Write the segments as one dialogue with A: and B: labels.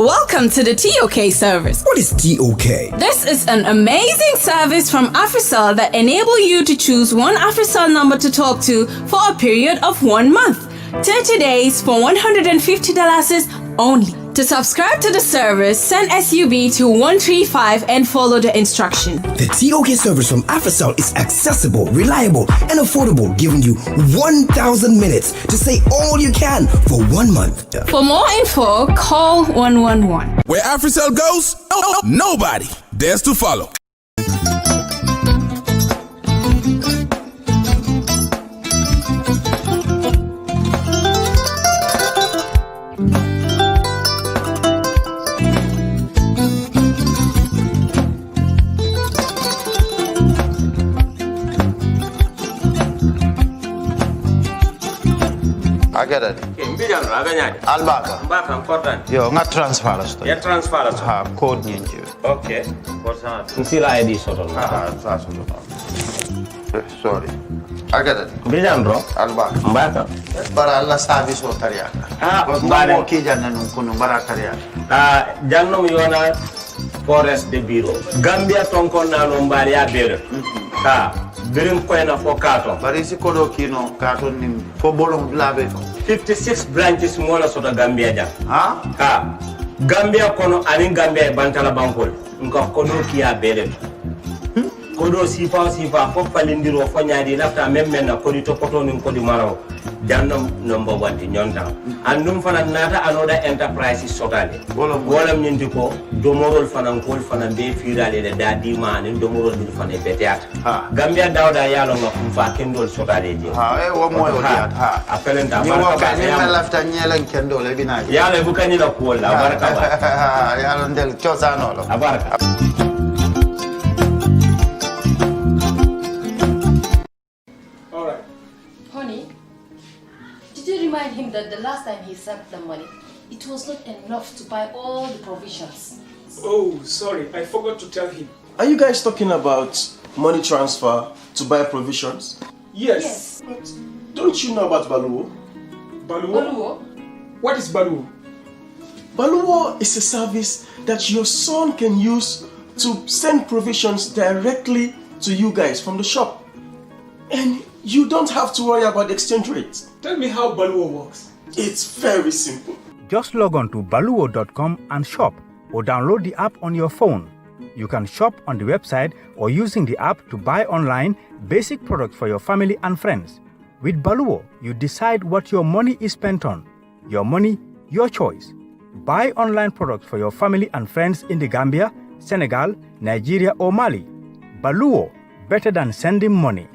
A: Welcome to the TOK service.
B: What is TOK?
A: This is an amazing service from Afrocell that enable you to choose one Afrocell number to talk to for a period of 1 month. 30 days for $150 only. To subscribe to the service, send SUB to 135 and follow the instruction.
B: The TOK service from Afrocell is accessible, reliable, and affordable, giving you 1,000 minutes to say all you can for 1 month.
A: For more info, call 111.
C: Where Afrocell goes, nobody dares to follow.
D: I get it.
E: Mbijan aganya.
D: Albaka.
E: Mbaka important.
D: Yo, nga transfer la sto.
E: Ya transfer la.
D: Ha, code nyingi.
E: Okay. What's that? Nsila ID soto.
D: Sorry. I get it.
E: Mbijan bro.
D: Albaka.
E: Mbaka.
D: Bara alla service o tariaka.
E: Mbare.
D: Mo ki janna nun kunu bara tariaka.
E: Jannom yona forest de bureau. Gambia tonkon na no mbari ya bere. Birim koyna fo kato.
D: Bari si kodo kino kato ni fo bolong labe.
E: 56 branches mola soto Gambia ja.
D: Ha?
E: Gambia kono ani Gambia bantala bankol. Nko kono kiya bele. Kodo sifa fo palindiro fo nyaadi lafta memmen na kodi to poto nin kodi maraw. Jannom number 1 di nyonta. Andum fana nata anoda enterprise sotale. Wolam nyindi ko domorol fana kol fana be firale de dadi man domorol di fana beteat. Gambia dawda yalo ngam fa kendol sotale je.
D: Wo moyo diat ha.
E: Apelenta
D: baraka ni na lafta nyelen kendol e bina.
E: Yalo bukani la ko la baraka ba.
D: Yalo ndel chosano lo.
E: Baraka.
F: Did you remind him that the last time he sent the money, it was not enough to buy all the provisions?
G: Oh, sorry, I forgot to tell him.
H: Are you guys talking about money transfer to buy provisions?
G: Yes.
H: But don't you know about Baluo?
G: Baluo? What is Baluo?
H: Baluo is a service that your son can use to send provisions directly to you guys from the shop. And you don't have to worry about the exchange rate.
G: Tell me how Baluo works.
H: It's very simple.
I: Just log on to baluo.com and shop, or download the app on your phone. You can shop on the website or using the app to buy online basic products for your family and friends. With Baluo, you decide what your money is spent on. Your money, your choice. Buy online products for your family and friends in the Gambia, Senegal, Nigeria or Mali. Baluo, better than sending money.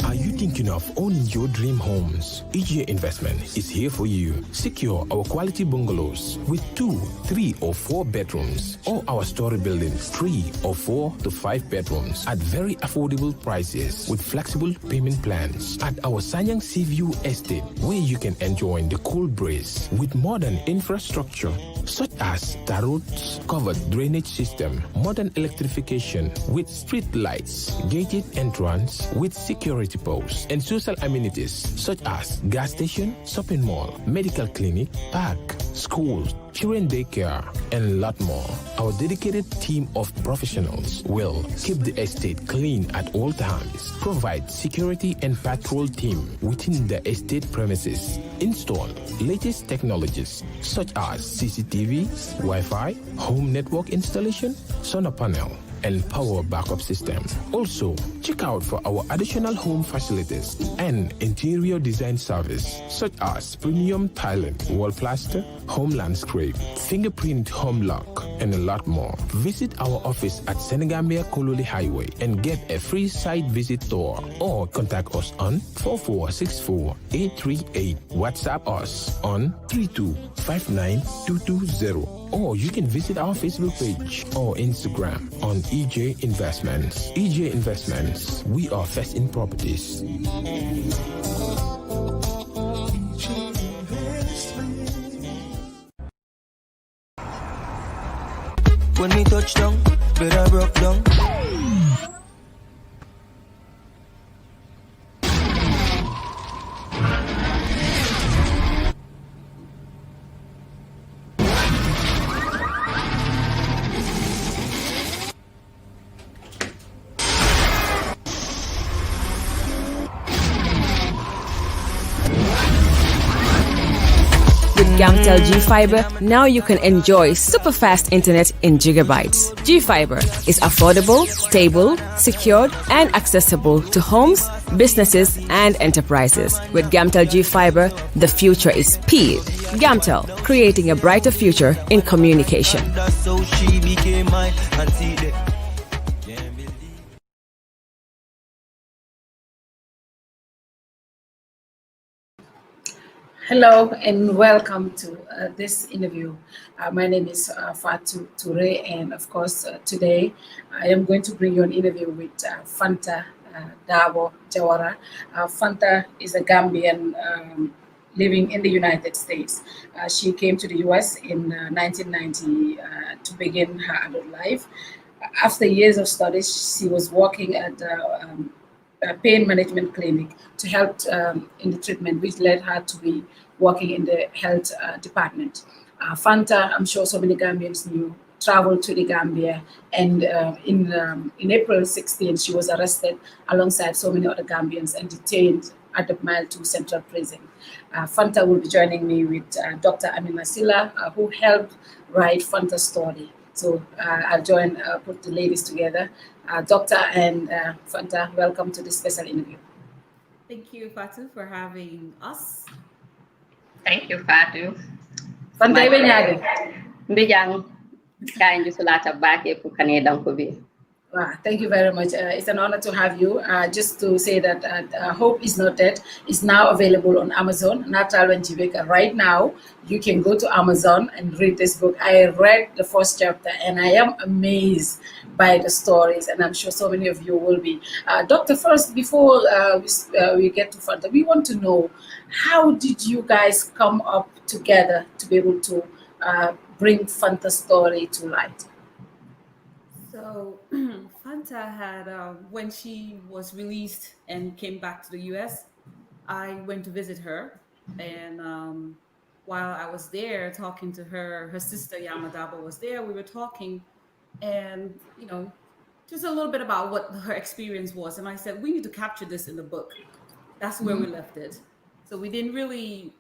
J: Are you thinking of owning your dream homes? EJ Investment is here for you. Secure our quality bungalows with 2, 3 or 4 bedrooms, or our story buildings 3 or 4 to 5 bedrooms at very affordable prices with flexible payment plans at our Sanyang Seaview Estate, where you can enjoy the cool breeze with modern infrastructure such as tar roads, covered drainage system, modern electrification with street lights, gated entrance with security posts, and social amenities such as gas station, shopping mall, medical clinic, park, schools, children daycare, and a lot more. Our dedicated team of professionals will keep the estate clean at all times, provide security and patrol team within the estate premises, install latest technologies such as CCTV, Wi-Fi, home network installation, solar panel, and power backup system. Also, check out for our additional home facilities and interior design service such as premium tiling, wall plaster, home landscape, fingerprint home lock, and a lot more. Visit our office at Senegambia Kololi Highway and get a free site visit tour, or contact us on 4464-838. WhatsApp us on 3259220. Or you can visit our Facebook page or Instagram on EJ Investments. EJ Investments, we are first in properties.
K: When we touch down, better broke down.
L: Gamtel G Fiber, now you can enjoy super fast internet in gigabytes. G Fiber is affordable, stable, secured, and accessible to homes, businesses, and enterprises. With Gamtel G Fiber, the future is speed. Gamtel, creating a brighter future in communication.
K: So she became mine and see the
M: Hello and welcome to this interview. My name is Fatou Toure, and of course today I am going to bring you an interview with Fanta Darboe Jawara. Fanta is a Gambian living in the United States. She came to the US in 1990 to begin her adult life. After years of studies, she was working at a pain management clinic to help in the treatment, which led her to be working in the health department. Fanta, I'm sure so many Gambians knew, traveled to the Gambia, and in April 16, she was arrested alongside so many other Gambians and detained at the Mile 2 Central Prison. Fanta will be joining me with Dr. Amina Silla, who helped write Fanta's story. So I'll put the ladies together. Doctor and Fanta, welcome to this special interview.
N: Thank you, Fatu, for having us.
O: Thank you, Fatu.
M: Fanta Ibenyage.
O: Mbijang, kain jusulata bake ku Canada kubi.
M: Thank you very much. It's an honor to have you. Just to say that Hope is Not Dead is now available on Amazon, Natal and Jamaica. Right now, you can go to Amazon and read this book. I read the first chapter and I am amazed by the stories, and I'm sure so many of you will be. Doctor, first, before we get to Fanta, we want to know, how did you guys come up together to be able to bring Fanta's story to light?
N: So Fanta had, when she was released and came back to the US, I went to visit her. And while I was there talking to her, her sister Yamadaba was there. We were talking and, just a little bit about what her experience was. And I said, we need to capture this in the book. That's where we left it. So we didn't really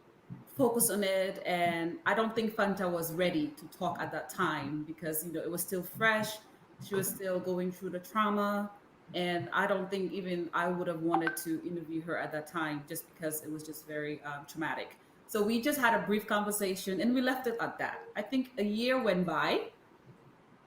N: focus on it. And I don't think Fanta was ready to talk at that time because, it was still fresh. She was still going through the trauma. And I don't think even I would have wanted to interview her at that time just because it was just very traumatic. So we just had a brief conversation and we left it at that. I think a year went by.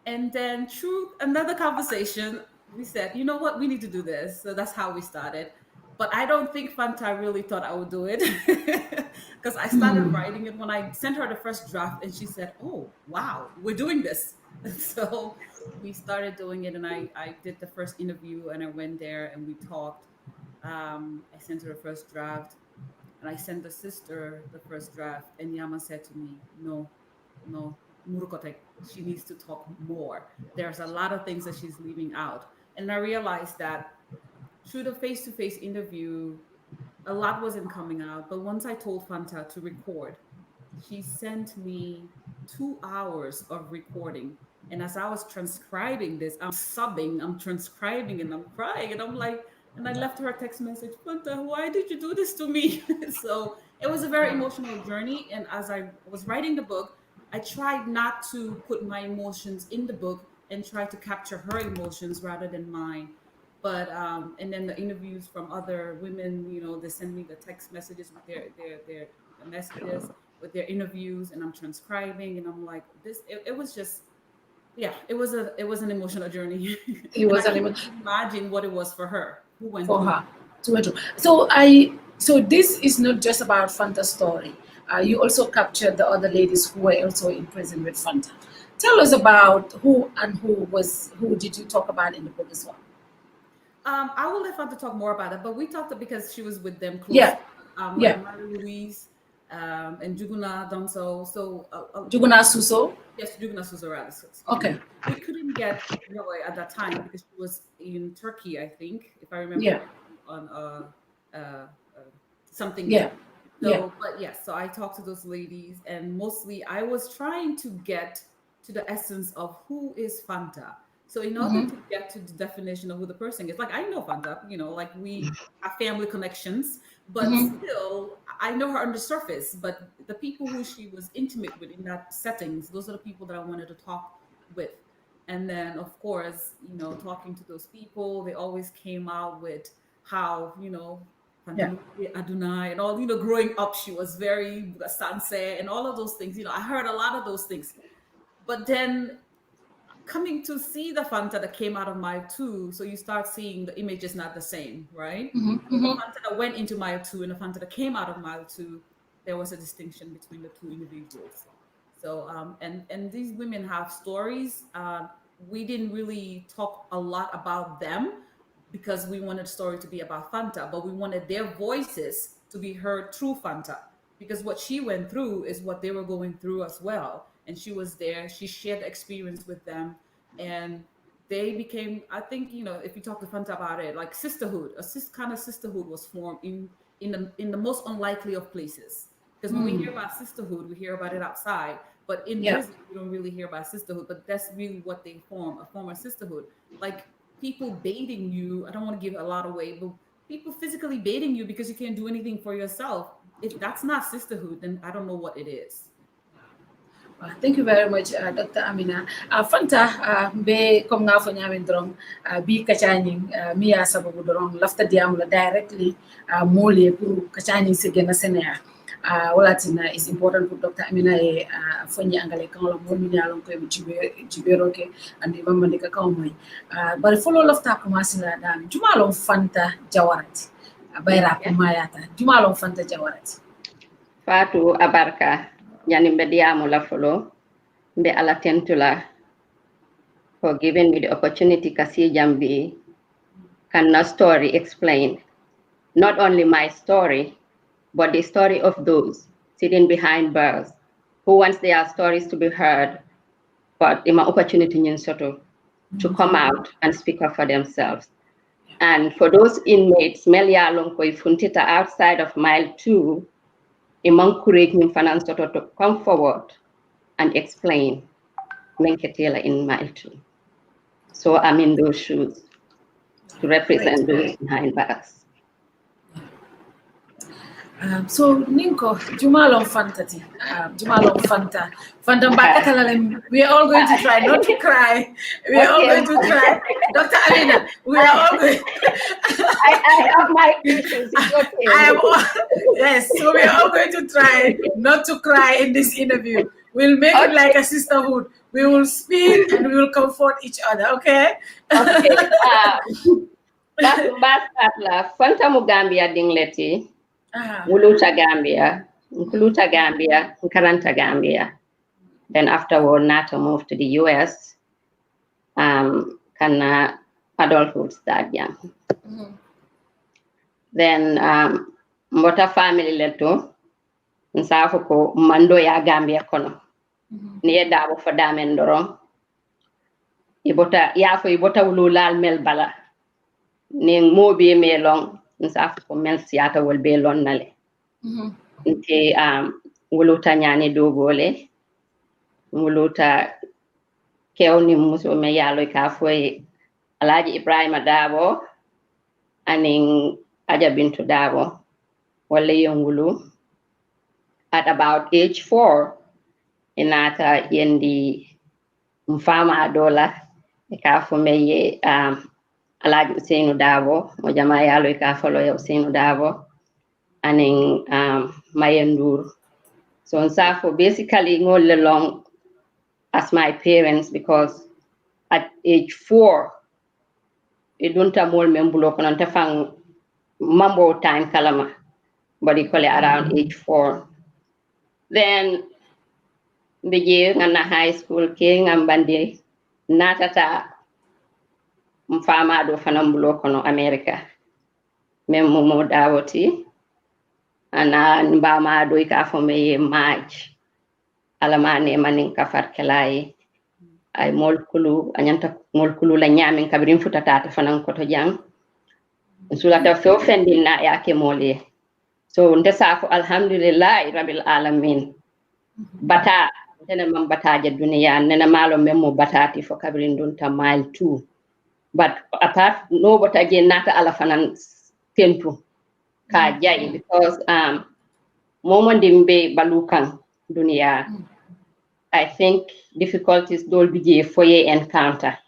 N: And then through another conversation, we said, you know what, we need to do this. So that's how we started. But I don't think Fanta really thought I would do it because I started writing it when I sent her the first draft and she said, oh, wow, we're doing this. So we started doing it and I did the first interview and I went there and we talked. I sent her the first draft and I sent the sister the first draft and Yama said to me, no, Murukotek, she needs to talk more. There's a lot of things that she's leaving out. And I realized that through the face-to-face interview, a lot wasn't coming out. But once I told Fanta to record, she sent me 2 hours of recording. And as I was transcribing this, I'm sobbing, I'm transcribing and I'm crying. And I'm like, and I left her a text message, Fanta, why did you do this to me? So it was a very emotional journey. And as I was writing the book, I tried not to put my emotions in the book and try to capture her emotions rather than mine. But and then the interviews from other women, they send me the text messages with their messages with their interviews, and I'm transcribing, and I'm like, this. It was just, it was an emotional journey. It was an emotional. Imagine what it was for her, who went
M: for
N: through.
M: her. So this is not just about Fanta's story. You also captured the other ladies who were also in prison with Fanta. Tell us about who did you talk about in the book as well?
N: I will let Fanta talk more about it, but we talked because she was with them close.
M: Like
N: Marie Louise and Juguna Donso. So
M: Juguna Suso?
N: Yes, Juguna Suso rather.
M: Okay.
N: We couldn't get Roy at that time because she was in Turkey, I think, if I remember, on something. But yes, so I talked to those ladies, and mostly I was trying to get to the essence of who is Fanta. So in order to get to the definition of who the person is, like I know Fanta, like we have family connections, but still, I know her on the surface. But the people who she was intimate with in that settings, those are the people that I wanted to talk with. And then, of course, talking to those people, they always came out with how, Adonai and all, growing up, she was very Sanse and all of those things. I heard a lot of those things. But then coming to see the Fanta that came out of Mile 2, so you start seeing the image is not the same, right? The Fanta that went into Mile 2 and the Fanta that came out of Mile 2, there was a distinction between the two individuals. So, and these women have stories. We didn't really talk a lot about them because we wanted the story to be about Fanta, but we wanted their voices to be heard through Fanta, because what she went through is what they were going through as well. And she was there, she shared the experience with them, and they became, I think, if you talk to Fanta about it, like sisterhood, kind of sisterhood was formed in the most unlikely of places. Because when we hear about sisterhood, we hear about it outside, but in prison, we don't really hear about sisterhood, but that's really what they form a sisterhood. Like people baiting you, I don't want to give a lot away, but people physically baiting you because you can't do anything for yourself. If that's not sisterhood, then I don't know what it is.
M: Thank you very much, Dr. Amina. Fanta, be kom nga fo nyamin drong, bi kachani mi ya sababu drong lafta diam la directly mole pour kachani se gena senea. Walatina is important for Dr. Amina fo nyangale kan la mo mi nyalon ko jibero ke andi mama ndika kawmay. Bari folo lafta commencer la dan jumalon Fanta Jawarati. Bayra ko mayata. Jumalon Fanta Jawarati.
O: Fatu abarka. Yani mbediamu la folo, mbe ala tentula for giving me the opportunity kasi jambi can a story explain not only my story, but the story of those sitting behind bars who wants their stories to be heard, but ima opportunity nyin to come out and speak up for themselves. And for those inmates, Melia Lonkoi Funtita outside of Mile 2, Imam courage to come forward and explain Menketela in Mile 2. So I'm in those shoes to represent those behind bars.
M: So Ninko, Jumalon Fantati, Jumalon Fanta. Fanta Mbakatalale, we are all going to try not to cry. We are all going to try. Dr. Alina, we are all going
O: I have my issues.
M: Yes, so we are all going to try not to cry in this interview. We'll make it like a sisterhood. We will speak and we will comfort each other, okay?
O: Okay. Fanta Mugambia Dingleti. Muluta Gambia, Nkaranta Gambia. Then afterward, NATO moved to the US. Kana adulthood start young. Then Mbota family leto, Nsafoko Mando ya Gambia kono. Niye Darboe for Damendoro. Ibota ululal melbala. Ning mobi melong. Nsafoko mel siata will be lon nale. Nte wuluta nyani dogole. Wuluta kewni muso me yalo ka foy Alaji Ibrahim Darboe aning Aja Bintu Darboe wala yongulu. At about age 4, inata yendi mfama adola ka fo meye Alaji Usainu Darboe mo jama yalo ka folo ya Usainu Darboe aning Mayendur. So Nsafo basically ngol long as my parents, because at age 4 idunta mol membulo kono tafang mambo time kalama, but it call it around age 4. Then biji ngana high school ke ngambandi natata mfama do fanambulo kono America memo mo dawoti ana mbama do ka fo me March alamane manin kafar kelay ay molkulu anyanta molkulu la nyamin kabrin futata fanan koto jang sulata fo fendina yake mole. So ndesafo alhamdulillah rabbil alamin bata tene mam bataje duniya nena malo memmo batati fo kabrin dun ta Mile 2, but apart no bataje nata ala fanan tentu ka jai because momondimbe balukan dunia. I think difficulties dol bije foye encounter.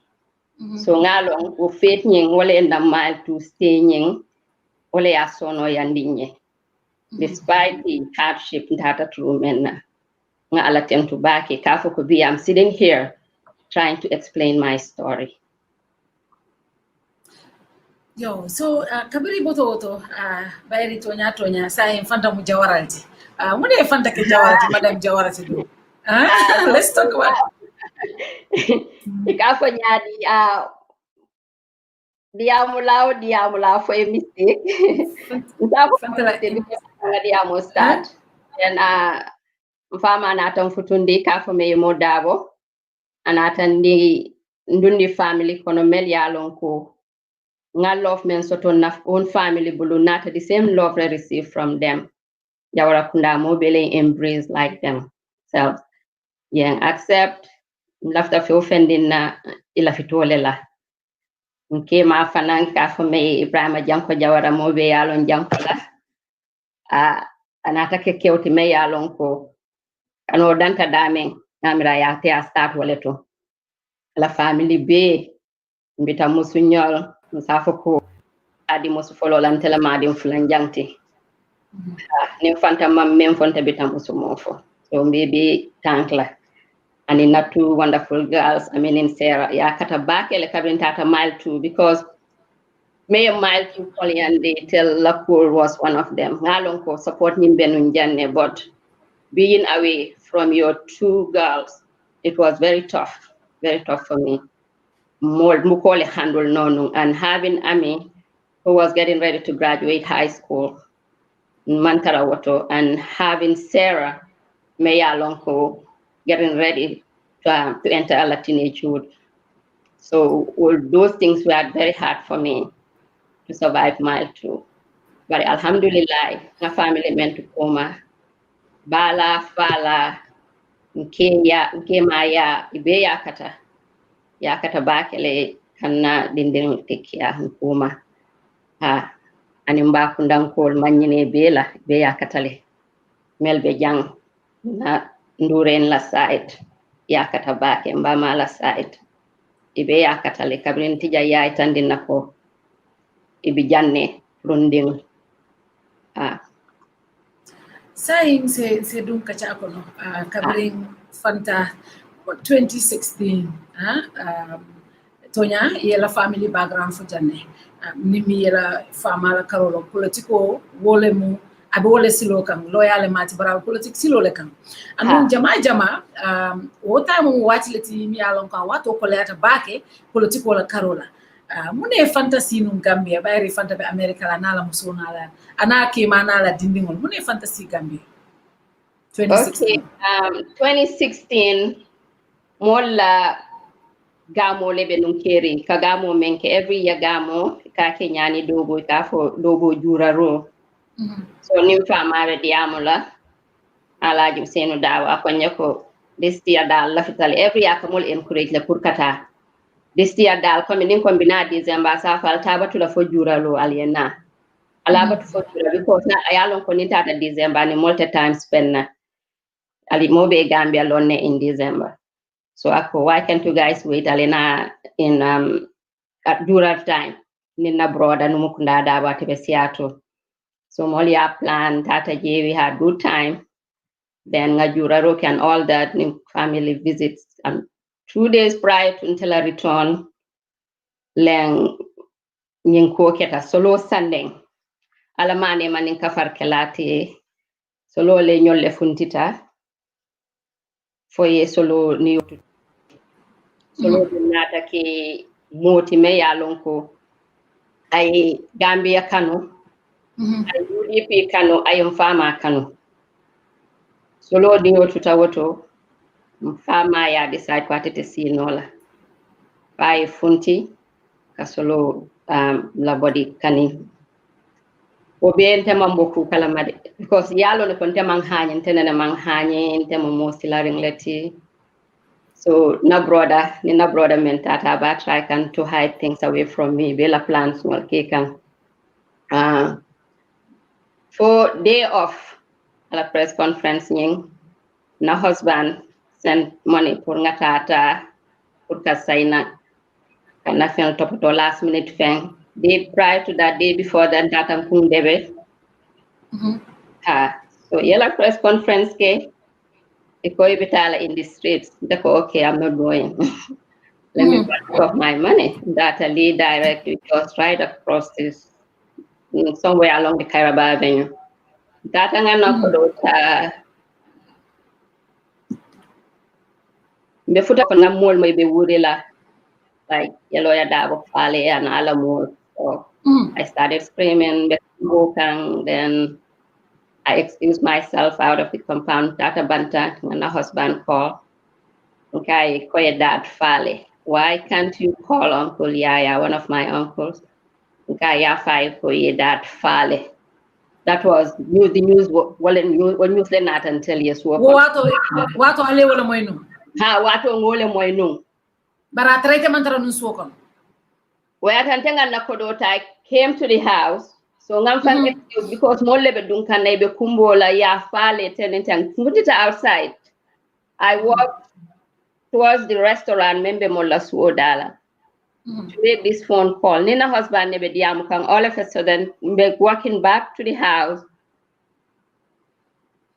O: So ngalong o fet nying wale ndamal to stay nying wale asono yandinye. Despite the hardship that through men nga alatem to back kafo ko be I'm sitting here trying to explain my story.
M: Yo, so kabiri boto bayri tonya sa Fanta mu Jawaralti. Mune Fanta ke Jawarati, Madam Jawarati do. Let's talk about
O: Ikafo nyadi diamula for a mistake. Diamo start. And mfama anatan futundi kafo me mo dabo. Anatan di ndundi family kono mel yalon ko nga love men soto naf own family bulu nata the same love I receive from them. Jawara kunda mobile embrace like them. So yeah, accept lafta fi offending na ila fitole la. Nke ma fanan ka fo me Ibrahima Janko Jawara mobe yalon janko la. Anata ke kewti me yalon ko ano danta damen namira ya te a start waleto. La family be mbita musunyol musafo ko adi musu follow lan tele madi fulan jangti. Ni Fanta mam mem fonta bita musu mofo. So maybe tankla. And in not two wonderful girls, I mean in Sarah, yeah, kata back ele kabin tata mile two because May mile two Polly and they tell Lakur was one of them. Ngalong ko support him benunjane, but being away from your two girls, it was very tough for me. More mukole handle no, and having Ami, who was getting ready to graduate high school in Mantarawato, and having Sarah Mayalonko getting ready to enter a teenagehood. So all those things were very hard for me to survive mile two. But alhamdulillah, my family meant to coma. Bala, fala, nkemaya, ibe yakata bakele kanna dindin tekia nkuma. Animba kundankol manyine bela, be yakatale. Melbe jang na nduren la side yakata bake mbama la side ibe yakatale kabrin tija yaay tandin nako ibi janne runding
M: saying se dum kacha kono kabrin Fanta 2016 tonya yela family background fo janne nimi yela famala karolo politiko wolemu abe wole silo kan loyale mati bara politique silo le kan andun jama wota mo watilati mi alon kan wato ko leta bake politiko la karola mune fantasy nun Gambia bayri Fanta be America la nala musona la anake manala dindingol mune fantasy Gambia
O: 2016 2016 molla gamo lebe nun keri ka gamo menke every year gamo ka kenyani dogo ka fo dogo juraro. So nim famare diamula alaji senu dawa akonya ko this year dal lafitali every year kamol encourage la kurkata this year dal komi nin kombina December sa fal tabatu la fo juralo aliena alaba to fo jura because na ayalon ko ni tata December ni multi times spend na ali mobe Gambia lonne in December. So ako, why can't you guys wait alena in at Jura time ninna broda numukunda dawa tebe Seattle. So Molia plan Tata J, we had good time. Then Ngajura Roki and all that family visits. And 2 days prior to until I return, Leng Nyinko Keta solo Sunday. Alamane maninka farkelati solo le nyole funtita. Foye solo ni solo nata ke moti me yalonko ay Gambia Kano. I UDP Kano, I am farmer Kano. Solo dingo tutawoto, farmer ya decide what it is nola. By funti, kasolo la body kani. Obe tema mboku kalamade because yalo ne konte manghanye tena manghanye tema mostila ringleti. So na brother mentata ba try can to hide things away from me. Bela plans small kekan. For day off, a press conference, na husband sent money for ngatata, for kasaina, and I felt top to last minute thing. Day prior to that, day before that, data kung debe. So yellow press conference ke, iko ibitala in the streets. Okay, I'm not going. Let me back off my money. That lead directly just right across this, somewhere along the Caraba Avenue. That I'm not Befuta na mall may be woodila, like yellow Darboe Valley and Alamo. So I started screaming, then I excused myself out of the compound. That a banta when a husband called. Okay, call Dad Valley. Why can't you call Uncle Yaya, one of my uncles? Okay, Yafai call Dad Valley. That was the news. When news then not until yes.
M: Wato ale wala moyno.
O: Ha wato ngole moyno.
M: Bara traite mantara nun suokon.
O: Where Tantenga Nakodota, I came to the house. So I'm excuse because more lebe dunkan nebe kumbola ya fale tenant and put it outside. I walked towards the restaurant, membe mola suodala. To make this phone call. Nina husband nebe diamukang. All of a sudden, walking back to the house.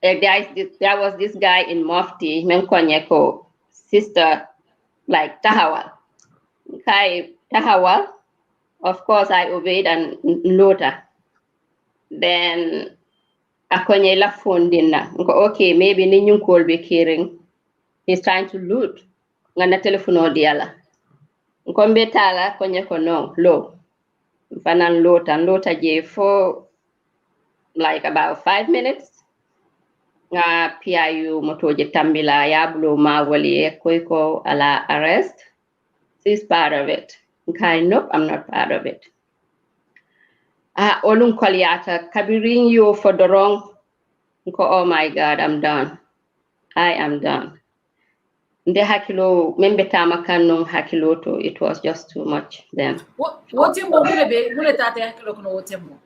O: There was this guy in Mufti, Menkonyeko, sister, like Tahawal. Okay, Tahawal. Of course, I obeyed and Lota. Then akonye la phone dinna. Okay, maybe ninyun call be caring. He's trying to loot. Ngana telephone diala. Nkombe tala konye kono low. Fanan Lota je for like about 5 minutes. Nga PIU motoje tambila ya Baluo ma wali koiko ala arrest. She's part of it. Okay, nope, I'm not part of it. Olum Koliata, Kabirin you for the wrong. Oh my God, I'm done. I am done. The hakilo, membe tamakanong hakiloto, it was just too much then.
M: What tembo mule tate hakilo kono wotembo?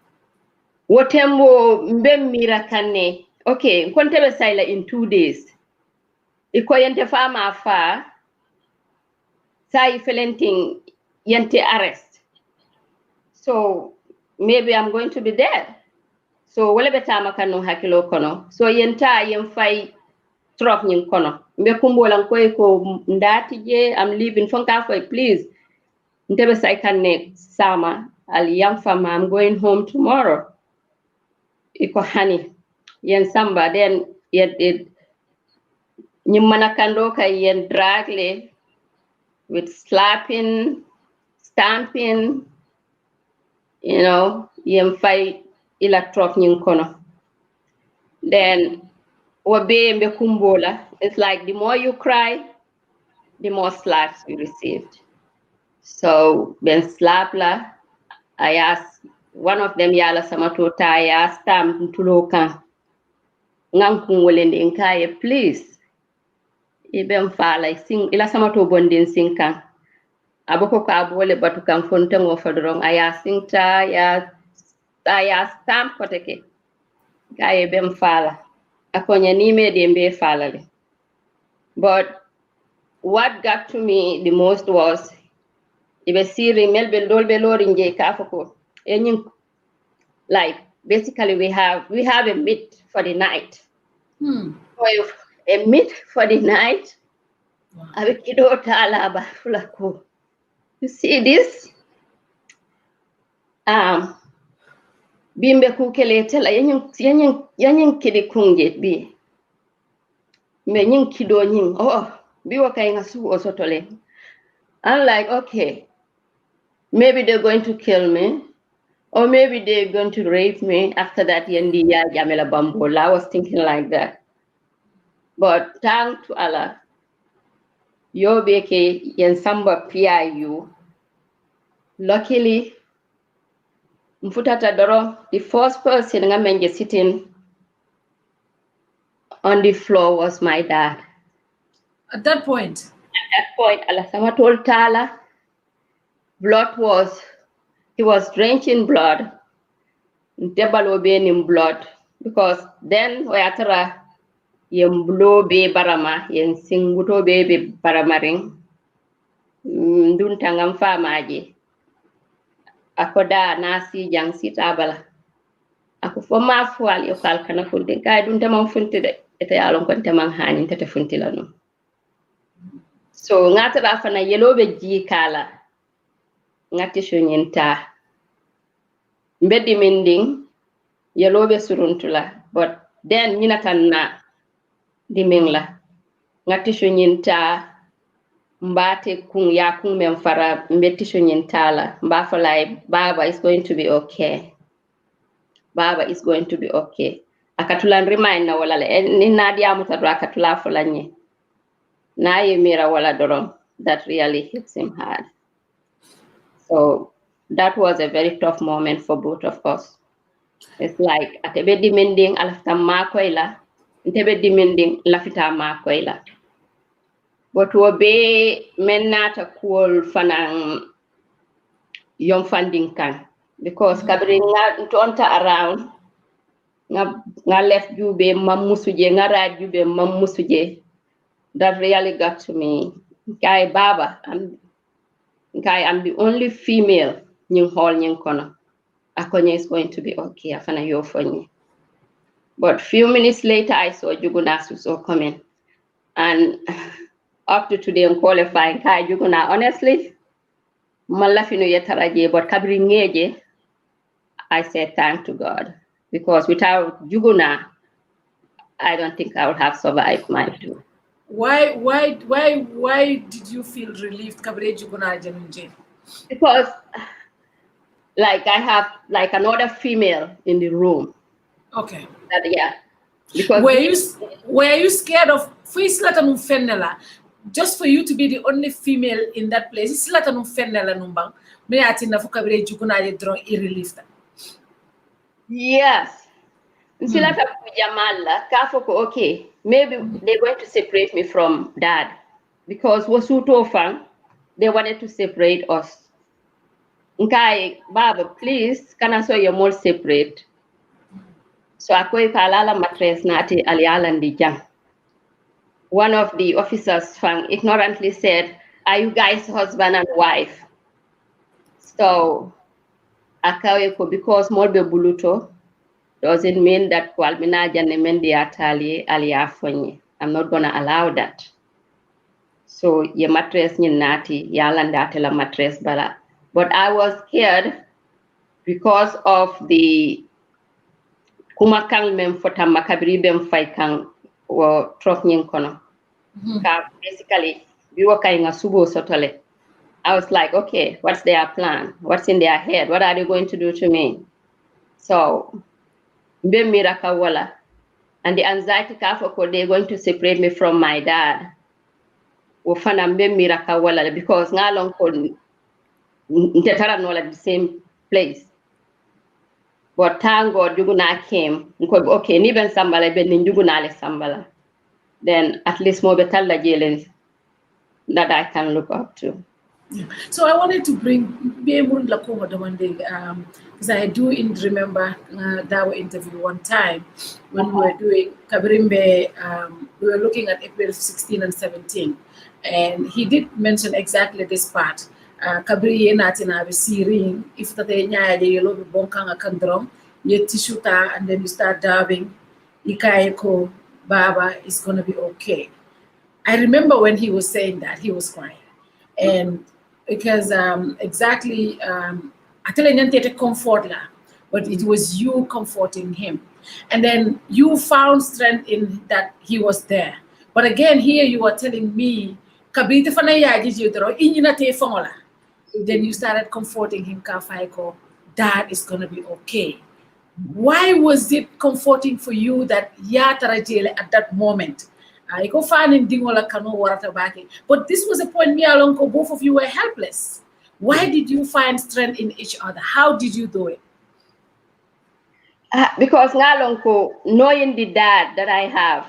O: Wotembo mbe mira kane. Okay, kontebe saila in 2 days. Iko yente fama afa, sai felenting yente arrest. So maybe I'm going to be dead. So wale betama kanu hakilo kono. So yenta yemfai trop nyin kono. Mbe kumbola ko ndati je, I'm leaving fonka for please. Ntebe sai kanne sama al young fama, I'm going home tomorrow. Iko hani yen samba then yet nyimana kandoka yen dragle with slapping, stamping, yen fight ila trop nyin kono. Then obe mbe kumbola, it's like the more you cry, the more slaps you received. So ben slap la, I asked one of them yala samatota, I asked them tuloka ngankung welende inkaye please. Iben fala sing ila samato bondin singkan. Aboko ka abole batukan fonteng ofodrong aya singta ya stamp koteke. Gaye bem fala. Akonya ni me dembe fala le. But what got to me the most was ibe siri melbe dolbe lorinje kafoko. Like basically we have a meet for the night. A meet for the night. You see this? Bimbe kukele tela yanyin kidi kunget bi. Me nyin kido nyin. Biwa kay nga su osotole. I'm like, okay, maybe they're going to kill me. Or maybe they're going to rape me after that yendi ya jamela bambola. I was thinking like that. But thank to Allah, Yobeke yen samba PIU. Luckily, Mfutata Doro, the first person nga sitting on the floor was my dad.
M: At that point?
O: At that point, Allah sama told Tala, he was drenched in blood. Baluo be in blood because then we atara yen blow be barama yen singuto be baramaring dun tangam famaji akoda nasi jang sitabala ako foma fual yo kal kana funti kay dun tamam funti de ete yalon kon tamam hani tete funti la no so ngatara fana yelobe ji kala ngati shonyenta mbeddi mending yelobe suruntula but then nyinatan na dimengla ngati shonyenta mbate kung ya kung memfara mbeti shonyentala mbafalai baba is going to be okay. Baba is going to be okay. Akatulan remind na wala ni nadia mutadwa akatula fulanye. Na mira wala doron. That really hits him hard. So that was a very tough moment for both of us. It's like atebe demanding alafta makoila, atebe demanding lafita makoila. But we be menata cool fanang young funding kan because kabri nga tonta around nga left jube mamusuje nga rad jube mamusuje. That really got to me. Kai baba I'm the only female nying hall nying kono. Akonya is going to be okay afana yo fonye. But few minutes later I saw Juguna Suso coming. And up to today I'm qualifying kai Juguna honestly malafino yetaraje but kabri ngeje I said thank to God because without Juguna I don't think I would have survived my tour.
M: Why did you feel relieved kabri Juguna janunje?
O: Because like I have like another female in the room.
M: Okay.
O: Yeah. Because
M: were you scared of just for you to be the only female in that place? It's latanum fennela numbang. Me atina fukabire Juguna drone irrelieved.
O: Yes. Silata Jamala, Kafoko, okay, maybe they're going to separate me from dad because Wasuto fan, they wanted to separate us. Okay, Baba, please, can I saw you more separate? So Akoi Kalala Matres Nati Alialan Jang. One of the officers fan ignorantly said, are you guys husband and wife? So Akaweko, because Molbe Buluto, doesn't mean that Kwalmina Janemendi Atali Aliafonye. I'm not gonna allow that. So ye mattress ni nati, yalanda tela mattress bala. But I was scared because of the kumakang mem fota makabiri bem faikang or trok nyin kono. Basically, we were kind of subo sotole. I was like, okay, what's their plan? What's in their head? What are they going to do to me? So Mbe Miraka Wala. And the anxiety kafoko, they're going to separate me from my dad. Wofana Mbe Miraka Wala because ngalong ko ntetara no at the same place. But thank God Juguna came. Okay, niben sambala ben Juguna le sambala. Then at least more better jelen that I can look up to.
M: So I wanted to bring Bemun Lakoma Domande because I do remember that interview one time when we were doing Kabirimbe, we were looking at April 16 and 17, and he did mention exactly this part. Kabiri natina siring if the nya de yelo be bonkanga kandrom ye tishuta and then you start dabbing ikaeko baba is going to be okay. I remember when he was saying that he was crying, and because exactly atelenante comfort la, but it was you comforting him, and then you found strength in that he was there. But again, here you are telling me kabiri fana ya jiji dro inyina te fongola. Then you started comforting him, Kafaiko, Dad is going to be okay. Why was it comforting for you that Yatarajele at that moment? But this was a point, me along, both of you were helpless. Why did you find strength in each other? How did you do it?
O: Because Ngalonko, knowing the dad that I have,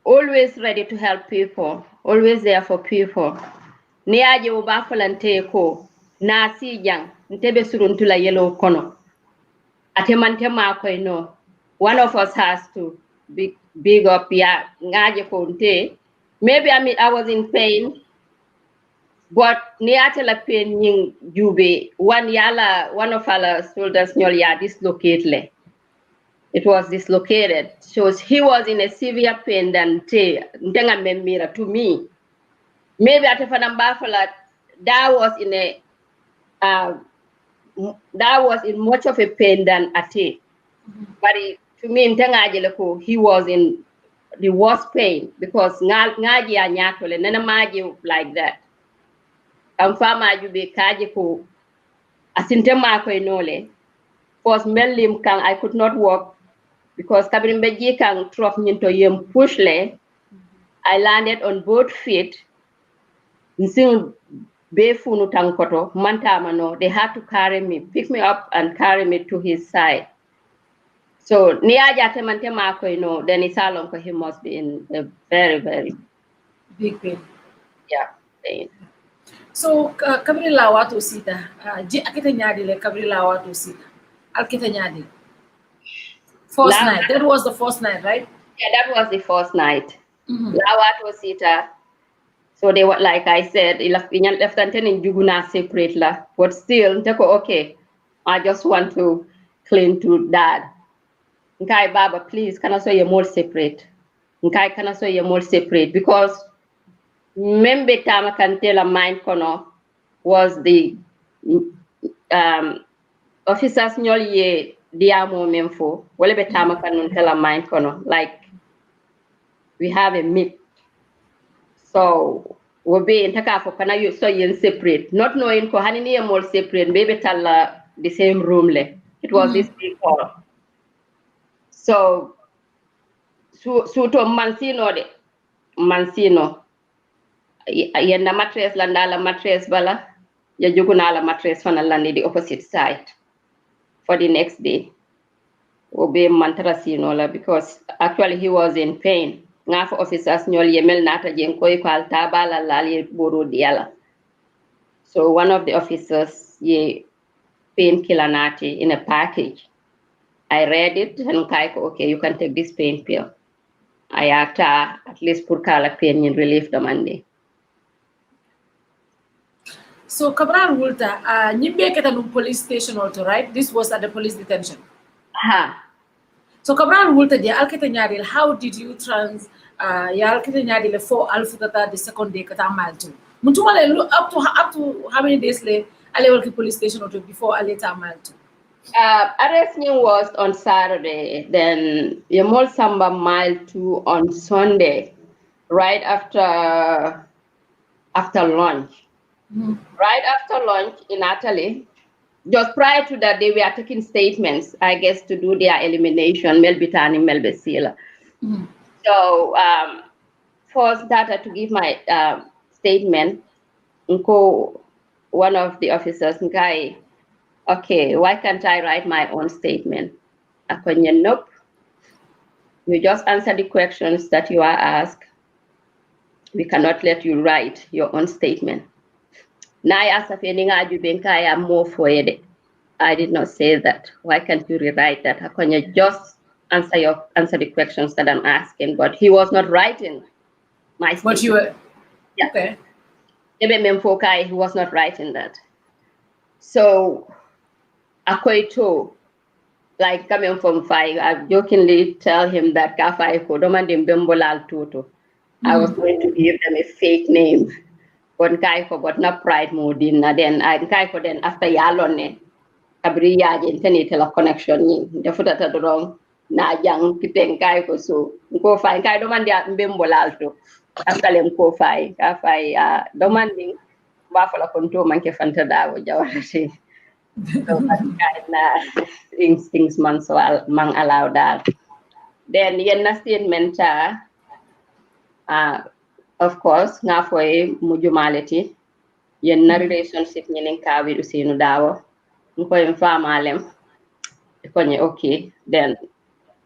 O: always ready to help people, always there for people. Ni aje ubafalante ko na si jang ntebe suruntula yelo kono atemantema ko no. One of us has to big up ya ngaje konte. Maybe I was in pain, but niate la pain ning jube one of our shoulders nyol ya dislocated. It was dislocated. So he was in a severe pain than ntenga memira to me. Maybe at Fanambafala, that was in much of a pain than Ate. But to me, he was in the worst pain because ngaji anyatole nana maji like that. Kamfama jube kaji ko asintema ko inole. Was melim kang I could not walk because kabrimbeji kang trop nyinto yem pushle. I landed on both feet. Nsing Befunu Tankoto, Mantamano, they had to pick me up and carry me to his side. So Niaja Temantema, then Isalon, he must be in a very, very
M: big pain.
O: Yeah, pain.
M: So kabri lawa to sita, akita nyadi le kabri lawa to sita. Alkita nyadi. First night. That was the first night, right?
O: Yeah, that was the first night. Lawa to sita. So they were, like I said, left in Juguna separate la, but still, okay, I just want to cling to dad. Nkai Baba, please, can I say you're more separate? Nkai, can I say you're more separate? Because membe tama can tell a mind kono was the officers nyolye diamo memfo. Wale be tama can tell a mind kono, like we have a myth. So we be in Takafo kana you so yen separate, not knowing ko hanini more separate, baby tala the same room le. It was this big hall. So to Mancino yenda mattress landala mattress bala ya juguna mattress fana landi the opposite side for the next day. Obe mantrasino la because actually he was in pain. Ngaf officers nyol yemel nata jen koy ko altabala lali boro diala. So one of the officers ye painkiller nati in a package. I read it and okay, you can take this pain pill. I at least put kala pain in relief the Monday.
M: So Cabral Wulta, Nimbe Ketanum police station also, right? This was at the police detention. So Cabral Wulta, Alketanyadil, how did you Alketanyadil for Alfutata the second day Katamaltu? Mutumale up to how many days later Alewalki police station or before Aleta Maltu?
O: Arresting was on Saturday, then Yamol Samba Mile 2 on Sunday, right after lunch. Right after lunch in Italy, just prior to that, they were taking statements, I guess, to do their elimination, Melbitani, Melbesila. So, first data to give my statement, one of the officers, okay, why can't I write my own statement? Nope. You just answer the questions that you are asked. We cannot let you write your own statement. I am more for it. I did not say that. Why can't you rewrite that? You just answer the questions that I'm asking? But he was not writing my statement.
M: But you were okay.
O: He was not writing that. So Akoito, like coming from Fai, I jokingly tell him that Kafai Kodomandim Bembolal Toto. I was going to give them a fake name. But Kaiko, but not pride modin. Then I Kaiko then after Yalone, Abriya Gentenitela connection, the foot at the wrong, na young Kiteng Kaiko so go find Kaidomandia Bembolalto. After them go Fai, Kafai demanding Buffalo Conto Manke Fanta Darboe Jawara. So instincts man so mang allow that. Then yenna statement of course nga foy mujumality yenna relationship nyenen ka wi Usenu Darboe ko en famalem ko nye okay. Then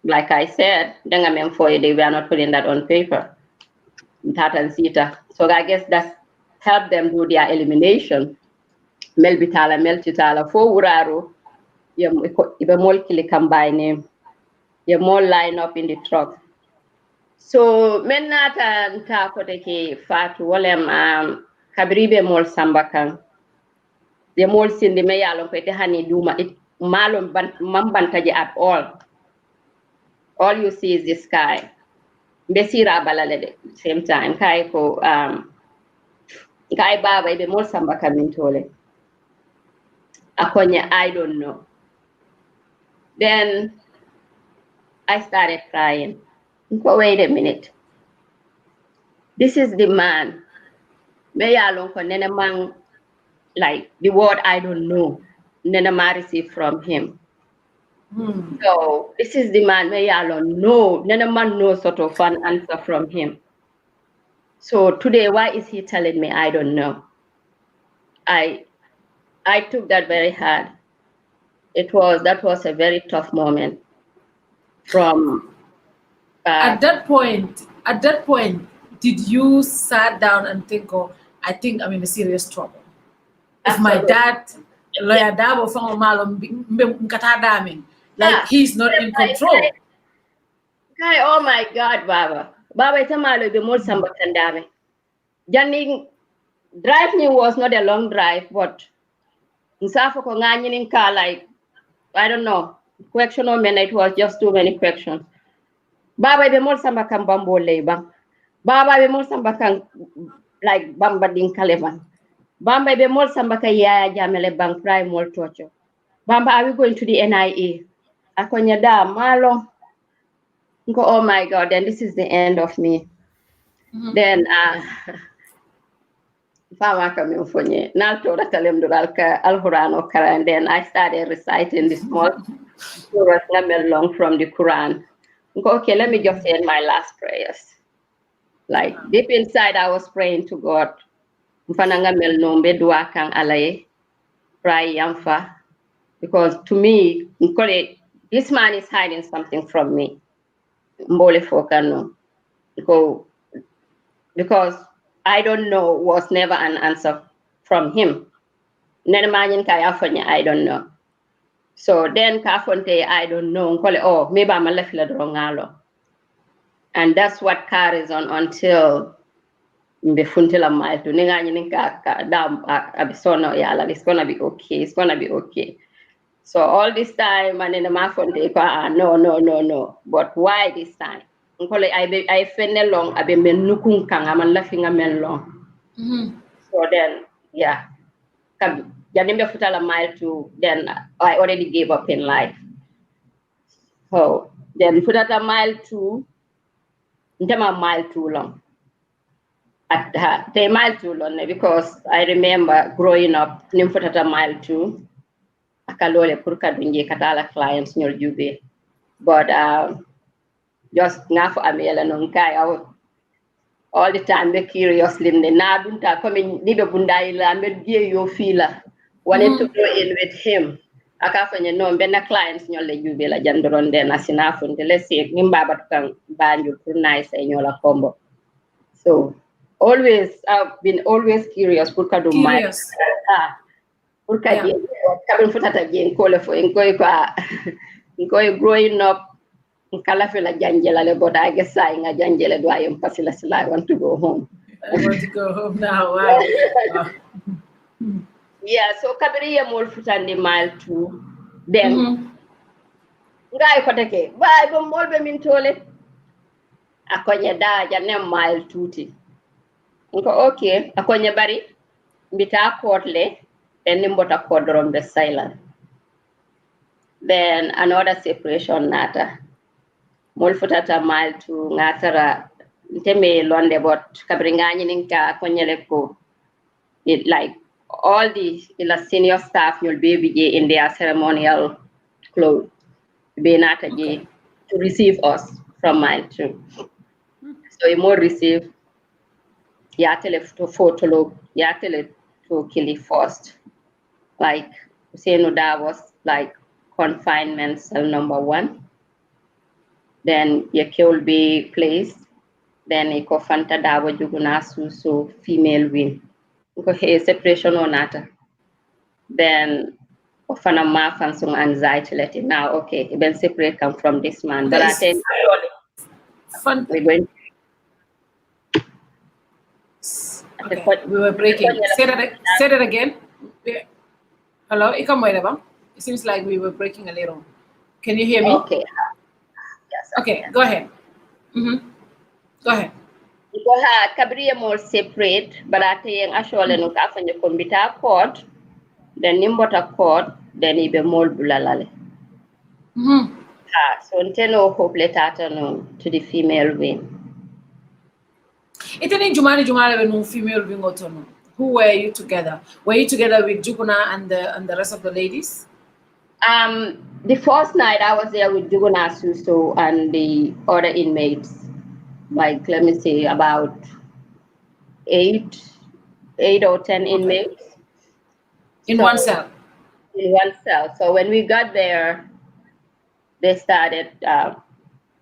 O: like I said denga mem foy they were not putting that on paper that and sita. So I guess that's helped them do their elimination. Melbitala melchitala fo uraro Ibe mol kili combine name. You more line up in the truck. So men nata nta kote ke fatu walem kabribe mol sambakan. The mol sindi me yalon ko ite hani duma it malum mambantaje at all. All you see is the sky. Besira balalede same time kai ko kai baba ibe mol sambakan mintole. Akonya I don't know. Then I started crying. Wait a minute. This is the man. Me yalon ko nene man like the word I don't know. Nene ma receive from him. So this is the man me yalon no. Nene man no sort of an answer from him. So today, why is he telling me I don't know? I took that very hard. That was a very tough moment. From
M: at that point, did you sit down and think, "Oh, I think I'm in a serious trouble"? If my dad, lawyer Darboe from Malum, like he's not in control.
O: Guy, oh my God, Baba. Baba it's a malo be more sambatandame. Janning driving was not a long drive, but in Safoko Ganyin car like I don't know, question or minute, it was just too many questions. Baba be more sambakan bambo labor. Baba be more sambakan like bamba din kaleban. Bamba be more sambaka ya jamele bank prime more torture. Bamba, are we going to the NIA? Akonya da malo. Go, oh my God, then this is the end of me. Then and then I started reciting the small surah long from the Quran. Okay, let me just say my last prayers. Like deep inside, I was praying to God. Because to me, this man is hiding something from me. Because I don't know was never an answer from him. I don't know. So then Kafonte, I don't know. Oh, maybe I'm a left. And that's what carries on until Mbefuntila Mile to it's gonna be okay. It's gonna be okay. So all this time, and in the Mafonte, no. But why this time? I feel long. I've been nukung kang. I'm laughing a men long. So then, yeah. Janimbe Futala Mile 2, then I already gave up in life. So then Futata Mile 2, Ntema Mile 2 long. At the Mile 2 long because I remember growing up Nimfutata Mile 2. Akalole Purka Dunje Katala clients near Jube. But just now for Amela Nonkai out all the time be curious limne na dunta coming nibe bundaila med yo fila wanted to go in with him akafanya no benna clients nyolle jube la jandoron de nasina funde let's see nimba batkan banju pour nice e nyola combo. So I've been always curious pour kadu my pour kadi kabin futata gen ko le fo en koy ko growing up kala fela janjela le but I guess I nga janjela do I am pasila sila I want to go home.
M: I want to go home now. Wow.
O: Yeah, so kabiriya mol futandi Mile 2 then ngai ko take bay bo mol be min tole akonya da janne Mile 2 nko okay akonya bari mbita kotle then nimbota kodrom be silent. Then another separation nata mol futata Mile 2 ngatara nteme londe bot kabringani ninka konyele ko it like all the senior staff you'll be in their ceremonial clothes be nata to receive us from Mile 2. So you more receive yatele to photo yatele to kill first like saying that was like confinement cell number 1. Then your will be placed. Then you go Fanta Darboe Jugunasu, so female win. Because separation or nata. Then Ofana ma fan some anxiety let it now. Okay, even separate come from this man. But I think we're going.
M: Okay, we were breaking. Say that again. Hello, it seems like we were breaking a little. Can you hear me?
O: Okay. Yes.
M: Okay, go ahead. Go ahead.
O: Go ahead. Kabriya more separate, but I think actually no kafanya kombita court, then nimbota court, then ibe more bulalale. So nteno hope letata no to the female wing.
M: Itani Jumani no female wing otono. Who were you together? Were you together with Juguna and the rest of the ladies?
O: The first night I was there with Juguna Suso and the other inmates. Like let me say about 8 or 10 inmates.
M: In one cell?
O: In one cell. So when we got there, they started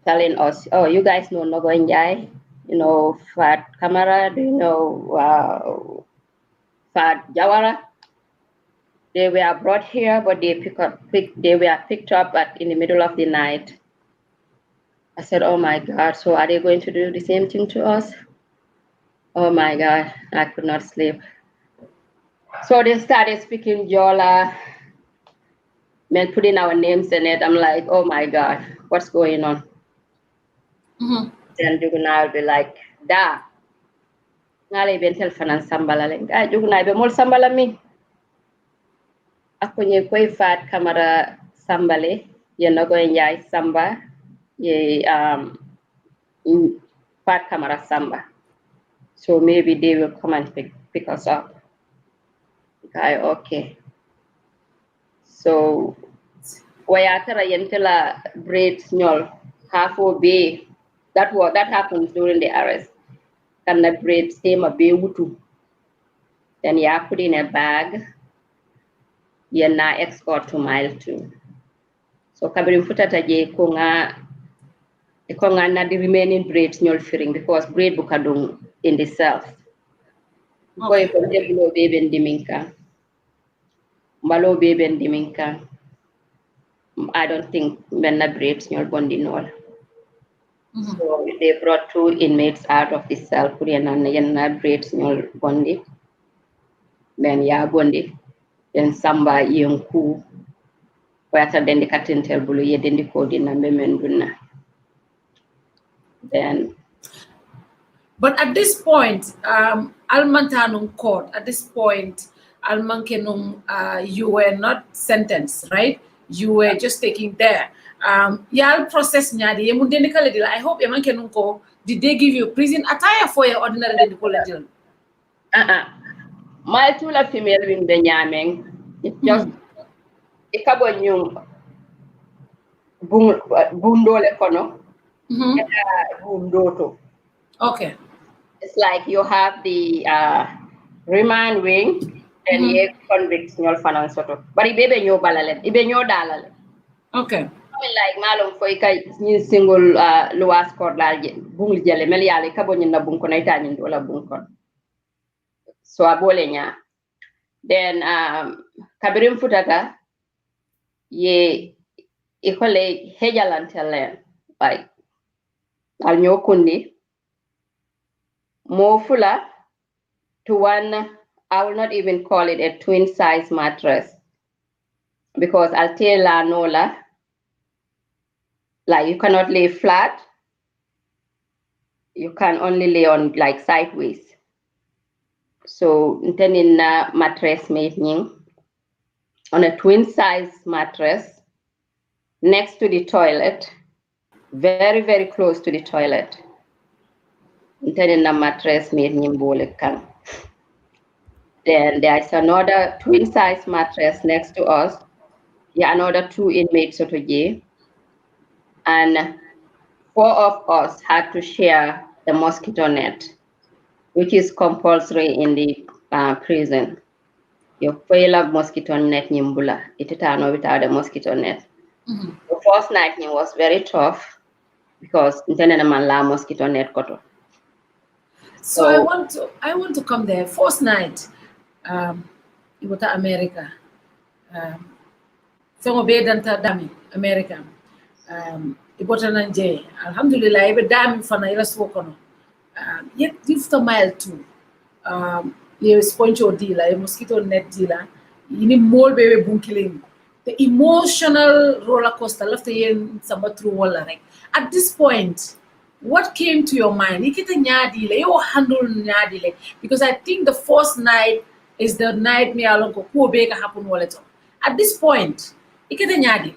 O: telling us, oh, you guys know Nogoinjai, you know, Fat Kamara, do you know Fat Jawara? They were brought here, but they were picked up in the middle of the night. I said, oh my God, so are they going to do the same thing to us? Oh my God, I could not sleep. So they started speaking Jola, then putting our names in it. I'm like, oh my God, what's going on? Then Juguna will be like, da. Ngale ben telephone and sambala le. Juguna be mol sambala mi. Ako nye koi Fat Kamara sambale. Ye nogo enjay samba. Ye Fat Kamara samba. So maybe they will come and pick us up. Okay. So wayatara yentela braids nyol half be that happens during the arrest. Can the braids same a be wutu. Then you put in a bag. You na escort to mile 2. So kabiri futata je konga na the remaining braids nyol fearing because braid bukadung in the cells. Boy ko debulo bebe ndiminka. Mbalo bebe ndiminka. I don't think men braids nyol bondi nol. So they brought 2 inmates out of the cell. Kuriana braids nyol bondi. Then ya bondi. Then samba yonku. Wata dendi katintel bulu ye dendi kodi na memenduna. Then.
M: But at this point, Almantanum court, at this point, Almankenum, you were not sentenced, right? You were just taking there. Yal process nyadi, I hope Emankenum ko, did they give you prison attire for your ordinary decollegial?
O: My two female wing the nyaming, it just ikabo nyung bundole kono, bundoto.
M: Okay.
O: It's like you have the remand wing and you convict nyol fanan soto. But ibe nyo balale, ibe nyo dalale.
M: Okay.
O: Like malum for ika new single luas court large bung jele meliale kabo nyina bung kono ita nyin dola bung kon. So abole nya. Then kabirim futata ye ikole hejalantelen like al nyo kundi more fuller to one. I will not even call it a twin size mattress because I'll tell la nola like you cannot lay flat, you can only lay on like sideways. So then in mattress making on a twin size mattress next to the toilet, very, very close to the toilet. Then in the mattress making kan. Then there's another twin size mattress next to us. Yeah, another 2 inmates so to and 4 of us had to share the mosquito net, which is compulsory in the prison. You fail of mosquito net nimbula. It without the mosquito net. The first night was very tough because la mosquito net koto.
M: So I want to come there. First night, in America. fengo be danta dami American ibotana nje alhamdulillah ibe dami fana ila sokono yet difta mile too ye sponge dealer ye mosquito net dealer ini mol bebe bunkiling the emotional roller coaster lafta yen samba through wala rek at this point what came to your mind ikita nyadile you handle nyadile because I think the first night is the night me alon ko be ka happen wala to at this point ikita nyadi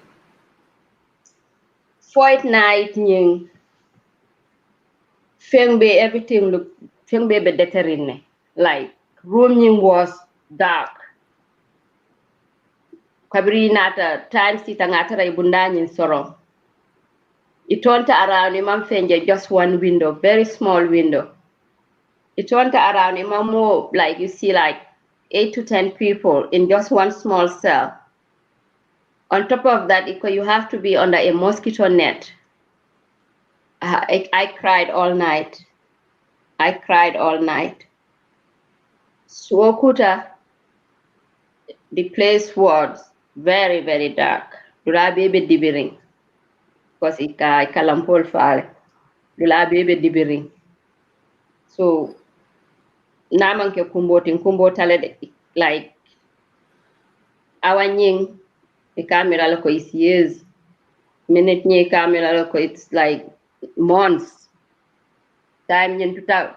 O: fortnight nying fengbe everything look fengbe be deterine like room nying was dark kabri nata time sita ngata ray bundanyin soro it turned around imam fenje just one window very small window it turned around imam more like you see like 8 to 10 people in just one small cell. On top of that, you have to be under a mosquito net. I cried all night. I cried all night. Swokuta, the place was very, very dark. Dula bebe dibiring. Because I kalampol fale. Dula bebe dibiring. So, namanke kumbo tale like awanying the camera loko is years. Minute nye camera loko it's like months. Time nyen tuta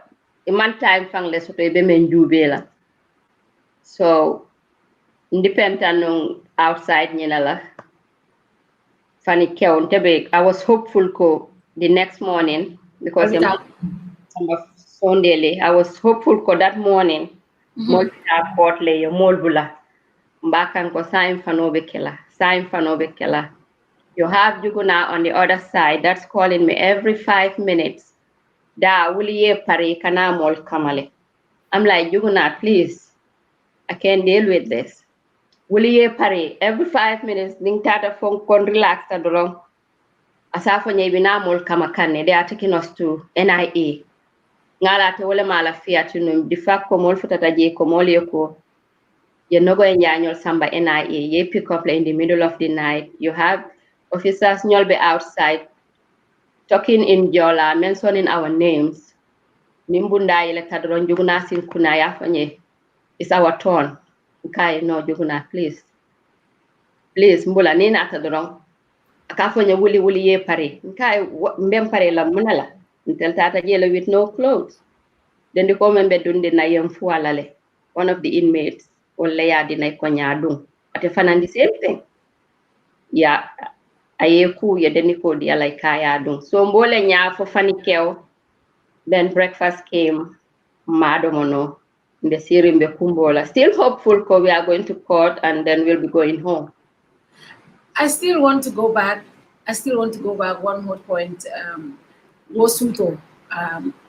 O: iman time fang le soto ebe men jubela. So independent on outside nyela Fanny Keon Tebe. I was hopeful ko the next morning because Sunday I was hopeful ko that morning Molta Portle yo molbula Mbakan ko sign fanobe kela. You have Juguna on the other side that's calling me every 5 minutes. Da wuliye pare kana mol kamale. I'm like, Juguna, please, I can't deal with this. Wuliye pare every 5 minutes ning tata phone kon relax ta dorong. Asafo nyebina mol kamakane. They are taking us to NIA. Ngala te wole mala fiat num di fakko mol futata je ko mol yeko. You no go nyanyol samba NIA. Ye pick up in the middle of the night. You have officers nyol be outside talking in Jola, mentioning our names. Nimbunda ile tadron Juguna sin kunaya fanye. It's our turn. Okay, no Juguna, please. Please, mbula nina tadron. Akafanye wuli ye pare. Okay, mbem pare la munala. Until tata jela with no clothes. Then the comment bedundi na yemfualale. One of the inmates. Ole ya di na ikonyadung. Atefana the same thing. Yeah. Ayeku ya deniko di alay kayadung. So mbole nya for fanikeo. Then breakfast came. Madomono. In the Sirimbe Kumbola. Still hopeful ko we are going to court and then we'll be going home.
M: I still want to go back one more point. Wosuto.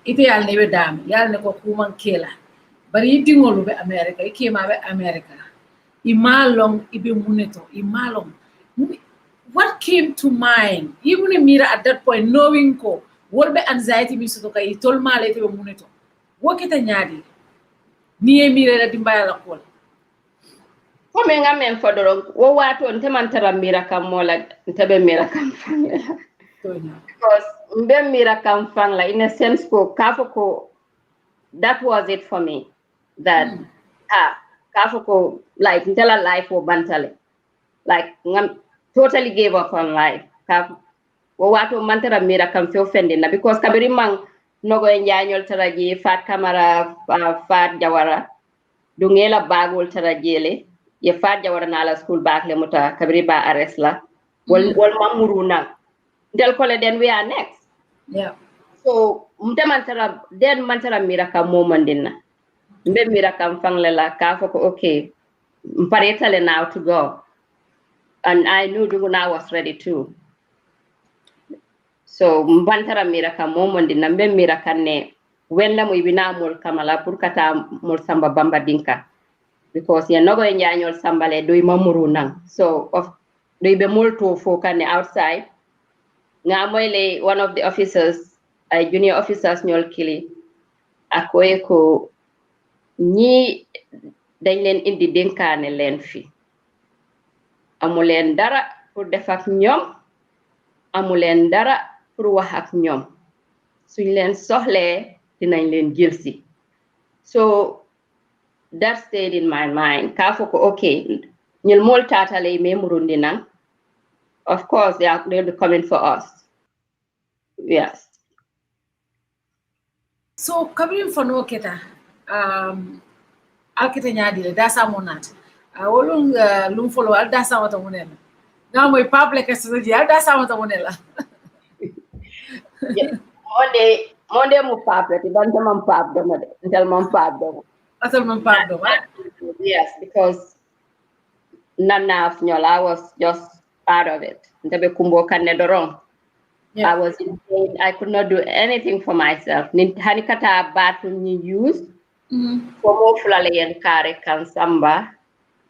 M: Ite yal newe dam. Yal neko kuman kela. Bari iti ngolu be America. Iki ma be America. Imalong ibe muneto. Imalong. What came to mind? Even in Mira at that point, knowing ko, what be anxiety mi soto ka itol mala ite be muneto. What kita nyadi? Niye Mira la dimbaya la kola.
O: Kome nga men fodoro, wo wato nte mantara Mira kam mola, nte be Mira kam fangla. Because mbe Mira kam fangla, in a sense ko, kafo ko, that was it for me. That, kafo ko, like, ntela life wo bantale. Like, totally gave up on life. Wo wato mantara Mira kam fe offended because kabiri mang nogo enjanyol taraji Fat Camara, Fat Jawara, dungela bagol tarajele. Ye Fat Jawara na la school back le muta kabiri ba arrest la. Wal mamuru na. Del kole then we are next.
M: Yeah.
O: So mantara Mira kam momandina. Mbe Mira kam fanglela ka foko okay. Mparetale now to go. And I knew Duguna was ready too. So mbantara Mira kam momandina mbe Mira kanne wella mo ibina mol kamala purkata mol samba bamba dinka. Because you're not going to sambale do mamuru nang. So of do be multo fokane outside. Ngamoyle one of the officers, junior officers nyol kili. Akoye ko ni dañ len indi denkane len fi. amuleen dara pour def ak ñoom amuleen dara pour wax ak ñoom suñ leen soxlee dinañ leen jëlsi so that stayed in my mind ka foko okay ñil mol tatale me murundi nan of course they'll be coming for us yes
M: So kabrin fono keta alkete nyaadi le da samonat wolung lum follow al da samata monela na moy pable ka so di al da samata monela
O: monde mu pable ti ban man pab do ma de ndel man pab do
M: asal man pab do
O: yes because nanaf nyola was just part of it ndebe kumbo kanne dorong I was in pain. I could not do anything for myself. Hanikata bathroom ni use. Fomo fulale yen kare kan samba.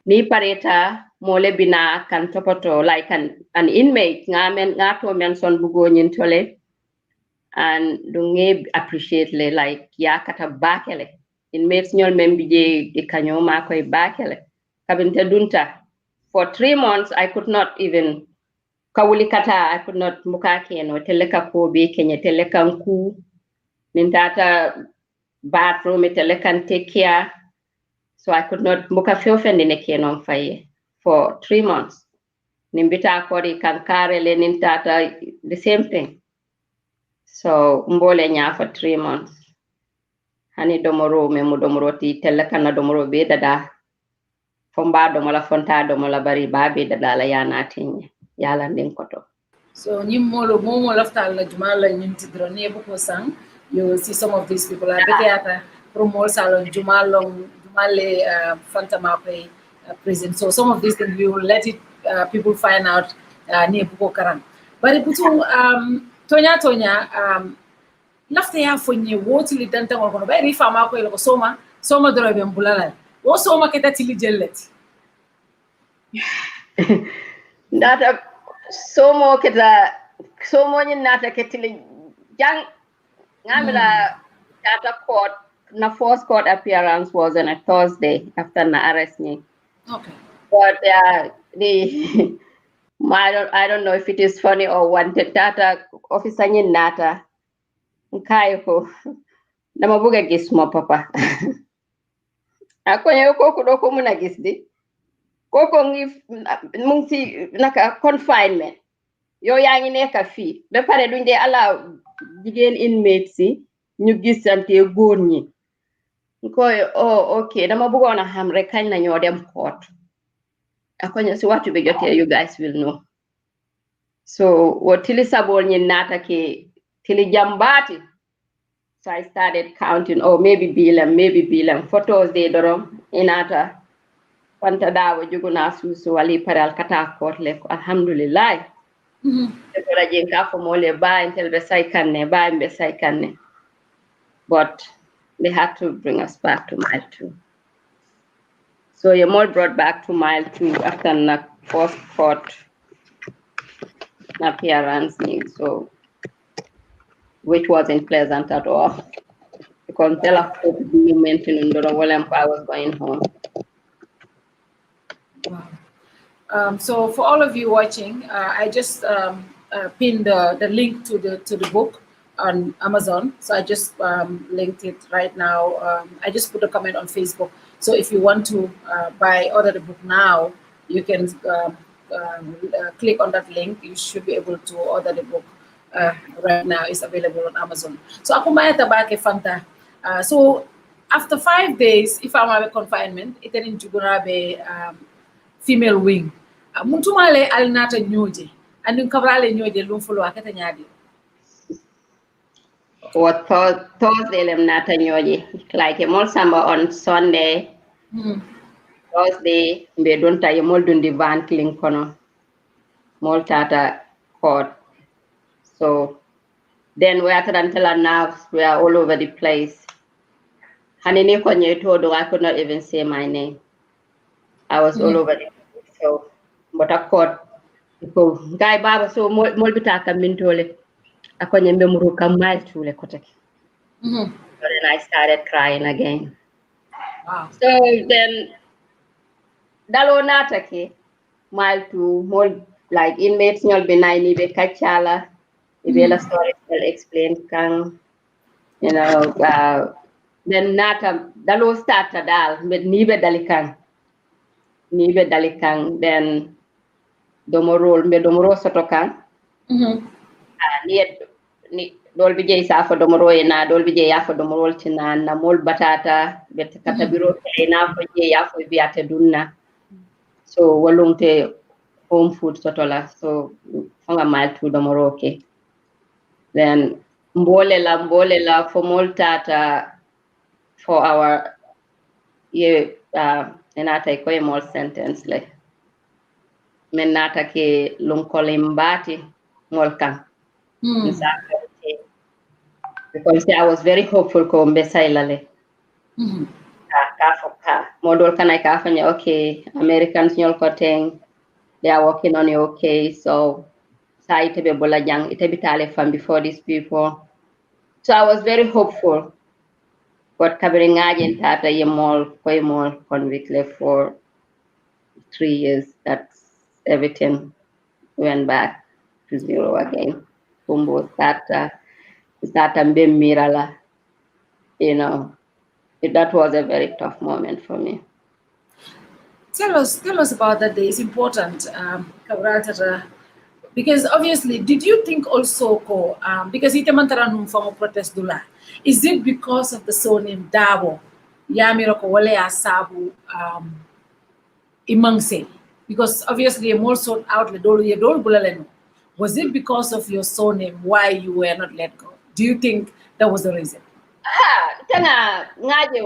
O: Ni pareta mole bina kan topoto like an inmate. Ngamen ngato menson bugo nyintole. And dunge appreciate le like ya kata bakele. Inmates nyol membije de kanyo makoy bakele. Kabinte dunta. For 3 months I could not even kawuli kata I could not mukake no teleka ko be kenya telekan ku nintata bathroom telekan take care so I could not muka fiofende ne kenon faye for 3 months nimbita ko di kankare le nintata the same thing so mbole nya for 3 months hani domoro me mu domoro ti telekan na domoro be dada fomba domola fonta domola bari babe dada la yana tinye yala ndin koto
M: so nyimolo momo lafta la jumala nyimti drone bu ko sang you see some of these people are better promote salon jumale Fanta mape prison so some of these things we will let it people find out near buko karam bari butu tonya lafta ya fonye woti li danta ngol bari fama ko ko soma doro be mbulala wo soma keta tili jellet
O: nata somo keta somo ni nata ketili jang ngamila tata court na first court appearance was on a Thursday after na arrest me.
M: Okay.
O: But I don't know if it is funny or what. The data officer ni nata nkai ko na mabuga gis mo papa. Ako nyo ko kudoko muna gis di. Koko mungsi naka confinement yo yaangi neka fi be pare duñ de ala jigen inmate si ñu gisante goor ñi ko okay dama bëggona xam rek kañ la ñoo dem court akoña si waxtu be jotté you guys will know so what tili sabol ñi nata ke tili jambati so I started counting maybe bilam photos de dorom inata Fanta dawo juguna susu wali paral kata court le ko alhamdulillah ko la jenka ko mole ba intel be saykanne but they had to bring us back to mile 2 so you're more brought back to mile 2 after the first court appearance so which wasn't pleasant at all because I was going home.
M: Wow. So for all of you watching, I just pinned the link to the book on Amazon. So I just linked it right now. I just put a comment on Facebook. So if you want to order the book now, you can click on that link. You should be able to order the book right now. It's available on Amazon. So ako maya tabake Fanta. So after 5 days, if I'm a confinement, itenin jugurabe female wing. Muntumale alinata nyoje. Andun kabrale nyoje lumfulo akata nyadi.
O: What Thursday lem nata nyoje. Like a mol samba on Sunday. Thursday be donta ye mol dundi van killing kono. Mol tata court. So then we are nerves we are all over the place. Hanini konye todo I could not even say my name. I was all over the place. So but I caught guy baba so mol bitaka mintole akonye mbemuruka mile tule kotake. But then I started crying again.
M: Wow.
O: So then dalo natake mile to more like inmates nyol be nai ni be kachala be la story will explain kan you know then nata dalo starta dal be ni be dalikan then domoro soto kan ni dol bi jey sa fa domoro ena dol bi jey ya fa domoro tina na mol batata be kata biro ena fa jey ya fa biata dunna so walumte home food sotola so fanga mal to domoro ke then mbole la for moltata for our enata ko e mol sentence le men nata ke lonkolimbati mol kan because I was very hopeful ko mbesailale modol kana ka fanya okay Americans nyol koteng they are working on it okay so site be bola jang ite bitale from before these people so I was very hopeful but kabiri ngajen tata yemol convict left for 3 years that's everything went back to zero again kumbo starta mirala you know that was a very tough moment for me.
M: Tell us about that day. It's important, because obviously, did you think also, because itamantaranum from a protest dula, is it because of the surname Darboe, Yamiro ko wale asabu imangse? Because obviously, a more sought out le dolu ye dolu bulaleno. Was it because of your surname why you were not let go? Do you think that was the reason?
O: Ngaje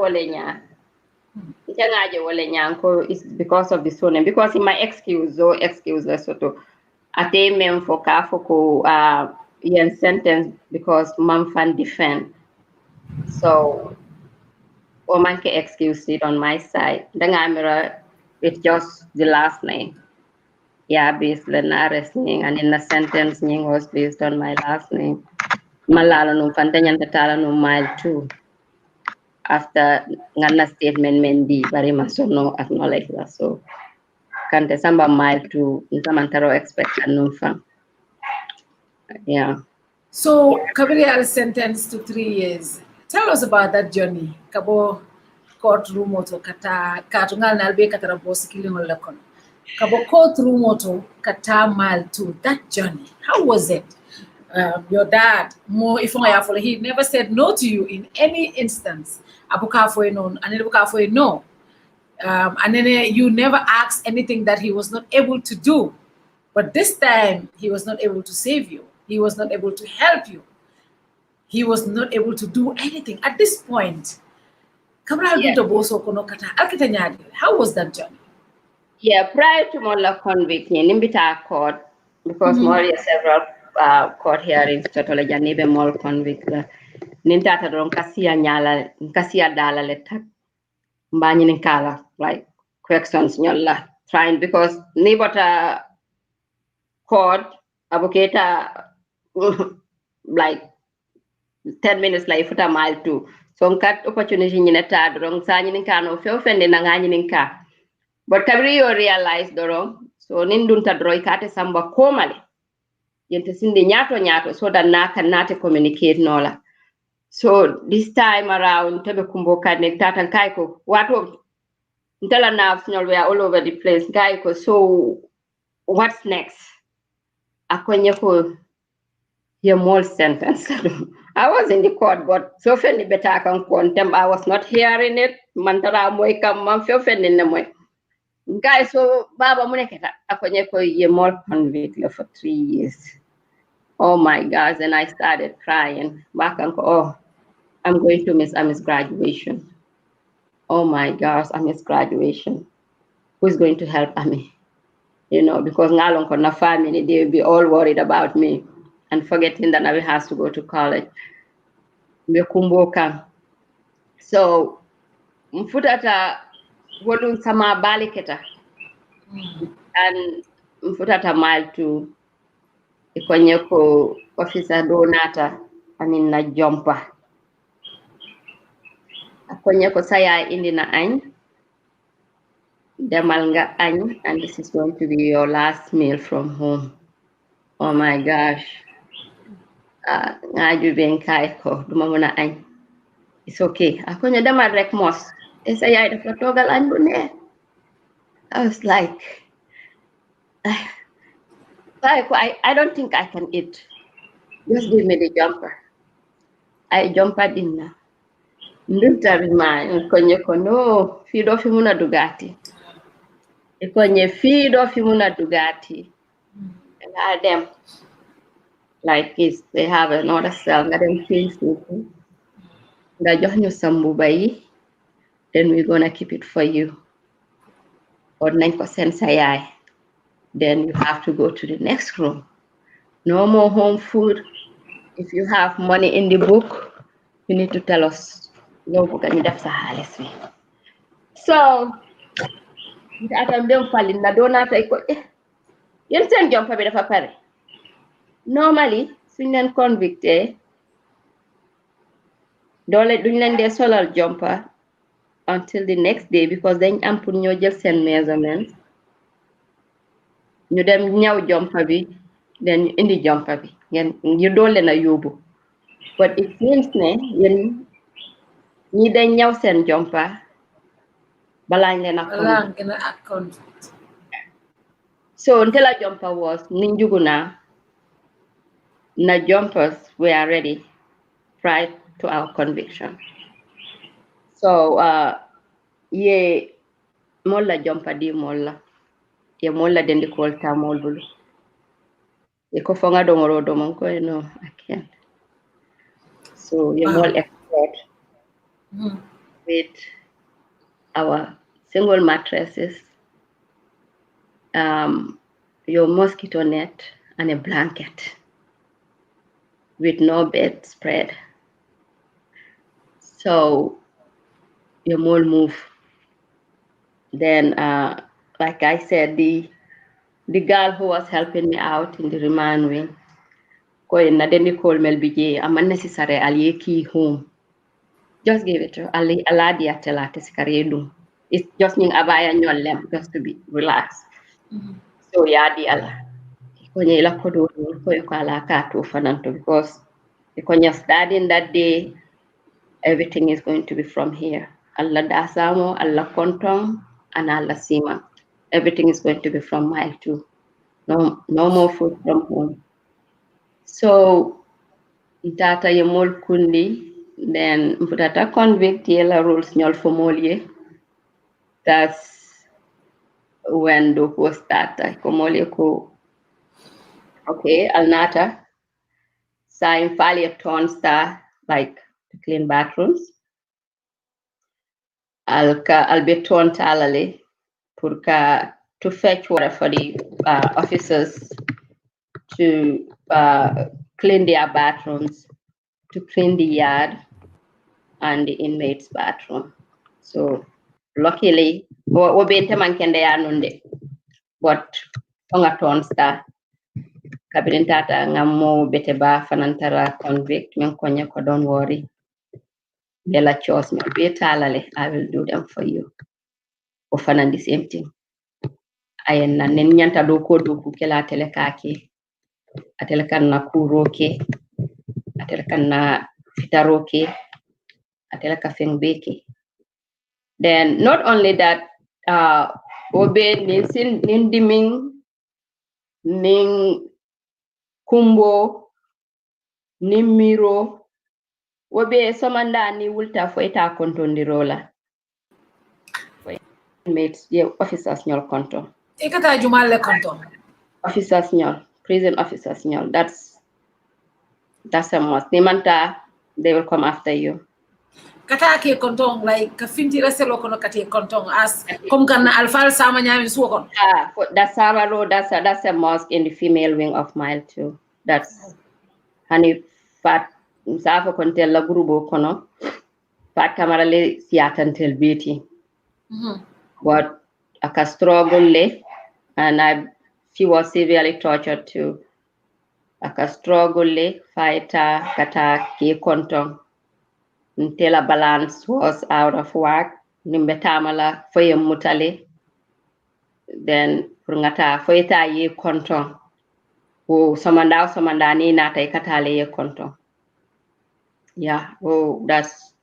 O: wale nyanko is because of the surname. Because in my excuse soto ate mem for kafoko yen sentence because mam fan defend. So woman can excuse it on my side. It's just the last name. Yeah, based on arresting and in the sentence was based on my last name. Malala no Fanta nyanta no mile 2. After ngana statement mendi bari masono acknowledge la so kante samba mile 2 ntamantaro expect anum fa yeah.
M: So Kabiri sentenced to 3 years. Tell us about that journey. Kabo courtroom auto kata katungal nalbe katara boss killing on lakon. Kabo courtroom auto kata mile 2. That journey. How was it? Your dad, he never said no to you in any instance. Abukafo no, and Abukafo no. And then you never asked anything that he was not able to do. But this time, he was not able to save you. He was not able to help you. He was not able to do anything. At this point, how was that journey?
O: Yeah, prior to Mola conviction, in Bita court, because more several court hearings, totally Janibe Mol convict. Nintata don Kasia Nyala, Kasia Dala letak, Banyan Kala, like questions Nyola, trying because Nibota court, Abuketa, like 10 minutes like futa mile 2. So kat opportunity nyine ta dorong sa nyine kano fe ofende na nga nyine ka. But kabri yo realize dorong so nindun ta droi kate samba komale. Yente sindi nyato so that na can nate communicate nola. So this time around tebe kumboka ne tatan kaiko watu ntela nerves nyol we are all over the place kaiko so what's next? Akonye ko your more sentence. I was in the court, but so fendi better can contem. I was not hearing it. Mantara moy kam man fio fendi ne moy. Guys, so baba muneketa akonye ko ye more convict for 3 years. Oh my gosh, and I started crying. Back and oh, I'm going to miss graduation. Oh my gosh, I miss graduation. Who's going to help me? You know, because ngalong ko na family, they will be all worried about me. And forgetting that Nabi has to go to college. Mekumboka. So, mfutata wolun sama baliketa. And mfutata mile 2. Ikonyeko officer donata. Anin na jumpa. Akonyeko saya indi na any. demal nga añ, and this is going to be your last meal from home. Oh my gosh. Ngaju ben kay ko duma mëna añ. It's okay. Ako ñu demal rek mos. Esa yaay dafa togal añ bu neex. I was like, I don't think I can eat. Just give me the jumper. I jumped in na. Ndutari ma konye kono feed off muna dugati. Konye feed off muna dugati. And I them like this. They have another cell. Nga them change people. Nga jox ñu sambu bayi. Then we're gonna keep it for you. Or 9% sayai. Then you have to go to the next room. No more home food. If you have money in the book, you need to tell us. No book and that's a So I'm doing falling na dona tay ko yen sen jumpa bi dafa pare. Normally, suñ len convicté dole duñ len dé solal jumper until the next day because dañ am pour ñoo jël sen measurements. Ñu dem ñaw jumper bi then ñu indi jumper bi ngeen ñu dole na yóbbu. But it seems ne yen ñi dañ ñaw sen jumper balañ leen account. So until a jumper was ninjuguna, na jumpers were ready prior to our conviction. So ye molla jumper di molla. Ye molla dendi kolta molbulu. Ye ko fonga dongoro domon ko no, I can't. So ye mol expert with our single mattresses, your mosquito net, and a blanket with no bedspread. So your mole move. Then, like I said, the girl who was helping me out in the remand wing, na deni call mel bije, I'm unnecessary aliyeki home. Just give it to aladi atela tesikariedum. It's just ning abaya nyolem just to be relaxed. So yadi ala. Konye ila kodo ko ala kato fananto because konye studying that day, everything is going to be from here. Allah dasamo, Allah kontong, and Allah sima. Everything is going to be from mile 2. No more food from home. So data yemol kundi. Then mputata convict yela rules nyol formolye. That's when the was started. Komolye ko okay, alnata. Sign file a ton star like to clean bathrooms. I'll be ton talale to fetch water for the officers to clean their bathrooms, to clean the yard and the inmates' bathroom. So luckily, we bente man kende ya nunde, but onga ton star. Kabirintata ngamo bete ba fanantara convict men konya ko don't worry. Bella chose me be talale, I will do them for you. O fanan the same thing. Ayen na nen nyanta do ko do ku kela telekaki. Atelekan na kuroke. Atelekan na fitaroke. Ateleka fengbeke. Then not only that, obe ninsin nindiming ning kumbo nimiro obe somanda ni wulta fo eta kontondirola. Inmates, yeah, officers nyol konto.
M: Ikata jumale konto.
O: Officers nyol, prison officers nyol. That's a must. Nimanta, they will come after you.
M: Kata ke kontong like kafinti reselo kono kati kontong as kom kan alfal sama nyami suokon.
O: That's Samaro, that's a mosque in the female wing of mile 2. That's honey fat Safa Contella Grubo Kono, Fat Camarale Siatantel Beauty. But a struggle, and she was severely tortured too. A struggle, fighter, kata, ki kontong. Until a balance was out of whack. Nimbetamala, foye mutale. then purngata foita ye konton o samanda ni nata ikatale ye konton. Yeah, oh, that's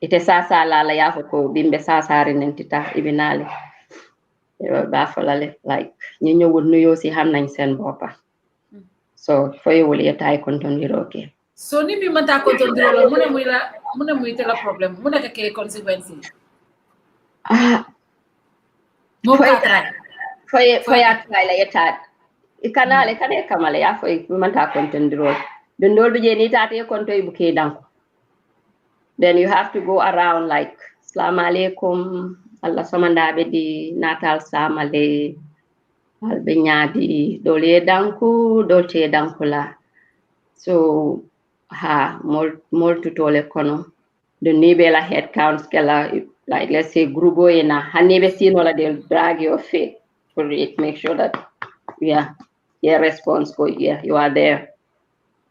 O: ite sasa la yafo ko bimbe sasa rinentita ibinali. Bafolale like ñi would nuyo si xam nañ seen boppa. So foy wul yetay konton diroke.
M: So ni bi manta konton dirolo mune muy te la problème mune ka ke consequence.
O: Foy atay la yetat. Ikanale kane kamale ya foy manta konton dirol. Dundol bi jeni tate konto ibuke danko. Then you have to go around like Assalamu alaikum, Allah samandaɓe di natal samale alɓe ñaadi dole danku dolte dankula. So ha moltutole kono the nibela head counts kela like let's say grubo ena hanibe sinola they'll drag your feet for it, make sure that yeah your response go yeah you are there.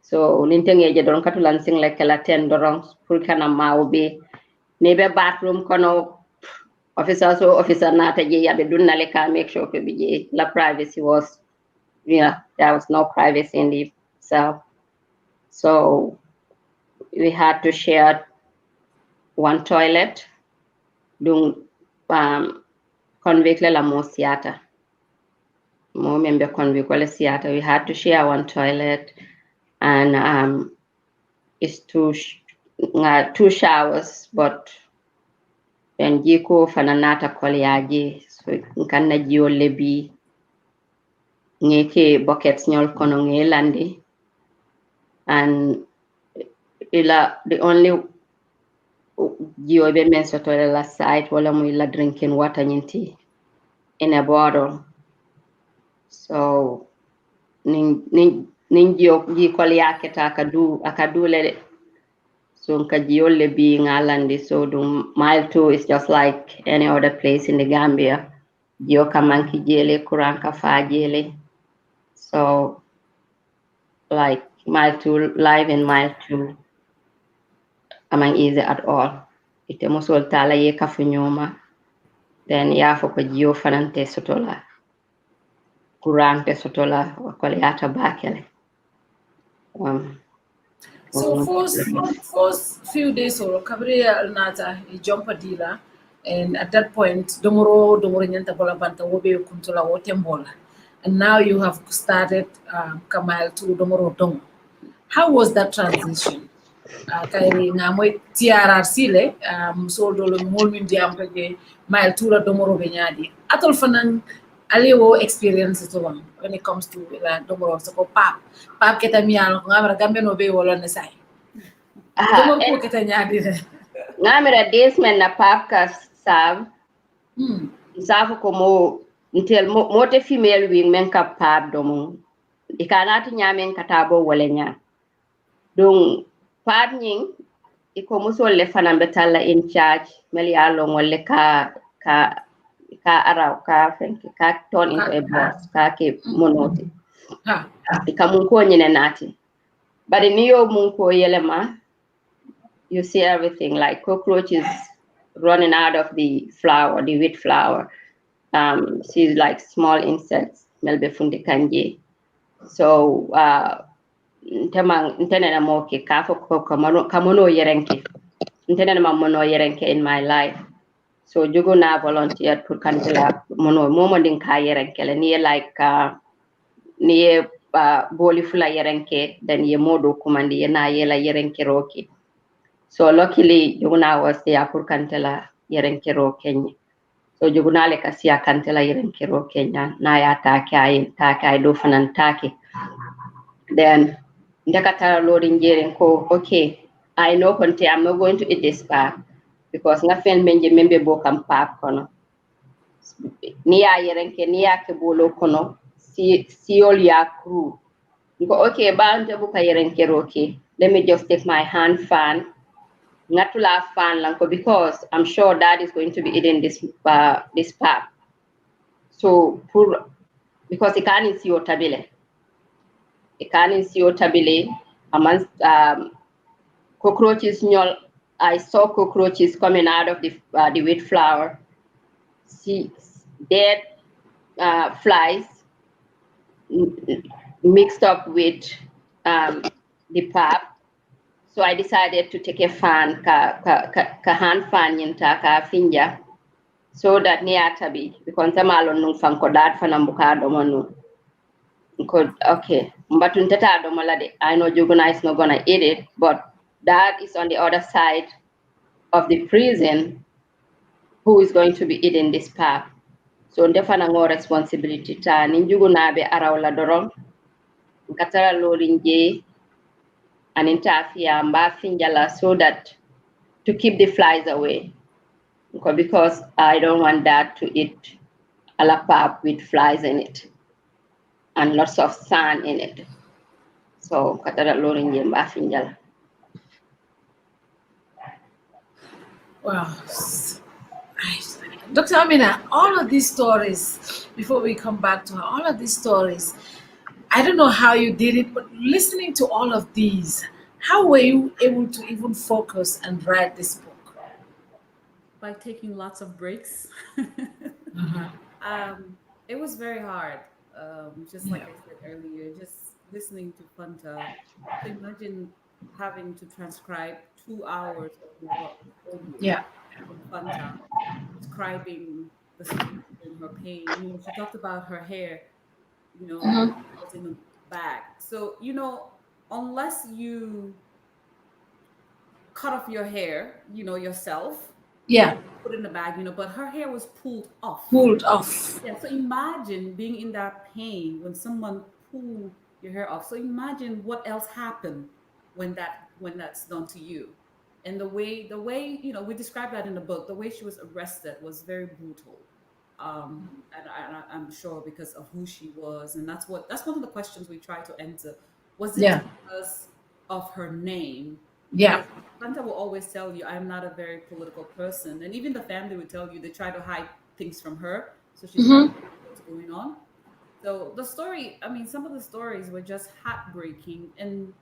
O: So nintengeje don katulan sing like kela 10 dorong pour kana mawbe nebe bathroom kono officer nata je yabe dunnale ka make sure ko bije la privacy was yeah there was no privacy in the cell. So we had to share one toilet dung convict la mo siata mo membe convict wala siata we had to share one toilet and it's two showers but then jiko fananata kolyaji so nkanna jiol lebi ngeke buckets nyol kono ngelandi and the only jiobe men soto la site wala muy la drinking water nyinti in a bottle. So ning ji kolya keta akadule so nkajiole bi ngalandi so dum mile 2 is just like any other place in the Gambia. Jio kamanki jele kuranka fa jele. So like mile 2 live in mile 2 amang easy at all. Ite musol tala ye kafunyoma then ya foko jio fanante sotola kurante sotola wakole ata bakele.
M: So first few days or Cabrera Nata he jump a dealer and at that point domoro nyanta bola banta wobe kuntola wotembola and now you have started Kamal to domoro dong. How was that transition? Kay ngamoy TRRC le so dolo molmin diam pege mile tura domoro be nyadi atol fanan alewo experience to one when it comes to la domoro so pap keta mial ngamara gambe no be wala ne say domoro ko keta nyadi le
O: ngamira desmen na pap ka sav sav ko mo intel mote female wing men ka pap domo ikanati nyamen katabo wala nya donc pap nying iko musol le fanan betalla in charge meli alon wala ka araw ka fenki ka turn into a boss ka ke monoti ika mun ko nyine nati bari niyo mun ko yelema you see everything like cockroaches running out of the flour, the wheat flour. She's like small insects melbe fundi kanje. So ntena moke kafo kamono yerenke ntena mono yerenke in my life. So jogo na volunteer pour kantela mono momo din ka yerenke le ni like ni boli fula yerenke then ye modo kumandi ye na yela yerenke roki. So luckily joguna was there pour kantela yerenkero Kenya. So joguna le kasia kantela yerenkero Kenya na ya takai do fanan taki. Then ndakata loading jeren ko okay I know konte I'm not going to eat this pap because ngafen menje membe bokam pap kono. Ni ya yerenke ni ya ke bolo kono si ol ya crew. Go okay ba nte buka yerenkero okay. Let me just take my hand fan not to laugh fan lanko because I'm sure dad is going to be eating this pap. So because he can't see your tabile. Amongst cockroaches I saw cockroaches coming out of the wheat flour. See dead flies mixed up with the pap. So I decided to take a fan, ka hand fan yinta ka finja, so that niatabi because tamalo nung fanko dat fanambuka domonu. Okay, but I know Juguna is not gonna eat it, but that is on the other side of the prison. Who is going to be eating this pap? So definitely more responsibility. Ta ninjuguna be arawla dorong, katara lorinje, and interfere finjala so that to keep the flies away. Because I don't want that to eat a la pap with flies in it and lots of sand in it. So katara lorinje finjala.
M: Wow. Dr. Amina, all of these stories, before we come back to her, all of these stories, I don't know how you did it, but listening to all of these, how were you able to even focus and write this book?
N: By taking lots of breaks. It was very hard. Just like I said earlier, just listening to Fanta. So imagine having to transcribe 2 hours of audio from Fanta, describing the situation, her pain. You know, she talked about her hair, you know, was in a bag. So, you know, unless you cut off your hair, you know, yourself, put in the bag, you know, but her hair was pulled off. Yeah. So imagine being in that pain when someone pulled your hair off. So imagine what else happened when that's done to you. And the way, you know, we described that in the book, the way she was arrested was very brutal. And I'm sure because of who she was. And that's one of the questions we try to answer. Was it because of her name?
M: Yeah.
N: Fanta will always tell you, I'm not a very political person. And even the family would tell you they try to hide things from her. So she's not knowing what's going on. So the story, I mean, some of the stories were just heartbreaking. And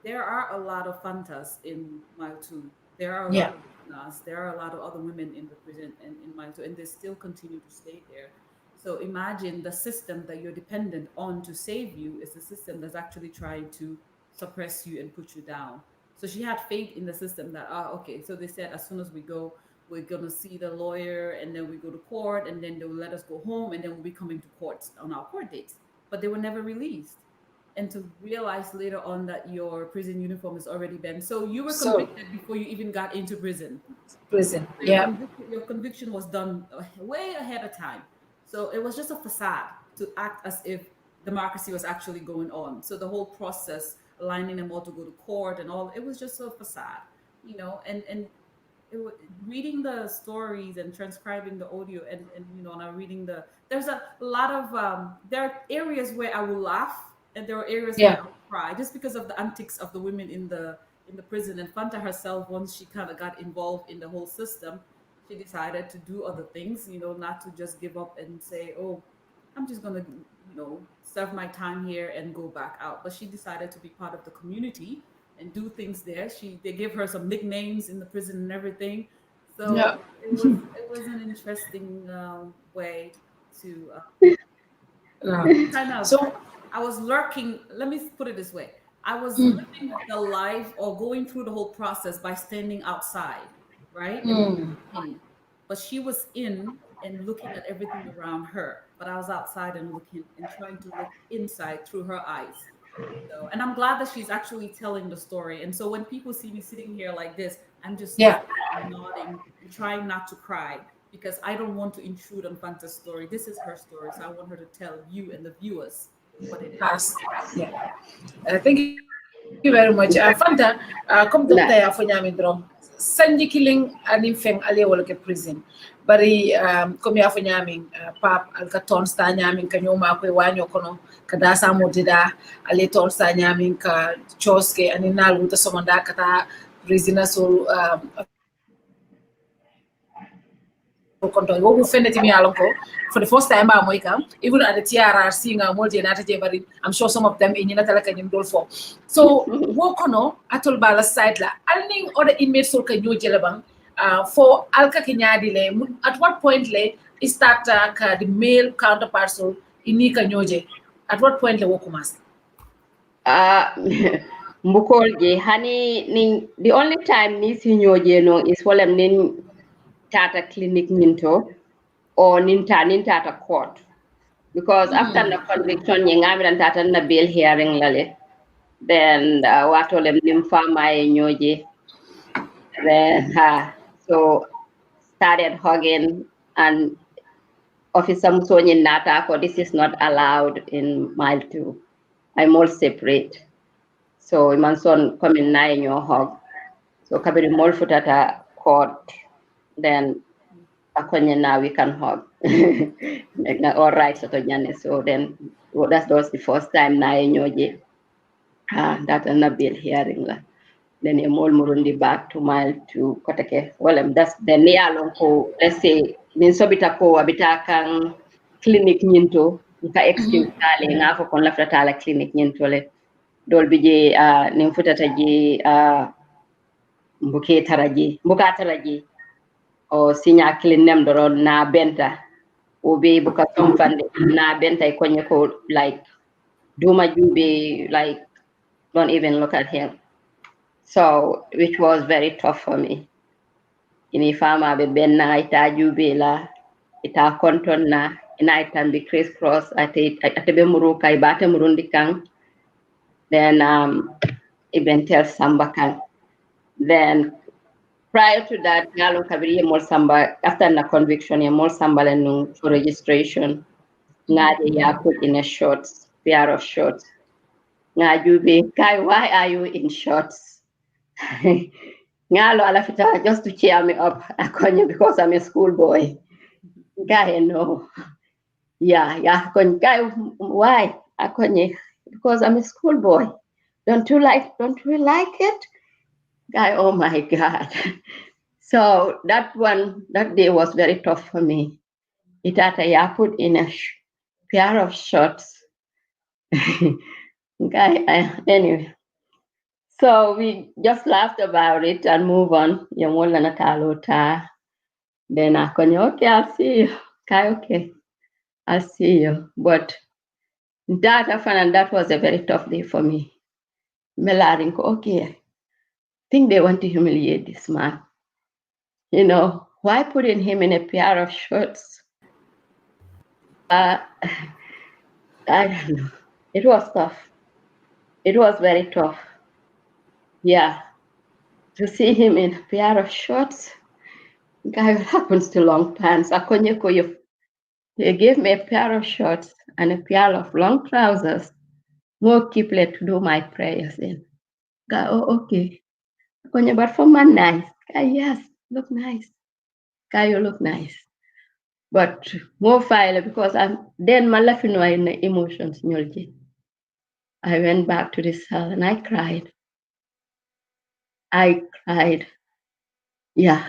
N: there are a lot of Fantas in Mile 2. There are a lot of Nas. There are a lot of other women in the prison and in Mile 2, and they still continue to stay there. So imagine the system that you're dependent on to save you is the system that's actually trying to suppress you and put you down. So she had faith in the system that, okay, so they said as soon as we go, we're going to see the lawyer and then we go to court and then they will let us go home and then we'll be coming to court on our court dates. But they were never released. And to realize later on that your prison uniform has already been. So you were convicted before you even got into prison. Your conviction was done way ahead of time. So it was just a facade to act as if democracy was actually going on. So the whole process, aligning them all to go to court and all, it was just a facade, you know, and reading the stories and transcribing the audio and you know, now reading there's a lot of, there are areas where I will laugh and there are areas where I will cry just because of the antics of the women in the prison. And Fanta herself, once she kind of got involved in the whole system, she decided to do other things, you know, not to just give up and say, oh, I'm just going to, you know, serve my time here and go back out. But she decided to be part of the community and do things there. They gave her some nicknames in the prison and everything. So it was an interesting way to kind of. So I was lurking. Let me put it this way: I was living the life or going through the whole process by standing outside, right? But she was in and looking at everything around her. But I was outside and looking and trying to look inside through her eyes. So, and I'm glad that she's actually telling the story. And so when people see me sitting here like this, I'm just nodding and trying not to cry because I don't want to intrude on Fanta's story. This is her story. So I want her to tell you and the viewers what it is.
M: Thank you very much. Fanta, comme doctor ya fo nyami drom. Sanji killing anim feng ale wala ke prison. Bari comme ya fo nyami pap al ka ton sta nyami ka nyoma ko wanyo kono ka da samo dida ale ton sta nyami ka choske ani nalu ta somanda kata prisoner so konto wo feneti mi alonko for the first time ba moy kam even at the TRRC nga molje nata je bari I'm sure some of them in nata laka nim dol fo so wo kono atol bala side la alning other inmates so ka nyu jele bang for alka ki nyaadi le at what point le start the male counterparts so inika nyoje. At what point le wokumas?
O: Mbukolje hani the only time ni si nyoje no is wolem nin tata clinic ninto or nin tata court because after the conviction you ngamiran tata na bail hearing lale then watolem nim fama e nyoje then so started hugging and officer Musonyi Nata, this is not allowed in mile 2. I'm all separate. So Imanson come in na in your hug. So kabiri mol futata court, then akonye now we can hug. All right, so then that was the first time na in your that an bill hearing la. Then a mol murundi back to mile 2 kotake. Well, that's the near long ko, let's say, ninsobita ko abita kang clinic nyinto, nka excuse tale, nga ko kon lafta tala clinic nyinto le. Dol bije nimfutata je mbuka taraji o sinya klinem doron na benta obe buka fande na benta ikonye ko like duma jube like don't even look at him. So which was very tough for me. Ini fama be benna ita jube la ita konton na ina ita be crisscross ate be muruka ibate murundi kang then Gamtel Samba kan. Then prior to that, Ngalo Kabiri Mol Samba, after the conviction, Mol Samba and for registration, Ngadi ya put in a shorts, pair of shorts. Ngajube, Kai, why are you in shorts? Ngalo alafita just to cheer me up, Akonye, because I'm a schoolboy. Guy, no. Yeah, Guy, why? Akonye, because I'm a schoolboy. Don't you like it? Guy, oh my God. So that day was very tough for me. I put in a pair of shorts. Anyway. So we just laughed about it and move on. Then I can, okay, I'll see you. Okay, I'll see you. But that was a very tough day for me. Okay, I think they want to humiliate this man. Why putting him in a pair of shorts? I don't know. It was tough. It was very tough. Yeah. To see him in a pair of shorts, guy, what happens to long pants? He gave me a pair of shorts and a pair of long trousers. More kiplet to do my prayers in. Guy, oh, okay. But for man, nice. Guy, yes, look nice. Guy, you look nice. But more file because then my life in my emotions. I went back to the cell and I cried. Yeah.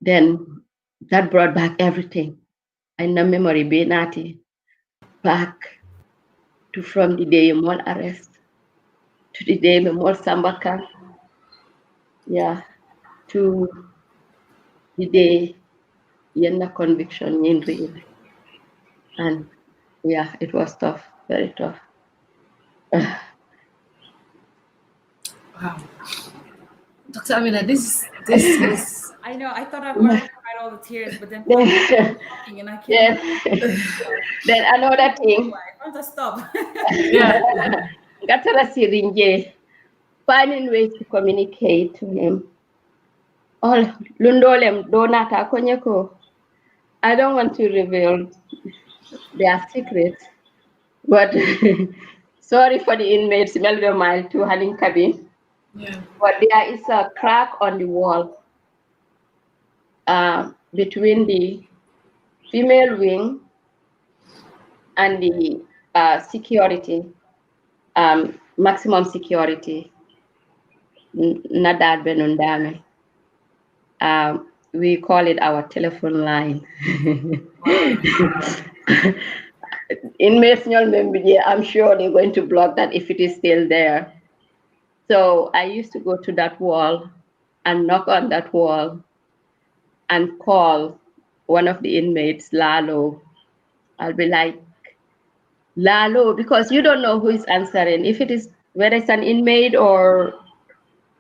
O: Then that brought back everything. And the memory benati back to from the day you arrest to the day you Sambaka. Yeah. To the day Yenda conviction in real. And yeah, it was tough, very tough.
M: Wow. Dr. Amina, this is
N: I know, I thought I've already cried all the tears, but then talking and I can't.
O: Then another thing.
N: I'll just stop.
O: Yeah. Finding ways to communicate to him. All Lundolem Donata Konyeko. I don't want to reveal their secrets, but sorry for the inmates, Melville Mile to Haling Cabin.
M: Yeah.
O: But there is a crack on the wall between the female wing and the security, maximum security. Nadar Benundame. We call it our telephone line. Inmates, I'm sure they're going to block that if it is still there. So I used to go to that wall and knock on that wall and call one of the inmates, Lalo, I'll be like, Lalo, because you don't know who is answering, if it is whether it's an inmate or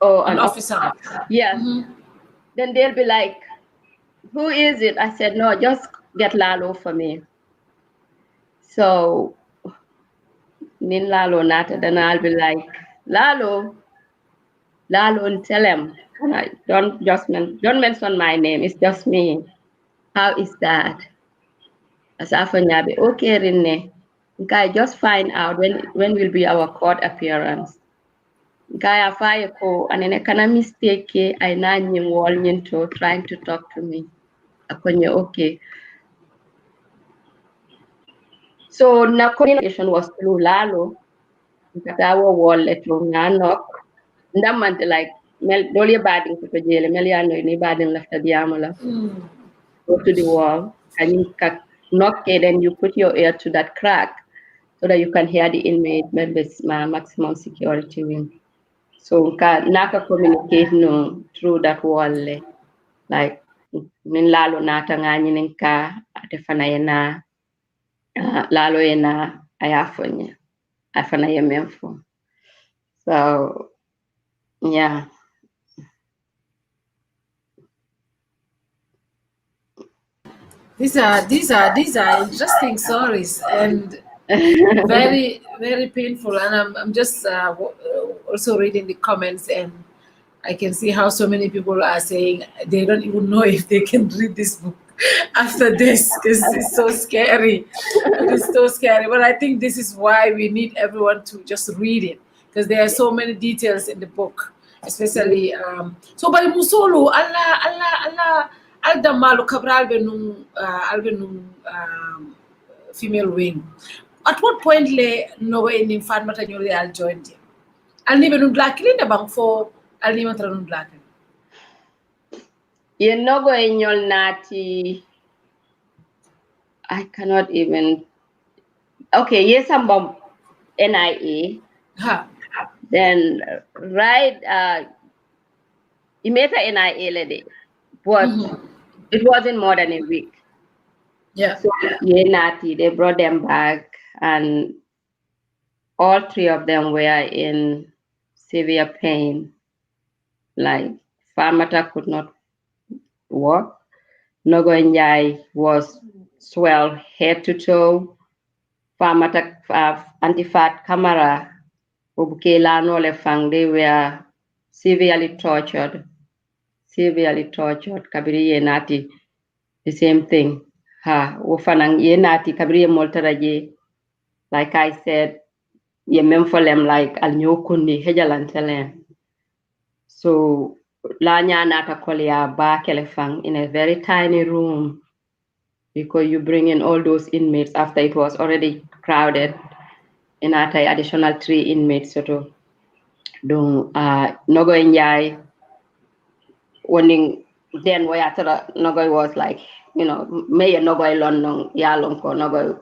M: An
O: an
M: officer.
O: Yeah. Then they'll be like, who is it? I said, no, just get Lalo for me. So Nin Lalo Nata, then I'll be like, Lalo, and tell him, don't mention my name, it's just me. How is that? Asafanyabe, okay, Rinne. Okay, just find out when will be our court appearance. Gaya fire ko and in a kind of mistake I nan you wall into trying to talk to me. Akonye okay. So na communication was through Lalo. Katawa wall leto knock. Ndamante like mel dolly badding to jail, Meliano ni badding left at the amala. Go to the wall and you knock it and you put your ear to that crack so that you can hear the inmate members maximum security wing. So naka communicate no through that wall like min lalo nata ngani ninka atefana yena lalo yena ayafonya afana yememfo. So yeah.
M: These are interesting stories and very very painful. And I'm just also reading the comments, and I can see how so many people are saying they don't even know if they can read this book after this because it's so scary. It is so scary. But I think this is why we need everyone to just read it because there are so many details in the book, especially. So by Musolo, Allah. Aldamalu Cabral Albenum female wing. At what point le no way in fan matanyoli I'll join him? I'll never know black in the bank for I'll never know black.
O: You know go in your nati. I cannot even okay, yes I'm bomb NIA. Then right you made a NIA lady. But it wasn't more than a week.
M: Yeah.
O: So Nati, they brought them back, and all three of them were in severe pain. Like Famata could not walk. Nogo Njai was swelled head to toe. Famata anti-fat camera, Ubukela Nolefang, they were severely tortured. Kabiri Nati. The same thing. Wofanang yenati kabriye moltaraje. Like I said, ye memfolem like al nyokuni hejalantelen. So lanya nata kolya ba kelefang in a very tiny room because you bring in all those inmates after it was already crowded. In additional 3 inmates so do nogo njai warning then where nogo was like, you know, may nogoy london yalon ko nogoy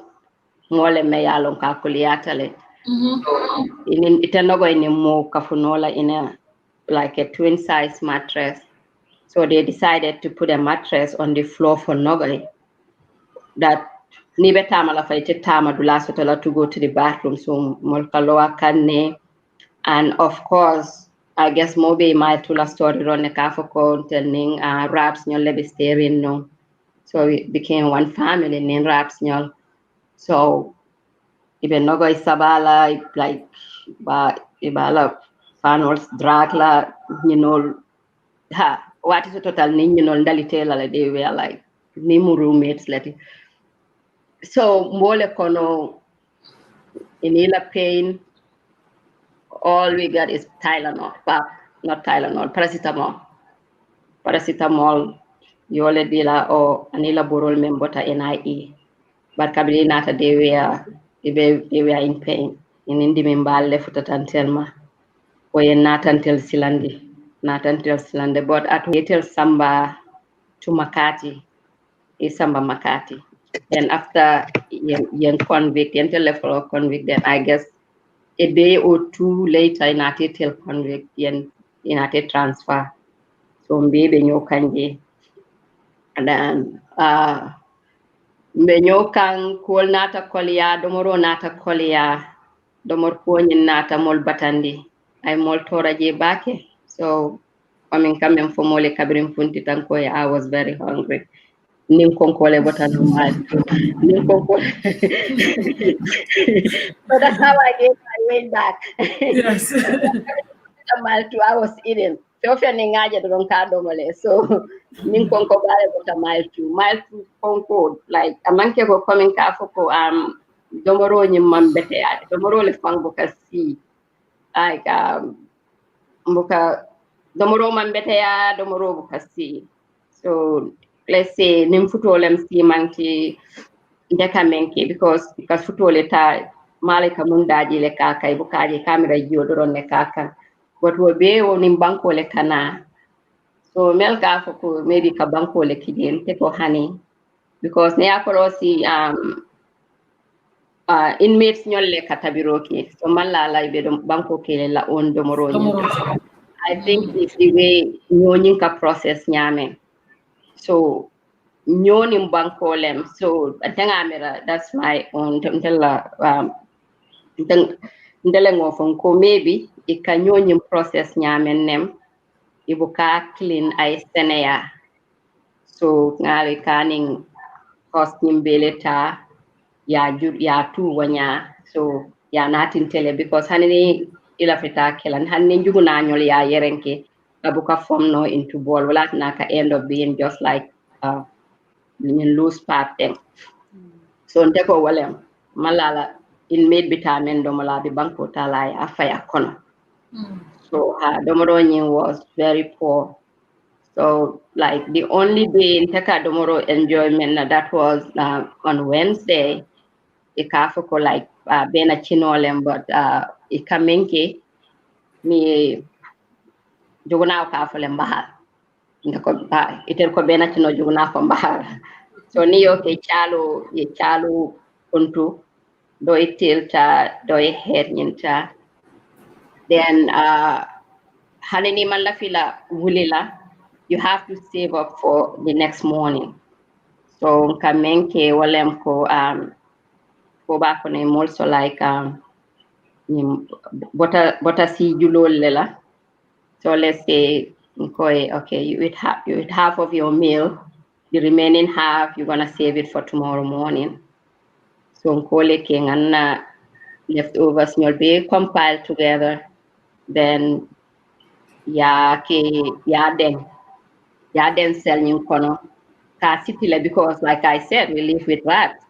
O: ngole me yalon ka kuliyatale in ite nogoy ni mo kafunola in a like a twin size mattress. So they decided to put a mattress on the floor for nogoy that nibe tamala fa ite tama dula sotala to go to the bathroom so molkaloa kanne. And of course I guess mobe my tula story ron ne kafoko telling raps nyol lebesterin no. So it became one family in Raps Nyol. So even Nogoy Sabala, like Ibala Fanos Dragla, you know, what is the total name, you know, Ndalitela, they were like Nimu roommates. So Mole Kono in Ila pain, all we got is Tylenol, but not Tylenol, paracetamol, Yole Dila or Anila Burol Membota NIE. But kabili nata they were in pain. In indi mimbal left until ma. Or not until silandi. But at Yetel Samba to Makati is Samba Makati. Then after yen convict, until level convict, then I guess a day or 2 later in a till convict in a transfer. So maybe no kanji. And then Menyo kan kol nata kolia domoro nata kolia domor koñin nata mol batandi ay mol toraje bake. So coming for mole kabrim funti tanko I was very hungry. Nim konkole botano mal. Nim konkole. So that's how I gave my way back.
M: Yes.
O: Mal 2 hours eating. Fofia ningaja don ka domole. So nim konko bale bota mile 2 konko like amanke go coming ka foko domoro nyim mambete ya. Domoro le fang boka si. Like boka domoro mambete ya domoro boka si. So let's say nim futolem si manti ndeka menke because futole ta malika mundaji le kaka ibukaji kamera jodoron ne kaka but wo be woni banko le kana so mel ka foko maybe ka banko le kidien te ko hani because ne akorosi inmates nyolle katabiroki so malla la be do banko kele la on do moroñi I think it's the way ñoñin ka process nyame so ñonim bankolem so tangamira that's my own tella ndele ngofon ko maybe e ka ñoñim process ñamen nem ibuka clean ay seneya so ngali kaning cost nimbeleta ya tu wanya so ya natin tele because hanini ila fita kelan hanni juguna ñol ya yerenke abuka formno into ball wala naka end up being just like you lose part them. So ndeko walem malala in made bitamen domala bi banko tala afaya kono. So Domoro was very poor. So like the only day in Teka Domoro enjoyment that was on Wednesday. Ikafoko like bena chinolem but ikamenke mi juguna kafolem bahar. Ndeko iter ko bena chino juguna ko bahar. So niyo ke chalo kuntu do itilta do hernyinta then hanini malla fila wulila you have to save up for the next morning so kamenke walem ko ba ko ne also like bota si julol lela so let's say okay you eat half of your meal the remaining half you're gonna save it for tomorrow morning so nkole ke nganna leftovers you'll be compiled together then ya den sell you kono ka sitile because like I said we live with rats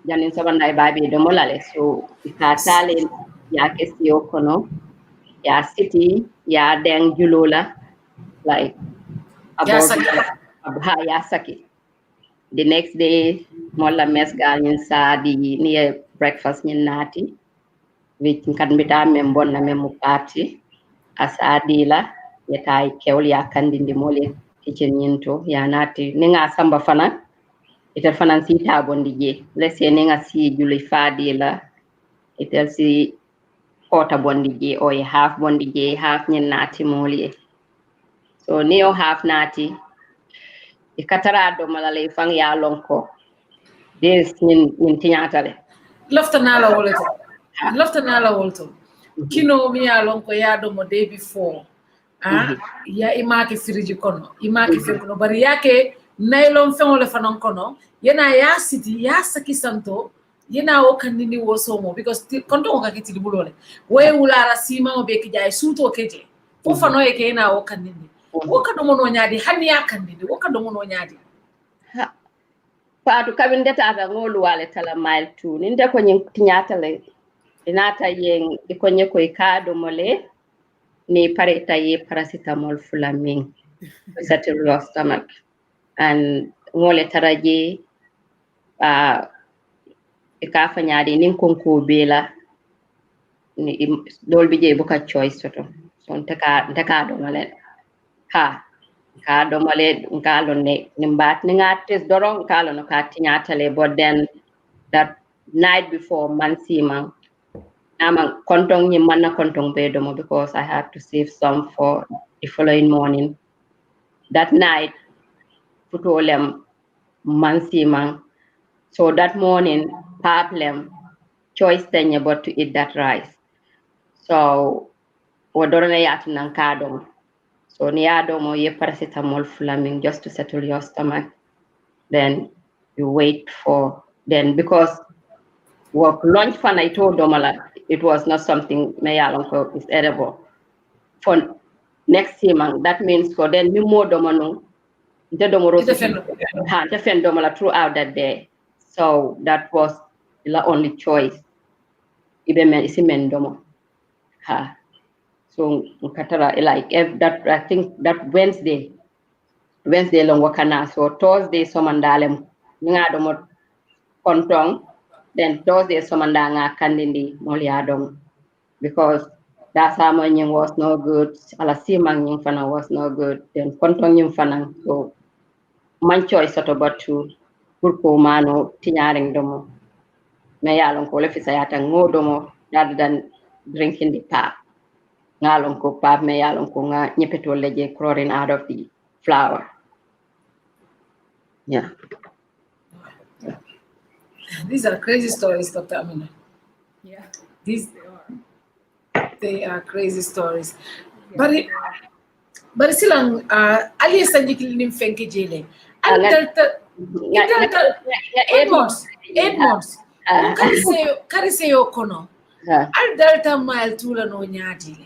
O: janin sabanda baby do molale so ka tale ya ke siyo kono ya city ya den julola like about ya saki the next day molla mesgal nyin saadi ni breakfast nyin nati which kan bita mem bonna mem mukati asadi la yetay kewl ya kandindi mole kitchen nyinto ya nati ninga samba fana itel fana si ta bondi je let's say ninga si juli fadi la itel si kota bondi je o half bondi je half nyin nati mole so neo half nati ikatara do malale fang ya lonko des nyin tinyatale
M: lafta nala wolto kino mi ya lonko ya do mo day before ya imake firiji kono imake firiji kono bari yake nailon fenole fanan kono yana ya siti ya saki santo yana o kanini wo somo because konto ko kakiti dibulole way wulara sima o be kijay suto keje fo fano e ke yana o kanini wo ka do mono nyaadi hani ya kandidi wo ka do mono nyaadi
O: Paatu kabin deta ngolu wale tala mile 2 ninde ko nyin tinyatale inata yen iko nyeko ikado mole ni pare taye paracetamol flaming settle your stomach and ngole taraje ikafa nyaade nin konko bela ni dolbi je buka choice soto son taka do mole ka do male ngalo ne nimbat ni ngates dorong kalo no ka tinyatale but then that night before mansima ama kontong ni manna kontong be do mo because I had to save some for the following morning that night futolem mansimang. So that morning, paplem choice tenya but to eat that rice. So wadorana yatu nankadom. So niadomo ye paracetamol flaming just to settle your stomach. Then you wait for because work lunch fan I told domala it was not something mayalonko is edible. For next simang, that means for then you more domano defend domala throughout that day. So that was the only choice. Ibemen isimen domo. Ha. So katara like that I think that Wednesday long wakana. So Thursday somandalem nga domo kontong. Then Thursday somandanga kandindi moliadom because that summer was no good. Alasimang yung fana was no good. Then kontong yung fana. So my choice sort about to purpo mano tinyaring domo. Mayalong ko lefi sayata ngodomo rather than drinking the pap. Ngalong ko pap mayalong ko nga nyepetol leje chlorine out of the flour. Yeah.
M: These are crazy stories, Dr. Amina.
N: Yeah.
M: They are crazy stories. But silang ali sa jikilin fenke jele. And 8 months. 8 months. Karise yo kono. Al delta mile tula no nyati.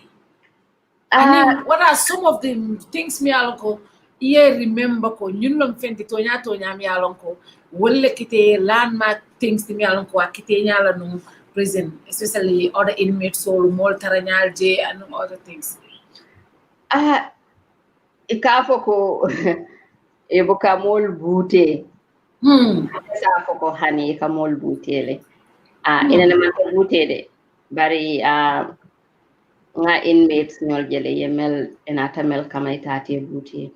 M: And what are some of the things me alonko remember ko ñun lom fenti tonya mi alonko wolle kite landmark things me alonko akite nyala no prison, especially other inmates or mol taranyal je and other things.
O: Ikafo ko ebuka mol bute. Safo ko hani ka mol butele. Ina naman ko bute de. Bari nga inmates ñol jele yemel enata mel kama itati bute.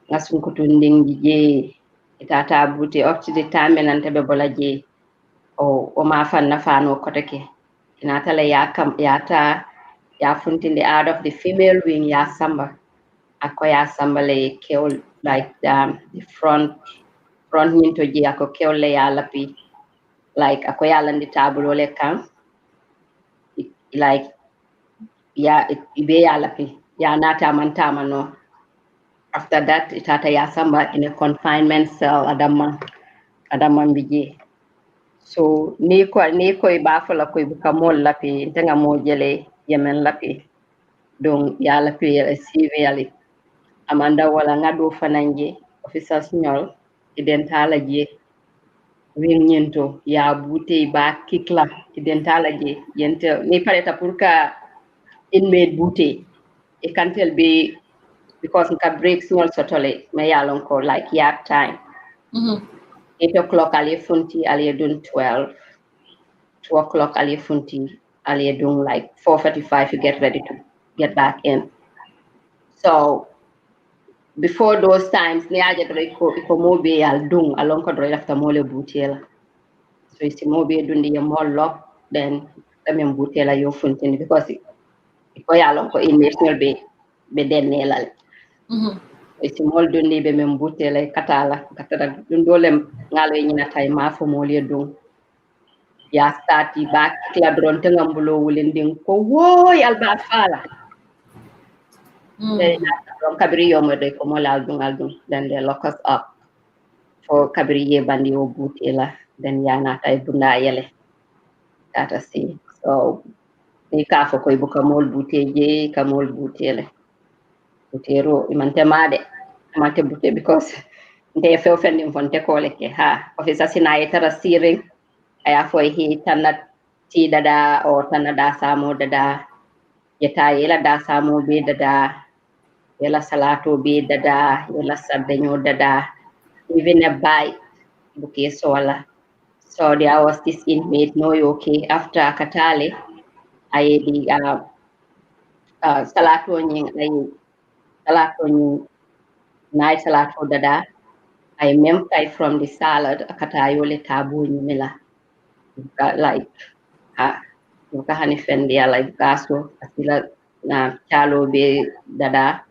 O: Nga sunkutu ndingi je itata bute up to the time nante be bola je o ma fanna fano koteke. Inata le yata ya funtinde out of the female wing ya samba. Akoya sambale keol like the front minto ji ako keol le ya lapi like akoya landi table le kan like ya ibe ya lapi ya nata mantama no. After that itata ya samba in a confinement cell adama bije. So ni ko ibafala ko ibuka mol lapi tenga mo jele yemen lapi donc ya lapi severely. Amanda wala ngado fananje officers ñol identala je wing ñento ya bute ba kikla identala je yente ni pareta pour ka inmate bute e kantel be because nka breaks ñol sotole me yalon ko like yak time 8 o'clock ali funti ali dun 2 o'clock ali funti ali dun like 4:45 you get ready to get back in. So before those times, ni aja dre ko mobe al dung along ko dre lafta mole butela. So isi mobe dundi ya mol lock then tamem butela yo funtini because ko ya lon ko inmersial be den nelal. Isi mol dundi be mem butela katala dundolem ngalo nyina tay ma fo mole dung. Ya stati back la dron tengambulo wulinding ko woy alba fala. From Cabriyo Mode Komola Aldung, then they lock us up for Cabriye Bandio Butela, then Yana Taibuna Yele. That I see. So ni kafo ko ibuka mol buteje kamol butele. Butero imantemade amate bute because they feel offending fonte koleke ha officer sinaye tara siring aya fo he tanat ti dada or tanada samo dada yeta yela da samo be dada yela salato be dada yela sabenyo dada even a bite buke sola. So there was this inmate no okay after katale I the salato nying salato nying night salato dada I memkai from the salad akatayo le tabu nyimela like muka hani fendi ya like gaso asila na chalo be dada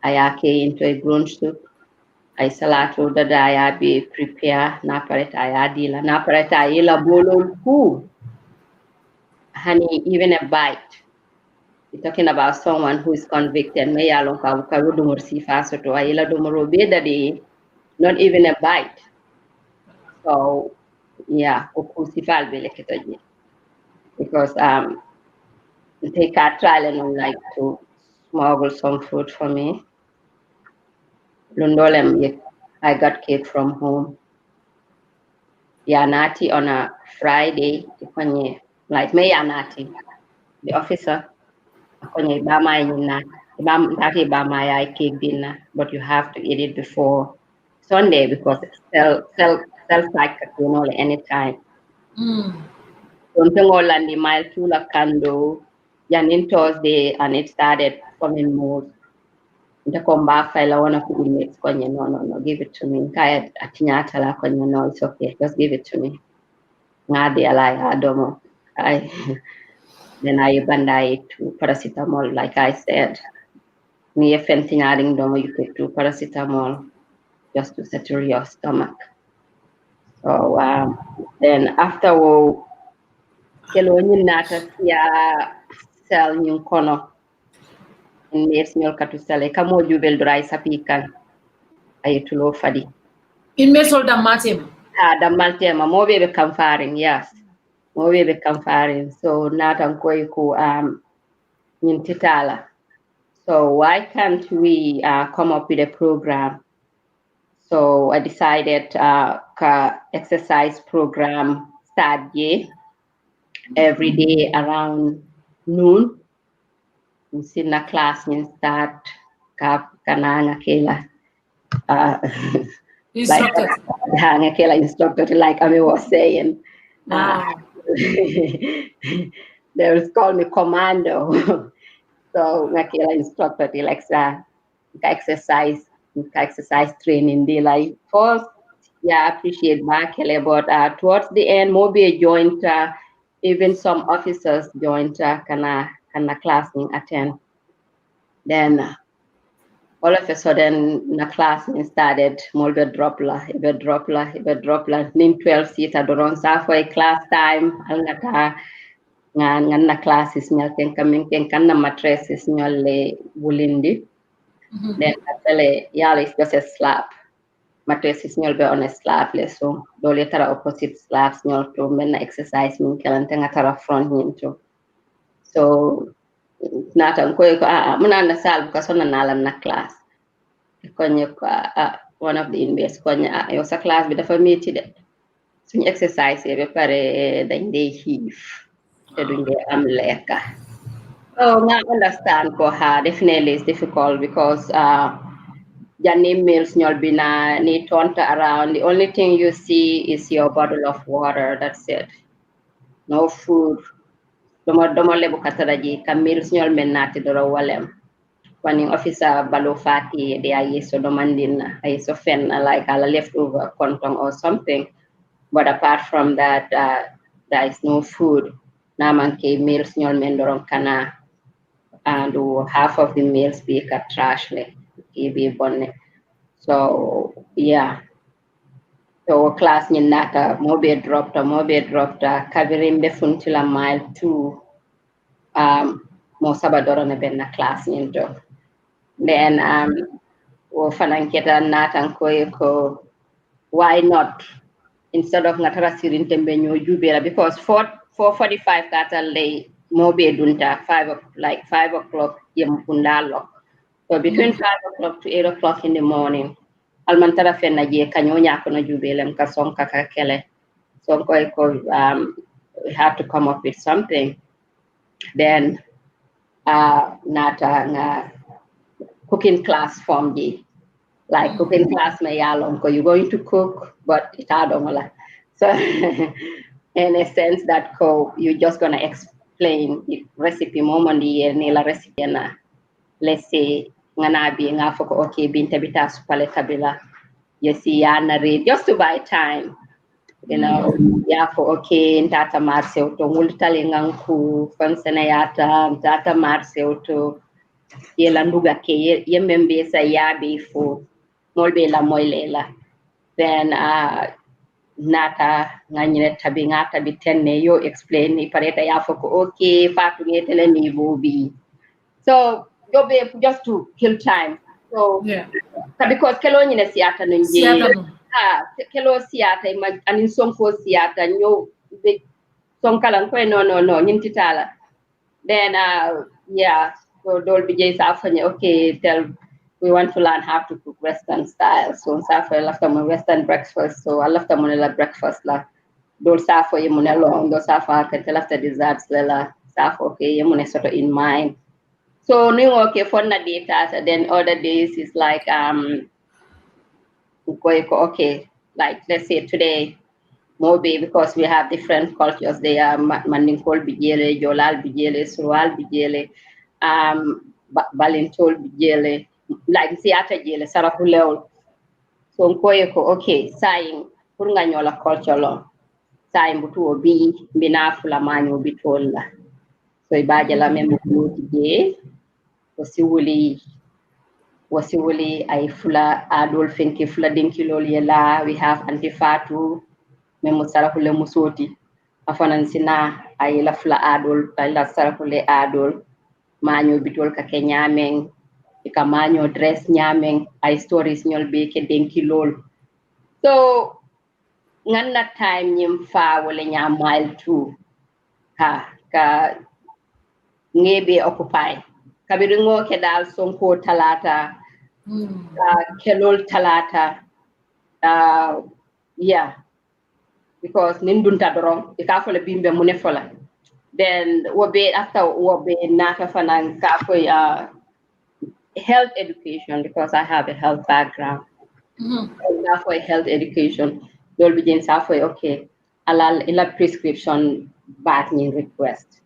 O: ayake into a grown soup ay salatu dada ya be prepare na pareta ya dila na pareta yela bolol ku honey even a bite. We're talking about someone who is convicted me yalon ka dumur si faso to ayela dumuro be dadi not even a bite. So yeah, ukusifal be leketoji because take a trial and like to smuggle some food for me. Lundolem, I got cake from home. Yanati on a Friday, like me Yanati, the officer, kwenye bama yina, taki bama ya cake dinner, but you have to eat it before Sunday because sell like anytime. Landi mile tula kando, yanin Thursday, and it started coming more. The combat file, one of the inmates, no, give it to me. Kaya atinyatala kwenye, no, it's okay, just give it to me. Ngadi alai adomo. Then I bandai to paracetamol, like I said. Ni fentanyl domo, you take 2 paracetamol just to settle your stomach. So then after kelo nata ya cell nyun kono in mes mil katu sale kamo jubel dry sapikan ayutulo fadi
M: in mesol damatem
O: damaltema mo be kamfaring, yes, mo be kamfaring. So natan koy ko nyin titala. So why can't we come up with a program? So I decided ka exercise program start every day around noon. Sina class in start kananga kela
M: instructor.
O: Like kela instructor, like I was saying.
M: Wow.
O: They will call me commando. So nakela instructor like exercise training. They like first, yeah, appreciate Makele, but towards the end, maybe joined even some officers joined kana class in attend. Then all of a sudden, the class started molbe dropla, nin 12 seater doron sa for a class time, alngata ngan na classes nyal ken kamin ken kan na mattresses nyal le wulindi. Then actually, yeah, it's just a slab. Mattresses nyal be on a slab le so dole tara opposite slabs nyal to men exercise min kelante tara front nyinto. So natan ko muna na sal ka sonna nalan na class konye ko one of the inmates konye yo sa class bi dafa metti de suñu exercise be pare dañ dey xiif te duñ dey am lekka. So nga understand ko definitely it's difficult because Janni meals nyol bina ni tonta around. The only thing you see is your bottle of water. That's it. No food. Domo lebu kataraji ka meals nyol menati doro walem. When officer Baluo fati they are yeso domandin yeso fen like a leftover kontong or something. But apart from that, there is no food. Naman ke meals nyol mendoron kana and half of the meals be ka trash le be bonne. So yeah. So class ni nata mobe dropped kabirimbe funtila mile 2 mo sabadoro ne benna class ni do. Then wo fananketa natan ko why not instead of ngatara sirin tembe nyo jubera because 4:45 kata lay mobe dunta 5 o'clock yem kundalo. So between 5 o'clock to 8 o'clock in the morning, almantara fenna je kanyo nyako na jubelem ka sonka ka kele. So we have to come up with something. Then nata nga cooking class form di. Like cooking class me yalon ko you're going to cook, but it adomola. So in a sense that you're just gonna explain the recipe moment ni la recipe na. Let's say nganabi nga foko okay binta bita supale tabila yesi ya narrate just to buy time, you know. Yeah, for okay ntata marse to multale nganku fansena yata ntata marse to yela nduga ke yemembe sa yabe fo molbe la moyle la then nata nganyre tabi ngata bi tenne yo explain ni pareta ya foko okay fatu ngetele niveau bi so yo be just to kill time so because kelo nyine siata no nje kelo siata anin sonko siata nyo be sonkalan ko no nyintitala then so dol bi jey sa fanya okay we want to learn how to cook Western style. So I left them a Western breakfast. So I left them on a breakfast la. Dol safo yemune long, do safa kete after desserts la safo okay yemune sort of in mind. So new okay for na data. Then other days is like okay, like let's say today Mobi because we have different cultures. They are Mandingkol bijele, Jolal bijele, Surwal bijele, Balintol bijele, like Siata jele, Sarahuleo. So nkoye ko okay, saying purunga nyola culture lo. Saying butu obi mbina fula manyo bitola. So ibaje la memo je wasiwuli ay fula adol fenki fula dinkilol yela. We have antifatu memo sarahule musoti afanan sina ay la fula adol ay la sarahule adol manyo bitol ka ke nyameng ika manyo dress nyameng ay stories nyol be ke denkilol so nganna time nyim fa wala nyam mile 2 ka ngebe occupy kabiringo ke dal sonko talata kelol talata because nindunta doron ikafole bimbe munefola then after nata fanan kafo health education because I have a health background for health education dol bi jen safo okay alal ila prescription back ni request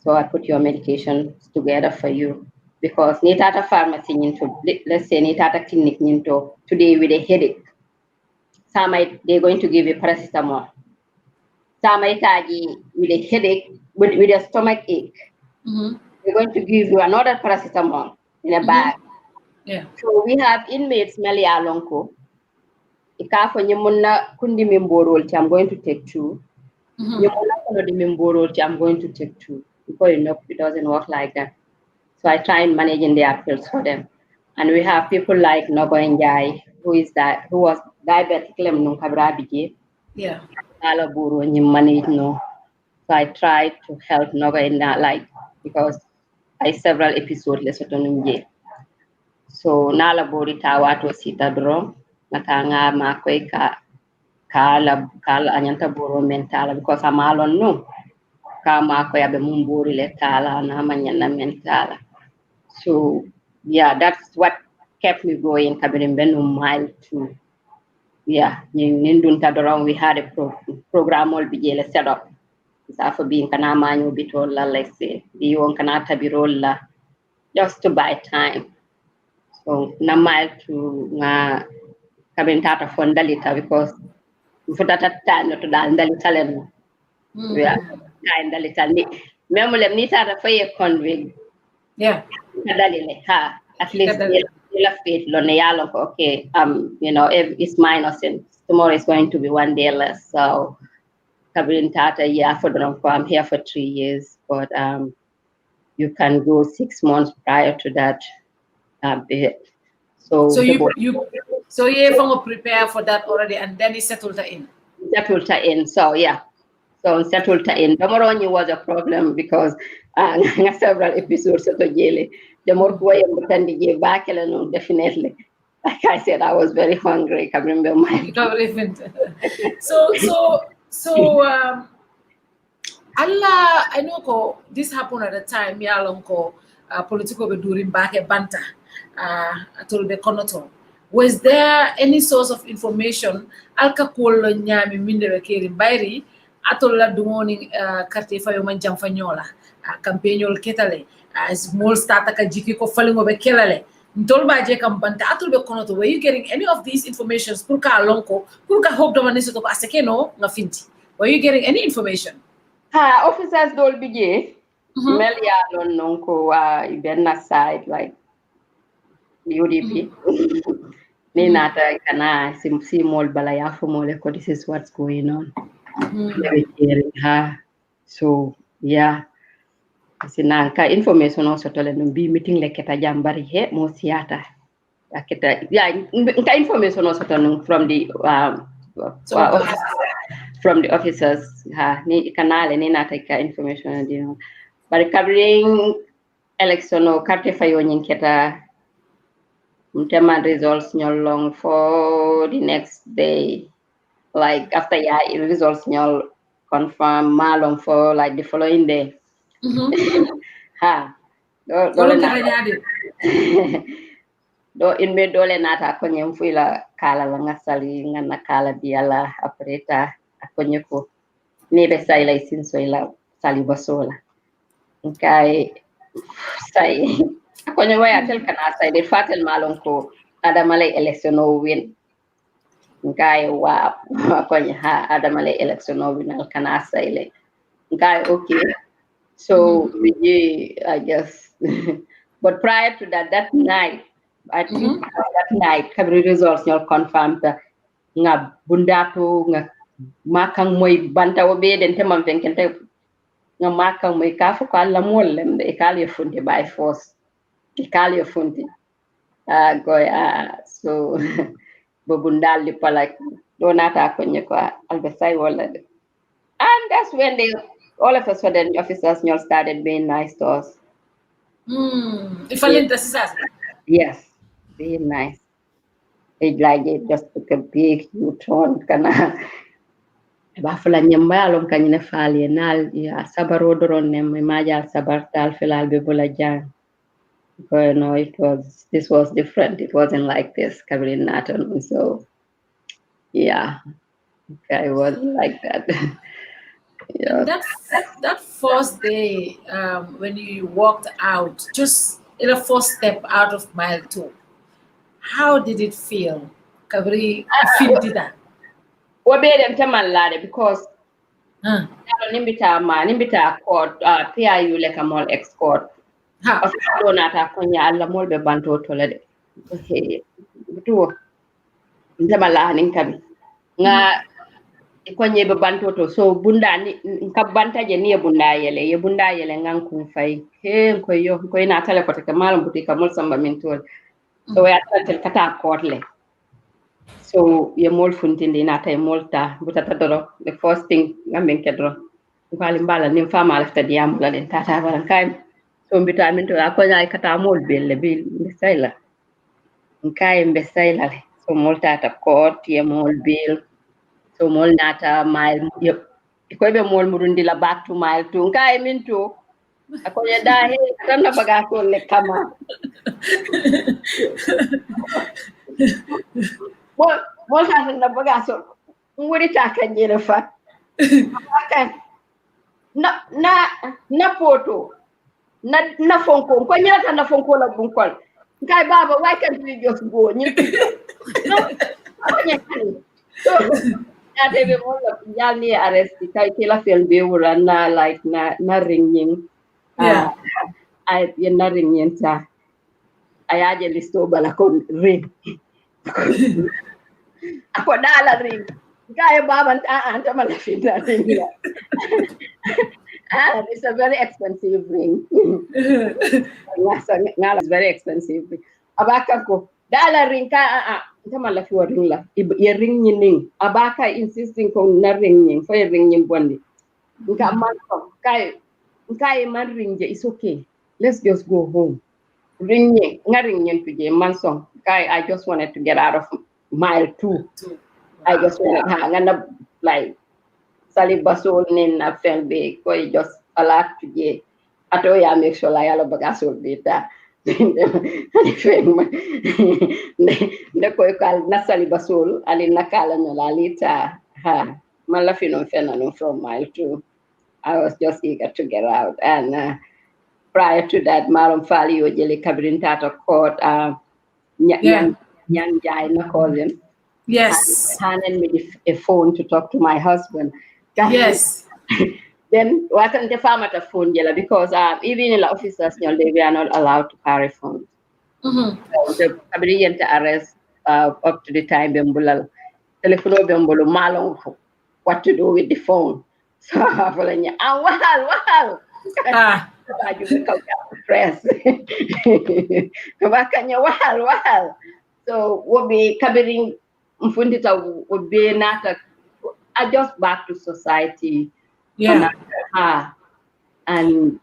O: so I put your medication together for you because ni tata pharmacy into let's say ni tata clinic into today with a headache they're going to give you paracetamol with a headache, with a stomach ache. We're going to give you another paracetamol in a bag.
M: Yeah.
O: So we have inmates Meli Alonko. Ikafo nyemuna kundi mimborol I'm going to take 2. Nyemuna kundi mimborol I'm going to take 2. Because it doesn't work like that. So I try and manage in the appeals for them. And we have people like Nogo Njai, who was diabetic nung kabrabije.
M: Yeah.
O: Alaburu and you manage no. So I tried to help Noga in that because I several episodes less autonomy. So nala bori tawato sita dro matanga makwe kala anyanta boro mentala because I'm alone no kama ko yabe mumburi le tala na manyana mentala. So that's what kept me going kabirin benu mile 2. Nindunta doron we had a program all bijele set up. For being kana manyo bitola let's say the won kana tabirola just to buy time. So na mile to nga kabintata fondalita because futata tano to dal dalita len time dalita ni memole ni tata faye convict dalile at least la faith lo ne yalo okay it's my innocent tomorrow is going to be one day less so Kabin Tata, I'm here for 3 years, but you can go 6 months prior to that.
M: So you from prepare for that already, and then you settled in.
O: Settled in, so settled in. Domoroni was a problem because several episodes of the more way back, definitely. Like I said, I was very hungry. I remember
M: So Allah, I know this happened at the time. Political be during back at Banta, told the Konoto. Was there any source of information? Alcohol nyami mindere kiri bairi atola dumoni karte fayo manjang fanyola campaignol ketale small starter ka jiki ko falingo be kelale ntolba je kam Banta atol be Konoto. Were you getting any of these informations pour ka lonko pour ka hope domani soto aseke no nga finti? Were you getting any information?
O: Officers dol bije Melia non nonko ibenna side like UDP Ni nata kana si mol bala ya fo mole ko this is what's going on. Very hearing her. So yeah. Sinanka information also tole no bi meeting le keta jambari he mo siata. Aketa yeah nka information also tole from the from the officers ha ni kanale ni nata ka information di no. But covering election o carte fayo nyin keta Mteman results nyolong for the next day. Like after results nyol confirm malong for like the following day. Ha. Dole na. Do in me dole nata akonye mfuila kala la ngasali ngana kala biala operator akonye ko nebe saila isinso ila sali basola. Okay. Say akonye waya tel kana say de fatel malon ko adamale election o win ngai wa akonye ha adamale election o win al kana say le ngai okay so we I guess but prior to that night I think that night kabri results ñol confirm nga bundato nga makang moy banta wo be den temam fenkente nga makang moy kafu ko alla mollem e kali funti by force ikali funti so bobundal di palak donata ko nyeko albesay wala and that's when they all of a sudden the officers all started being nice to us. Yes, being nice. It like it just took a big U-turn kana bafula nyamba alom kanyine fali nal ya sabaro doron nem majal sabartal filal be bula jang. But no, this was different. It wasn't like this, Caroline Nathan. So yeah, okay, it wasn't like that. Yeah.
M: That first day when you walked out, just in a first step out of mile 2, how did it feel? Kabri feel did that?
O: Obedient to because nimbita court PIU like a mall escort. Donata konya alla mol be banto tolede to ndamala ninkabi nga konye be banto to so bunda ni kabanta je ni bunda yele ngan ku fay he ko yo ko ina tale ko te malam buti ka mol samba min tol so ya tantel kata kotle so ye mol funtindi na tay molta butata doro the first thing ngamen kedro ngali mbala nim fama lafta diam la den tata baran kay so mbitamin to akonya kata mol belle bil mbesayla nkai mbesayla so molta ta court ye mol bil so mol nata mile ko be mol murundi la back to mile 2 nkai min to akonya da he tan na baga ko le kama mol ta na baga so nguri ta kan jere fa na photo na fonko ko nyata na fonko la bunkol ngai baba why can't we just go ni no so na debe mo la nyani arrest kai kila fel be wurana like na ringing I na ringing ta ayaje listo bala ko ring ako dala ring ngai baba anta mala fina ring it's a very expensive ring. It's very expensive. Abaka ko dala ring ka tama la fi ring la ye ring ning abaka insisting ko na ring ning for ring ning bondi nka man ko kai man ring je is okay, let's just go home. Ring ning tuje man song kai I just wanted to get out of mile 2. I just wanted ngana like Sali basol nin na felbe ko just a lot to get ato ya make sure la yalo bagasol beta ne ko kal na sali basol ali nakala no la lita ha mala fino fena no from mile 2. I was just eager to get out and prior to that malam fali o jeli kabrinta to court nyang jay na call him.
M: Yes.
O: Handed me a phone to talk to my husband.
M: Yes.
O: Then wasn't the farm at a phone yellow because even in the officers, they were not allowed to carry phones. So the brilliant arrest up to the time bembulal telephone bembulu malong what to do with the phone. So falanya wahal. Baju mereka press. Kabakanya wahal. So wobi kabiring mfundita wobi nata adjust back to society.
M: Yeah.
O: And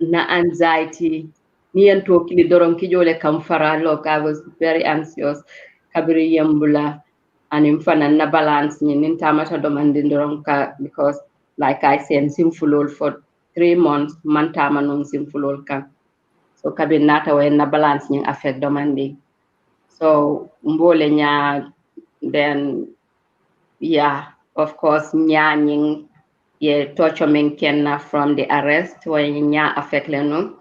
O: na anxiety. Niyan to kili dorong kijole kamfara look. I was very anxious. Kabiri yambula and infana na balance ni nintamata domandin dorong ka because like I said simfulol for 3 months mantama nung simfulol ka. So kabir nata we na balance ni affect domandi. So mbole nya then yeah, of course nyanying torture men kenna from the arrest when nya affect lenu.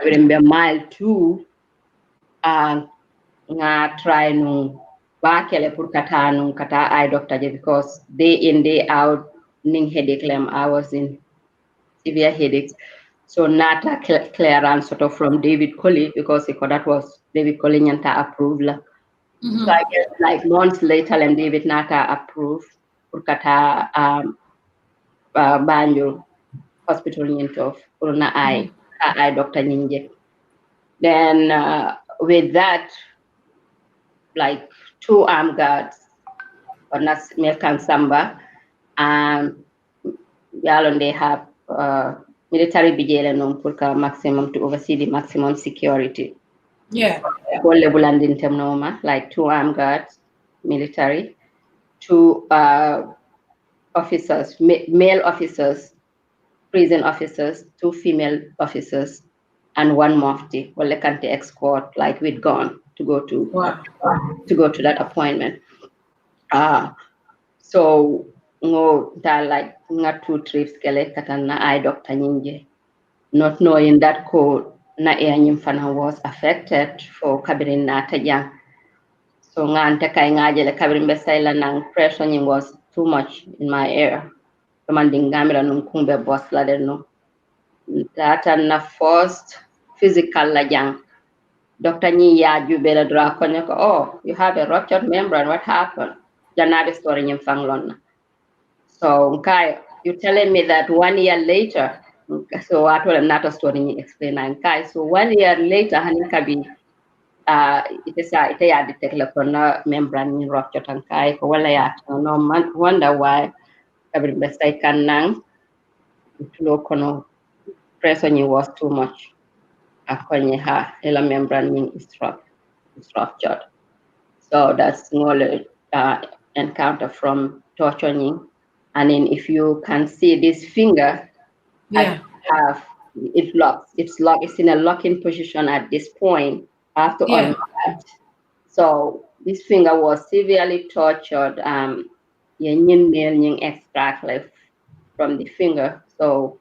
O: Remember mile 2 nga try no bakele pour kata eye doctor because day in day out ning headache lem I was in severe headaches. So nata clearance sort of from David Colley because that was David Colley nyanta approved la. So I guess like months later and David Nata approved pour kata Banjul hospital nyinto pour na eye doctor nyinje. Then with that, like 2 armed guards, or not American Samba, they have military vigilance for maximum to oversee the maximum security.
M: Yeah.
O: Like 2 armed guards, military, 2 officers, male officers, prison officers, 2 female officers, and 1 mufti, well, they can't escort like with gun to go to that appointment. So that like nga 2 trips kele katana eye doctor nyinje, not knowing that code na nyimfana was affected for kabirin na tajang. So ngante kay ngajele kabirin besaila nang pressure nyim was too much in my ear. Commanding gamira nung kumbe boss la no. That and the first physical lajang. Dr. Niya Jubela Drakoneko, oh, you have a ruptured membrane, what happened? Janabi story in Fanglon. So Kai, you're telling me that 1 year later, so I told him not a story explain Kai. So 1 year later, Hanikabi it is a detected membrane ruptured and Kai for no wonder why every mistake can nang to pressure was too much. Akonyeha ela membrane is structured. So that's knowledge encounter from torturing. And then if you can see this finger, I have it locks. It's locked. It's in a locking position at this point. I have to unlock it. So this finger was severely tortured. Extract left from the finger. So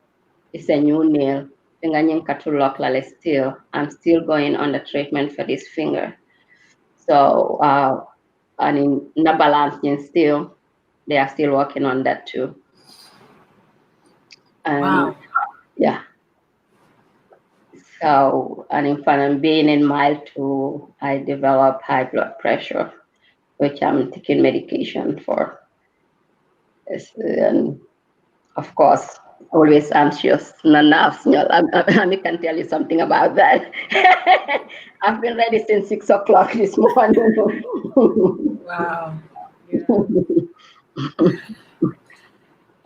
O: it's a new nail. Finger lock still. I'm still going on the treatment for this finger. So and in the balance still, they are still working on that too.
M: Wow.
O: Yeah. So and in fact, being in mile 2, I developed high blood pressure, which I'm taking medication for. And of course, always anxious. I can tell you something about that. I've been ready since 6 o'clock this morning.
M: Wow.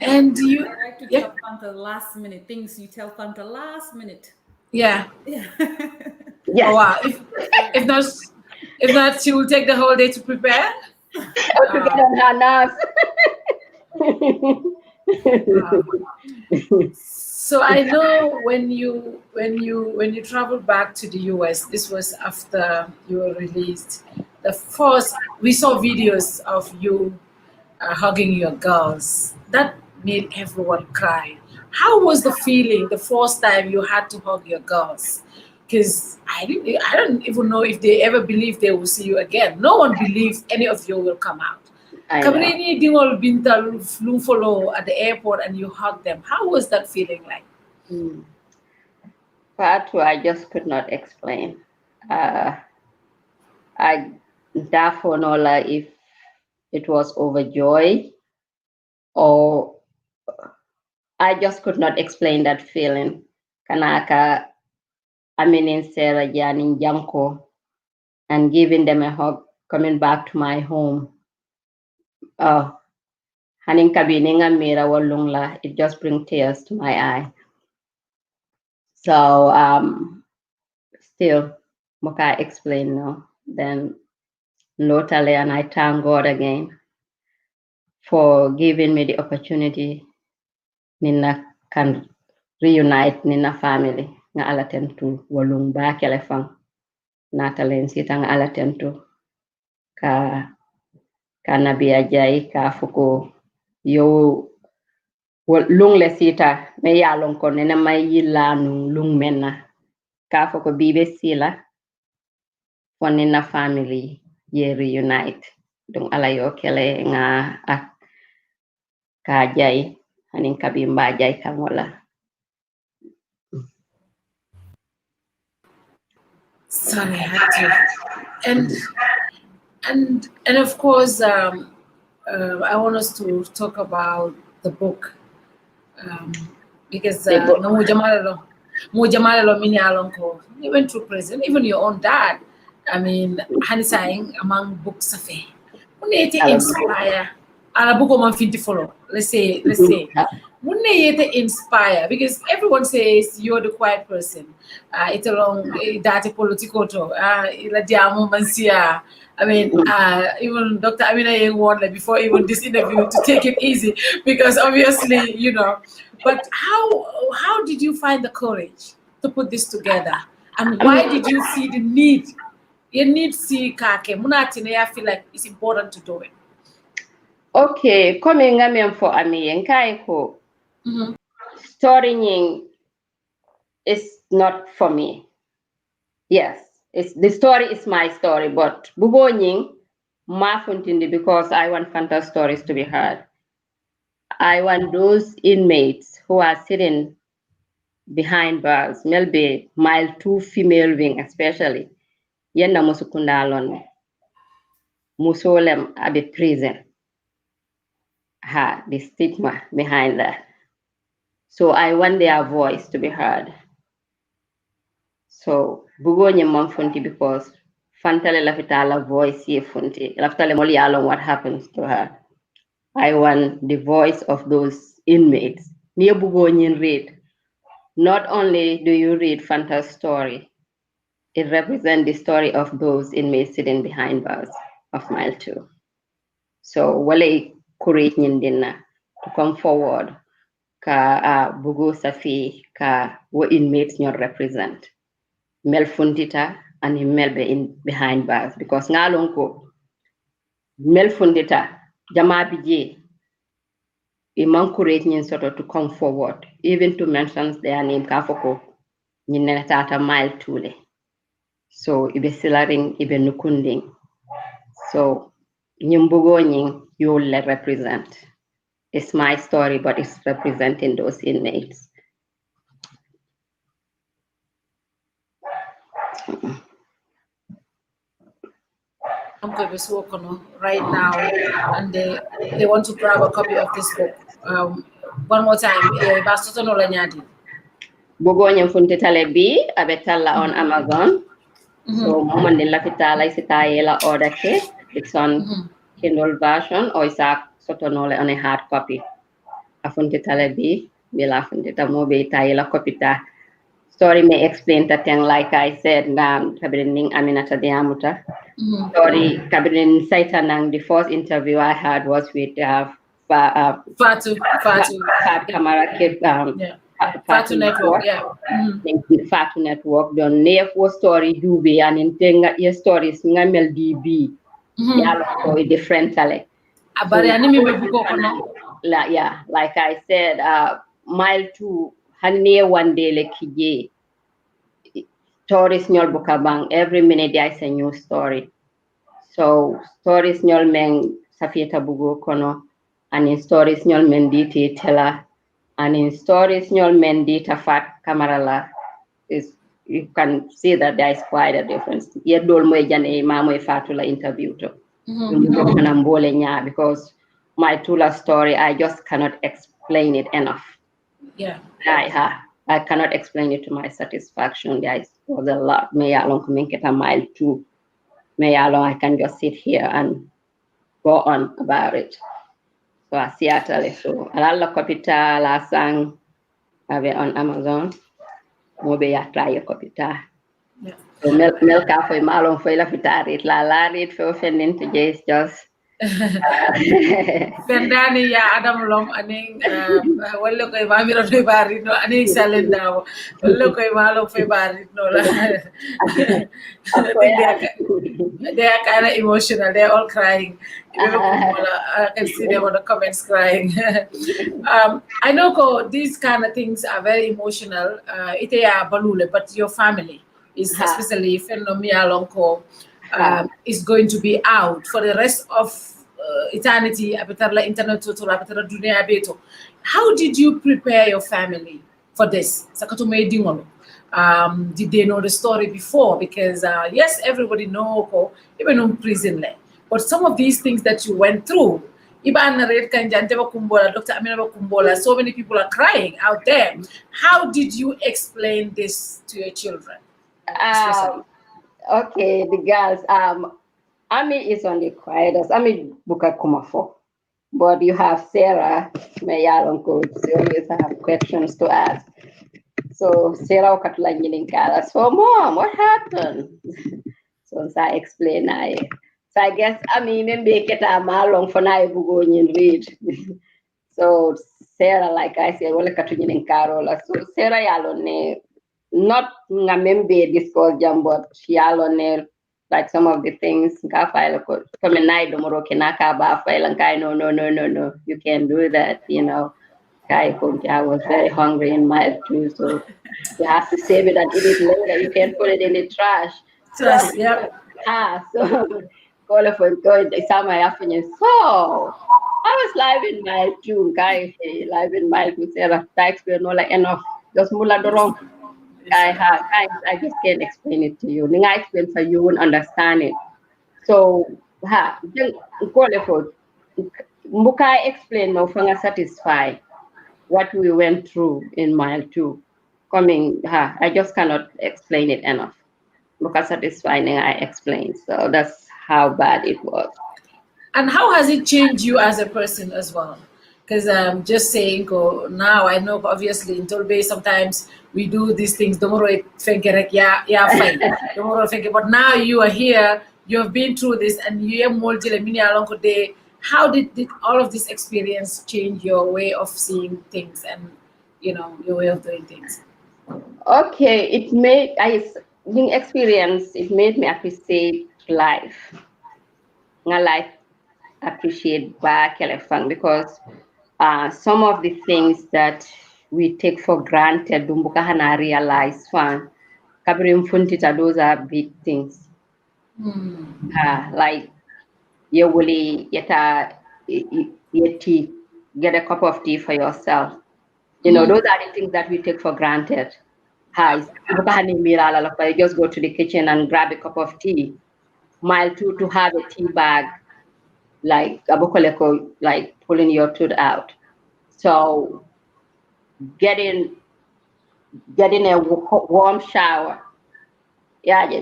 M: And you
N: I like to tell Fanta last minute things you tell Fanta last minute.
M: Yeah.
N: Yeah.
M: Yes. Oh, wow. If not, she will take the whole day to prepare.
O: To get on her nerves.
M: So I know when you traveled back to the US, this was after you were released. We saw videos of you hugging your girls. That made everyone cry. How was the feeling the first time you had to hug your girls? Because I don't even know if they ever believed they will see you again. No one believed any of you will come out. Kabrini Dingol Bintal flew follow at the airport and you hugged them. How was that feeling like?
O: Part 2, I just could not explain. therefore nola if it was overjoy or I just could not explain that feeling. Kanaka aminin Sarah Janin Janko and giving them a hug, coming back to my home. Oh, haning kabininga mira walungla, it just brings tears to my eye. So still Moka explain now. Then Lotale and I thank God again for giving me the opportunity Nina can reunite Nina family nga alatentu walung ba kelefang natalen sitang alatentu ka nabiya jay ka fuko yo lung le sita me yalon ko nena may yilanu lung menna ka fuko bibe sila for Nina family ye reunite dung alayo kele nga ak ka jay hanin kabimba jay kan wala.
M: Sorry, I had to. And of course, I want us to talk about the book because no Mujamalalo mini alonko. You went through prison, even your own dad. I mean, Hanisang among books of it. Wouldn't it inspire? And a book of 50 follow. Let's say. Wouldn't it inspire? Because everyone says you're the quiet person. It's along that political I mean, even Dr. Amina warned before even this interview to take it easy because obviously, you know. But how did you find the courage to put this together? And why did you see the need? You need see kake. I feel like it's important to do it.
O: Okay, coming for Ami and Kaiko. Storying is not for me. Yes, the story is my story, but Bugoning Mafuntindi because I want Fanta stories to be heard. I want those inmates who are sitting behind bars, maybe mile 2 female wing especially. Yenda musukundalon musolem abe prison. The stigma behind that. So I want their voice to be heard. So Bugonye Mamfunti because Fantale Lafitala voice ye funti. Laftale Moli along what happens to her. I want the voice of those inmates. Near Bugonye read. Not only do you read Fanta's story, it represents the story of those inmates sitting behind bars of Mile 2. So wale courage nyindina to come forward ka bugo safi ka wo inmates nyor represent mel fundita and melbe in behind bars because ngalon ko mel fundita jama bije e man courage nyin soto to come forward even to mention their name ka foko nyin tata Mile 2 le so ibe silaring ibe nukunding so nyimbugo nyin you will represent. It's my story, but it's representing those inmates.
M: Right now, and they want to grab a copy of this book. One more time,
O: Bogonya Funtitale B, Abetala on Amazon. So, Moment in Lafitala is Itayela order kit. It's on Kindle version or it's a sotonole on a hard copy. A Funtitale B, Bila Funtita Mobe Itayela copita. Story may explain that thing, like I said, Kabirin Aminata Diamuta. Story Kabirin Saitanang, the first interview I had was with
M: Fatu
O: Kamara Kid.
M: Fatu Network, yeah.
O: Fatu Network. Don Nefo story Dube and in Tenga your stories Ngamel DB. So different like. Yeah, like I said, Mile 2 Hane one day like Kije. Stories nyol bukabang every minute there is a new story. So stories nyol men Safieta Bugo Kono and in stories nyol men dite tela and in stories nyol men dita fat kamarala is you can see that there is quite a difference. Yedol moy jane mamoy fatula interview to. Because my Tula story, I just cannot explain it enough.
M: Yeah.
O: I cannot explain it to my satisfaction. There was a lot. May I long make it a mile too. May I long I can just sit here and go on about it. So I see it. So Alala Capital, I sang on Amazon. Maybe I try your capital. So milk for malong for la fitarit la larit for offending to just
M: Fendani ya Adam Long aning wala koy mamiro fe barit no aning salenda wala koy malo fe barit no la. They are kind of emotional. They're all crying. I can see them on the comments crying. I know these kind of things are very emotional. Ite ya balule, but your family is especially Fenomia Lonko is going to be out for the rest of eternity. How did you prepare your family for this? Did they know the story before? Because yes, everybody know even in prison, but some of these things that you went through, Dr. Aminaba Kumbola, so many people are crying out there. How did you explain this to your children?
O: Okay, the girls. Ami is on the quietest. Ami buka kumafo, but you have Sarah, my young coach. She always have questions to ask. So Sarah katula nyilinka. So mom, what happened? So I explain So I guess maybe kita malong for na bugo read. So Sarah, like I said, wala katunyinin karola. So Sarah yalone not ngamembe discourse jam, but yalone like some of the things ka file ko come night domoro kenaka ba file and no, you can't do that, I was very hungry in mile too, so you have to save it and eat it later. You can't put it in the trash.
M: Trash, yeah.
O: So call for going to summer afternoon. So I was live in mile two, guy, live in mile two. Sarah, we're not like enough. Just mula dorong. I just can't explain it to you. I explain for you won't understand it. So call for Mukai explain no fanga satisfy what we went through in mile two. I just cannot explain it enough. Because satisfying I explained. So that's how bad it was.
M: And how has it changed you as a person as well? Because I'm just saying, now I know obviously in Tolbe sometimes we do these things. But now you are here, you have been through this, and you have more along day. How did all of this experience change your way of seeing things and your way of doing things?
O: Okay, it made it made me appreciate life. Life appreciate back because some of the things that we take for granted, dumbukahana realize fan. Those are big things. Like get a cup of tea for yourself. Those are the things that we take for granted. You just go to the kitchen and grab a cup of tea. Mile two to have a tea bag, like abukoleko, like pulling your tooth out. So getting a warm shower.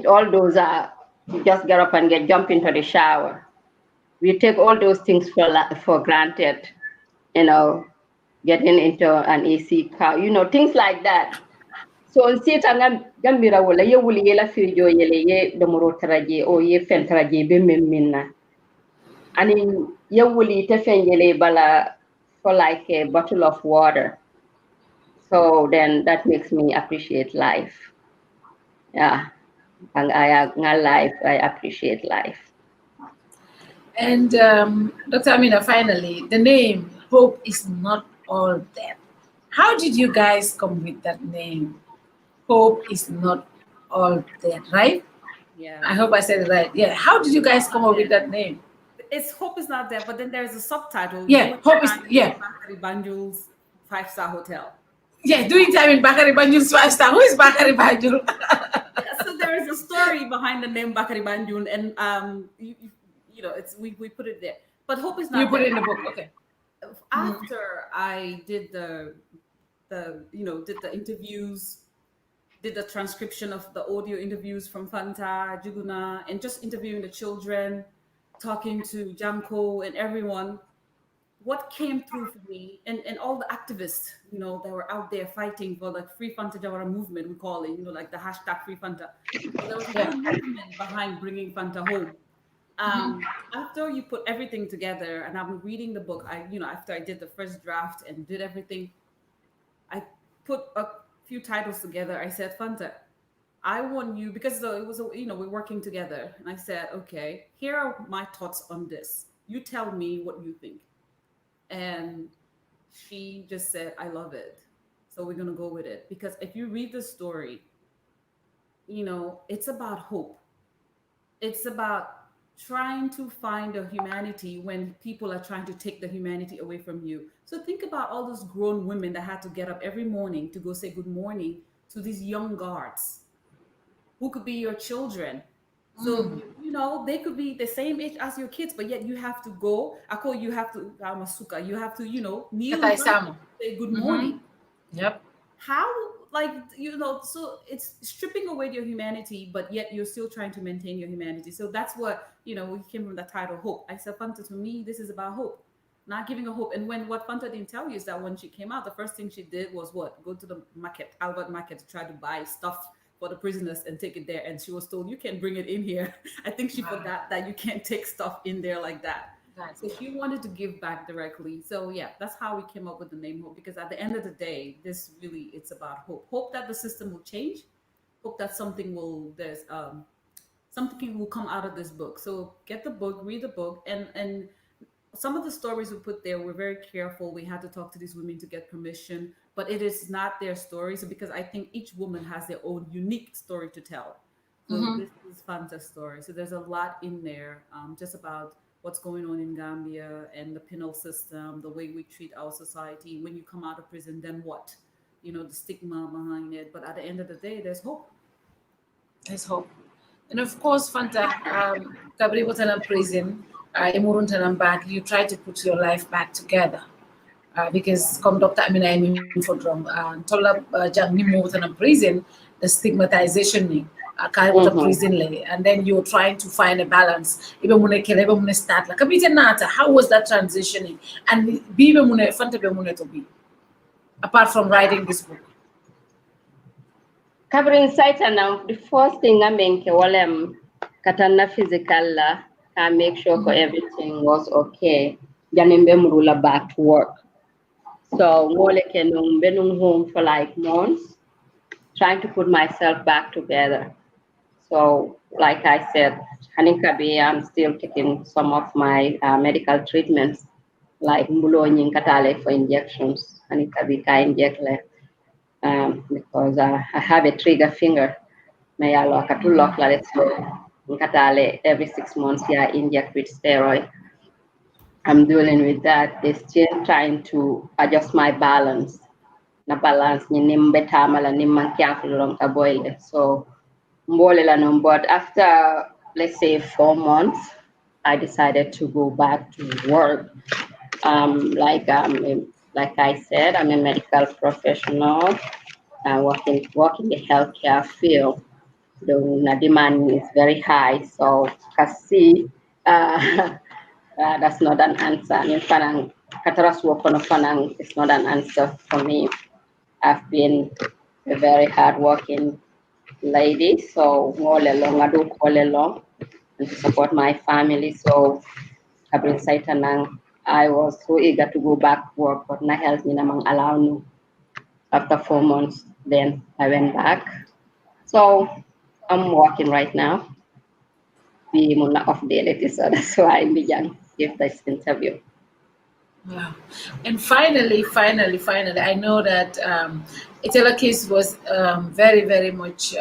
O: All those are, you just get up and jump into the shower. We take all those things for granted, getting into an AC car, things like that. So on sita gambira wala ye wuli yela firjo yele ye domoro taraje o ye fen taraje be memminna. Ani ye wuli te fen yele bala for like a bottle of water. So then that makes me appreciate life. Yeah. And I appreciate life.
M: And Dr. Amina, finally, the name Hope is Not All Dead. How did you guys come with that name? Hope is Not All Dead, right?
N: Yeah.
M: I hope I said it right. Yeah. How did you guys come up with that name?
N: It's Hope is Not Dead, but then there's a subtitle.
M: Yeah, Hope is, yeah.
N: Banjul's 5-star hotel.
M: Yeah, doing time in Bakari Banjul's wife star. Who is Bakari Banjul?
N: So there is a story behind the name Bakari Banjul, and you know, it's we put it there. But hope is not.
M: You put
N: there.
M: it in the book, okay.
N: After I did the did the interviews, did the transcription of the audio interviews from Fanta, Juguna, and just interviewing the children, talking to Jamko and everyone. What came through for me, and all the activists, you know, that were out there fighting for the Free Fanta Jawara movement, we call it, you know, like the hashtag Free Fanta. So there was a whole movement behind bringing Fanta home. After you put everything together, and I'm reading the book, after I did the first draft and did everything, I put a few titles together. I said, Fanta, I want you, because it was, we're working together. And I said, okay, here are my thoughts on this. You tell me what you think. And she just said, I love it. So we're going to go with it. Because if you read the story, it's about hope. It's about trying to find a humanity when people are trying to take the humanity away from you. So think about all those grown women that had to get up every morning to go say good morning to these young guards who could be your children. So, they could be the same age as your kids, but yet you have to go. You have to, kneel and say good morning.
M: Yep.
N: How, so it's stripping away your humanity, but yet you're still trying to maintain your humanity. So that's what, we came from the title, Hope. I said, Fanta, to me, this is about hope, not giving a hope. And what Fanta didn't tell you is that when she came out, the first thing she did was what? Go to the market, Albert Market, to try to buy stuff for the prisoners and take it there. And she was told, you can't bring it in here. I think she forgot that you can't take stuff in there like that. So she wanted to give back directly. So yeah, that's how we came up with the name Hope, because at the end of the day, it's about hope. Hope that the system will change. Hope that something will come out of this book. So get the book, read the book, and some of the stories we put there, we're very careful. We had to talk to these women to get permission, but it is not their stories, because I think each woman has their own unique story to tell. So this is Fanta's story. So there's a lot in there, just about what's going on in Gambia and the penal system, the way we treat our society. When you come out of prison, then what? The stigma behind it. But at the end of the day, there's hope.
M: There's hope. And of course, Fanta, Kabri was in prison. Back, you try to put your life back together, because come Dr. Amina for drum told up Jang Nimu in prison, the stigmatization prison lay, and then you're trying to find a balance. Even when I start like how was that transitioning? And be Fanta to be apart from writing this book.
O: Covering site now, the first thing I make katana physical I make sure everything was okay. Janimbe murula back to work. So ngole kenung benung home for like months, trying to put myself back together. So like I said, Hanikabi, I'm still taking some of my medical treatments, like mbulo katale for injections. Hanikabi ka injectle because I have a trigger finger. May I lock at lock let's go. Every 6 months, inject with steroid. I'm dealing with that. They're still trying to adjust my balance. Na balance ni nimbe tamala nimman kiafulong kaboyle. So but after let's say 4 months, I decided to go back to work. Like I said, I'm a medical professional. I work in the healthcare field. The demand is very high, so kasi that's not an answer. I mean, kataras work on fanang is not an answer for me. I've been a very hardworking lady, so all along I do all along and to support my family. So I've been Saitanang. I was so eager to go back to work, but na health ni namang allow me. After 4 months, then I went back. So I'm working right now. We are off daily, so that's why I began give this interview.
M: Wow. And finally, I know that Itala case was very, very much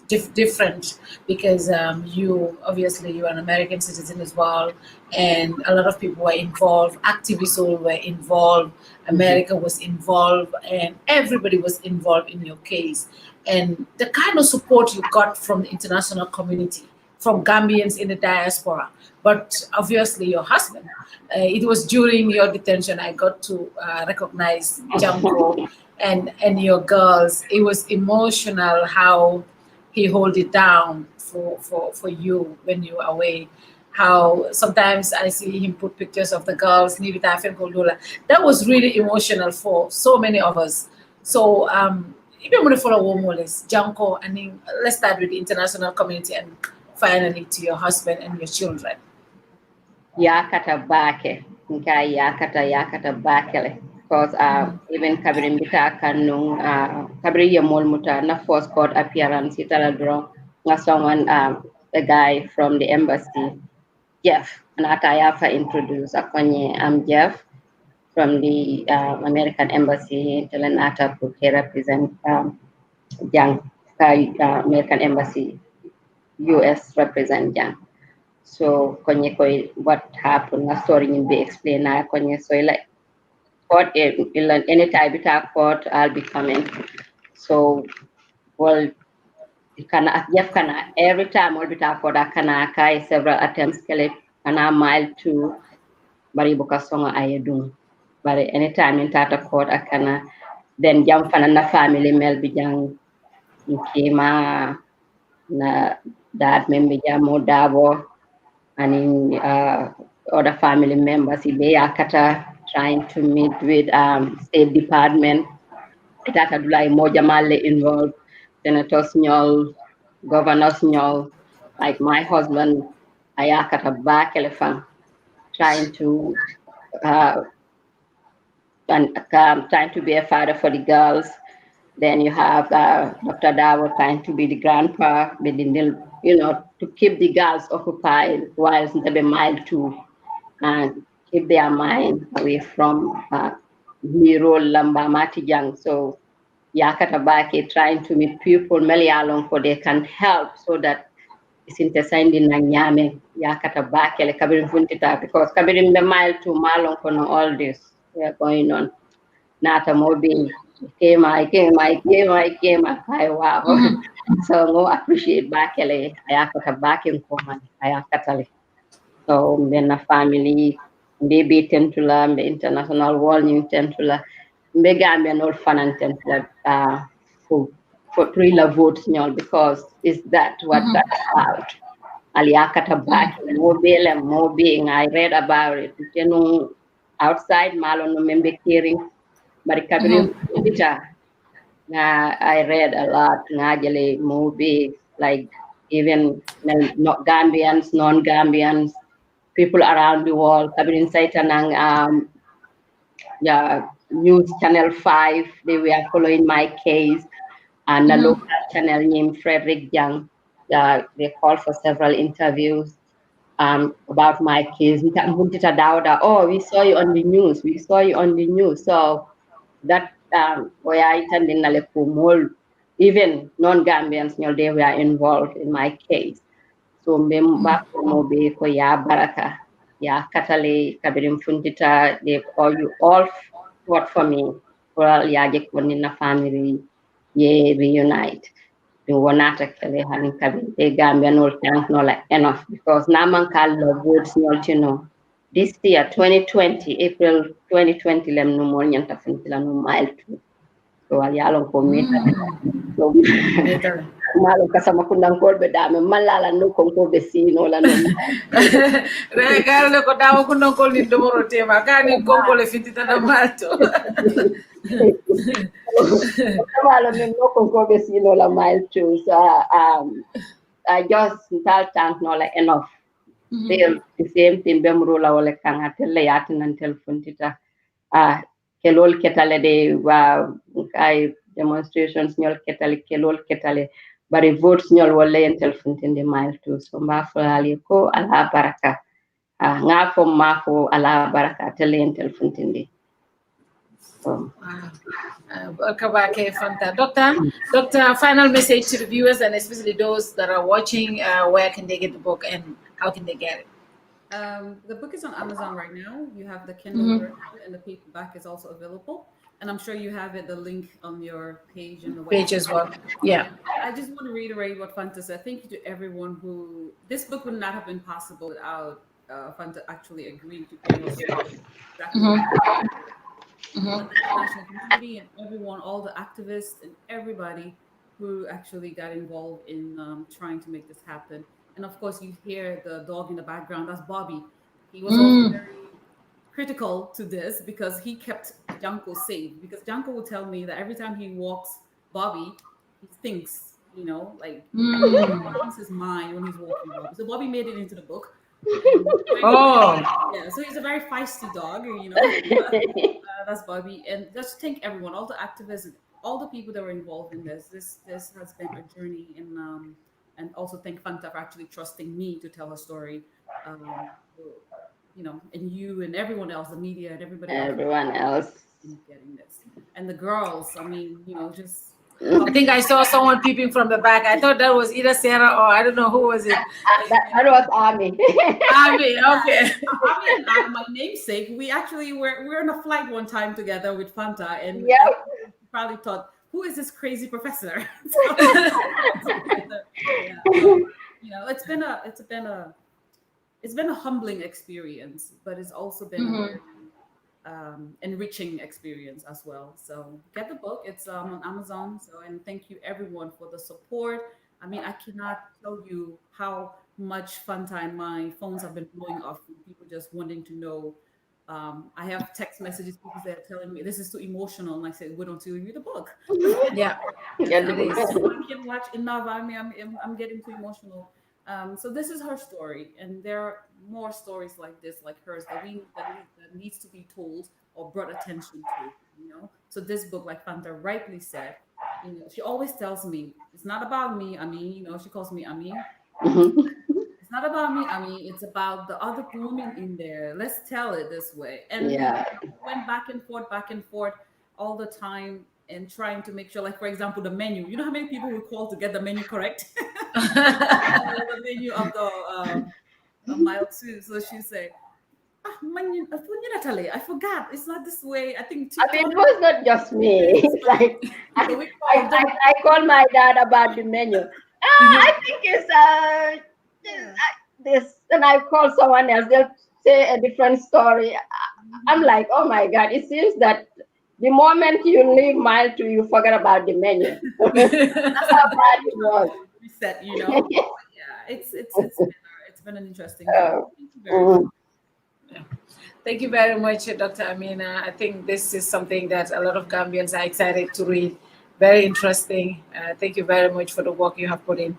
M: different because you are an American citizen as well, and a lot of people were involved, activists all were involved, America was involved, and everybody was involved in your case. And the kind of support you got from the international community, from Gambians in the diaspora, but obviously your husband. It was during your detention I got to recognize Janko and your girls. It was emotional how he hold it down for you when you were away. How sometimes I see him put pictures of the girls. That was really emotional for so many of us. So even when you follow Womoles, Janko, and then let's start with the international community and finally to your husband and your children.
O: Yakata bake, nka yakata bakele. Because even Kabirin Bita Kanung, Kabiri Yamol Muta, na first court appearance, itala draw, na someone, a guy from the embassy, Jeff, and Atayafa introduced Akonye, I'm Jeff from the American Embassy, Telenata Puke represent Young American Embassy, US represent Young. So konye koi what happened, na story in be explained na konye so like court any type of court I'll be coming. So well kana Jeff kana every time all bita court kana kai several attempts kele kana mile to bari buka songa ayedum. But anytime in tata court akana then jam fana na family mel bi jang kima na dad member jamo Darboe and in other family members they are trying to meet with State Department. Tata Dulai Mojamale involved, senators nyol, governors nyol, like my husband Ayakata back elephant trying to trying to be a father for the girls. Then you have Dr. Darboe trying to be the grandpa, to keep the girls occupied while they mile to and keep their mind away from Miro Lamba Matijang. So Yakatabake trying to meet people Melialong for they can help so that it's interceding Nanyame Yakatabake like Kabirin Funtita because Kabirin the mile to Malong for all this we are going on. Nata Mobi came, I wow. So no appreciate Bakele, Ayakata back in common, Ayakatale. So then a family, baby tentula, the international warning tentula, Megambian or fan and tentula for thriller votes, because is that what that's about? Aliakata back, mobile and mobbing, I read about it, outside Malon, no member hearing. But I read a lot, Najali movie, like even not Gambians, non-Gambians, people around the world. Kabirin Saitanang, News Channel 5, they were following my case, and the local channel named Frederick Young, they called for several interviews about my case. Oh, we saw you on the news. We saw you on the news. So that even non-Gambians, they were involved in my case. So member mobe ko ya baraka, ya katale kabirim funtita, they all fought for me. Well, ya jek na family ye reunite. The wanata kele hanin kabin the Gambian all thank no like enough because naman kala votes no this year 2020 April 2020 lem no more nyanta funtila no mile to so yalong ko meta so malo kasama kundang kolbe dame malala no konko be sino la no
M: regalo ko dawo kundang kol ni domoro tema kani konko le fitita na malto
O: malo no konko be sino la mile to so I just thank no like enough the same thing bemrula wala kanga telle yatin telephone tita kelol ketale de wa ay demonstrations nyol ketale kelol ketale bari votes nyol wala en telephone tinde mile to so mafo ali ko ala baraka ngafo mafo ala baraka tele en telephone tinde
M: Kabake Fanta. Doctor, final message to the viewers and especially those that are watching, where can they get the book and how can they get it?
N: The book is on Amazon right now. You have the Kindle version, and the paperback is also available. And I'm sure you have it, the link on your page in the website.
M: Page as well. Yeah.
N: I just want to reiterate what Fanta said. Thank you to everyone who. This book would not have been possible without Fanta actually agreeing to tell us exactly the international community and everyone, all the activists and everybody who actually got involved in trying to make this happen. And of course, you hear the dog in the background. That's Bobby. He was also very critical to this because he kept Janko safe. Because Janko will tell me that every time he walks Bobby, he thinks, like he loses his mind when he's walking Bobby. So Bobby made it into the book. Yeah, so he's a very feisty dog, that's Bobby. And just thank everyone, all the activists, all the people that were involved in this. This has been a journey, and also thank Fanta for actually trusting me to tell her story. And you and everyone else, the media and
O: everyone else
N: getting this, and the girls. I mean, just.
M: I think I saw someone peeping from the back. I thought that was either Sarah or I don't know who was it.
O: That was Army.
M: Army, okay.
N: Army and my namesake, we actually we're on a flight one time together with Fanta, and probably thought, who is this crazy professor? It's been a humbling experience, but it's also been a very enriching experience as well. So get the book. It's on Amazon. And thank you everyone for the support. I mean, I cannot tell you how much fun time my phones have been blowing off from people just wanting to know. I have text messages, people that are telling me this is too emotional, and I said, "We don't tell you the book."
M: Yeah,
N: I can't watch enough. I mean, I'm getting too emotional. So this is her story, and there are more stories like this, like hers, that needs to be told or brought attention to. So this book, like Fanta rightly said, she always tells me it's not about me. I mean, she calls me Ami. It's not about me, Ami. It's about the other women in there. Let's tell it this way. And we went back and forth all the time, and trying to make sure, like, for example, the menu. You know how many people we call to get the menu correct? The menu of the mile 2. So she say, I forgot. It's not this way. I think
O: it was not just me. It's like I called my dad about the menu. I think it's this, and I call someone else. They'll say a different story. I'm like, oh my God! It seems that the moment you leave mile 2, you forget about the menu. That's how bad it was.
N: Reset, Yeah, it's been an interesting journey. Thank you very much.
M: Thank you very much, Dr. Amina. I think this is something that a lot of Gambians are excited to read. Very interesting. Thank you very much for the work you have put in.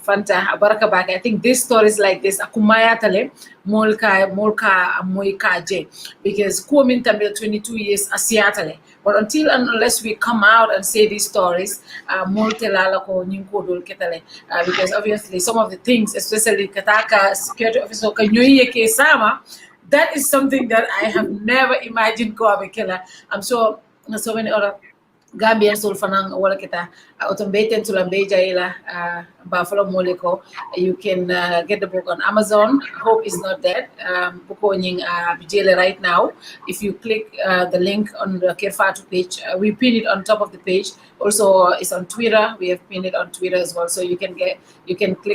M: Fanta, Abaraka Bak. I think these stories like this, Akumaya Tale, Molka Moikaje, because Kuomin Tamil 22 years Asiatale. But until and unless we come out and say these stories, because obviously some of the things, especially Kataka security officer Kanyoye Kesama, that is something that I have never imagined Koabekela. I'm sure so many other Gambian sul fanang wala kita automated to lambeja ila Buffalo Moleko. You can get the book on Amazon. Hope is not dead. Bukoning bijele right now. If you click the link on the Kerfatu page, we pin it on top of the page. Also, it's on Twitter. We have pinned it on Twitter as well, so you can click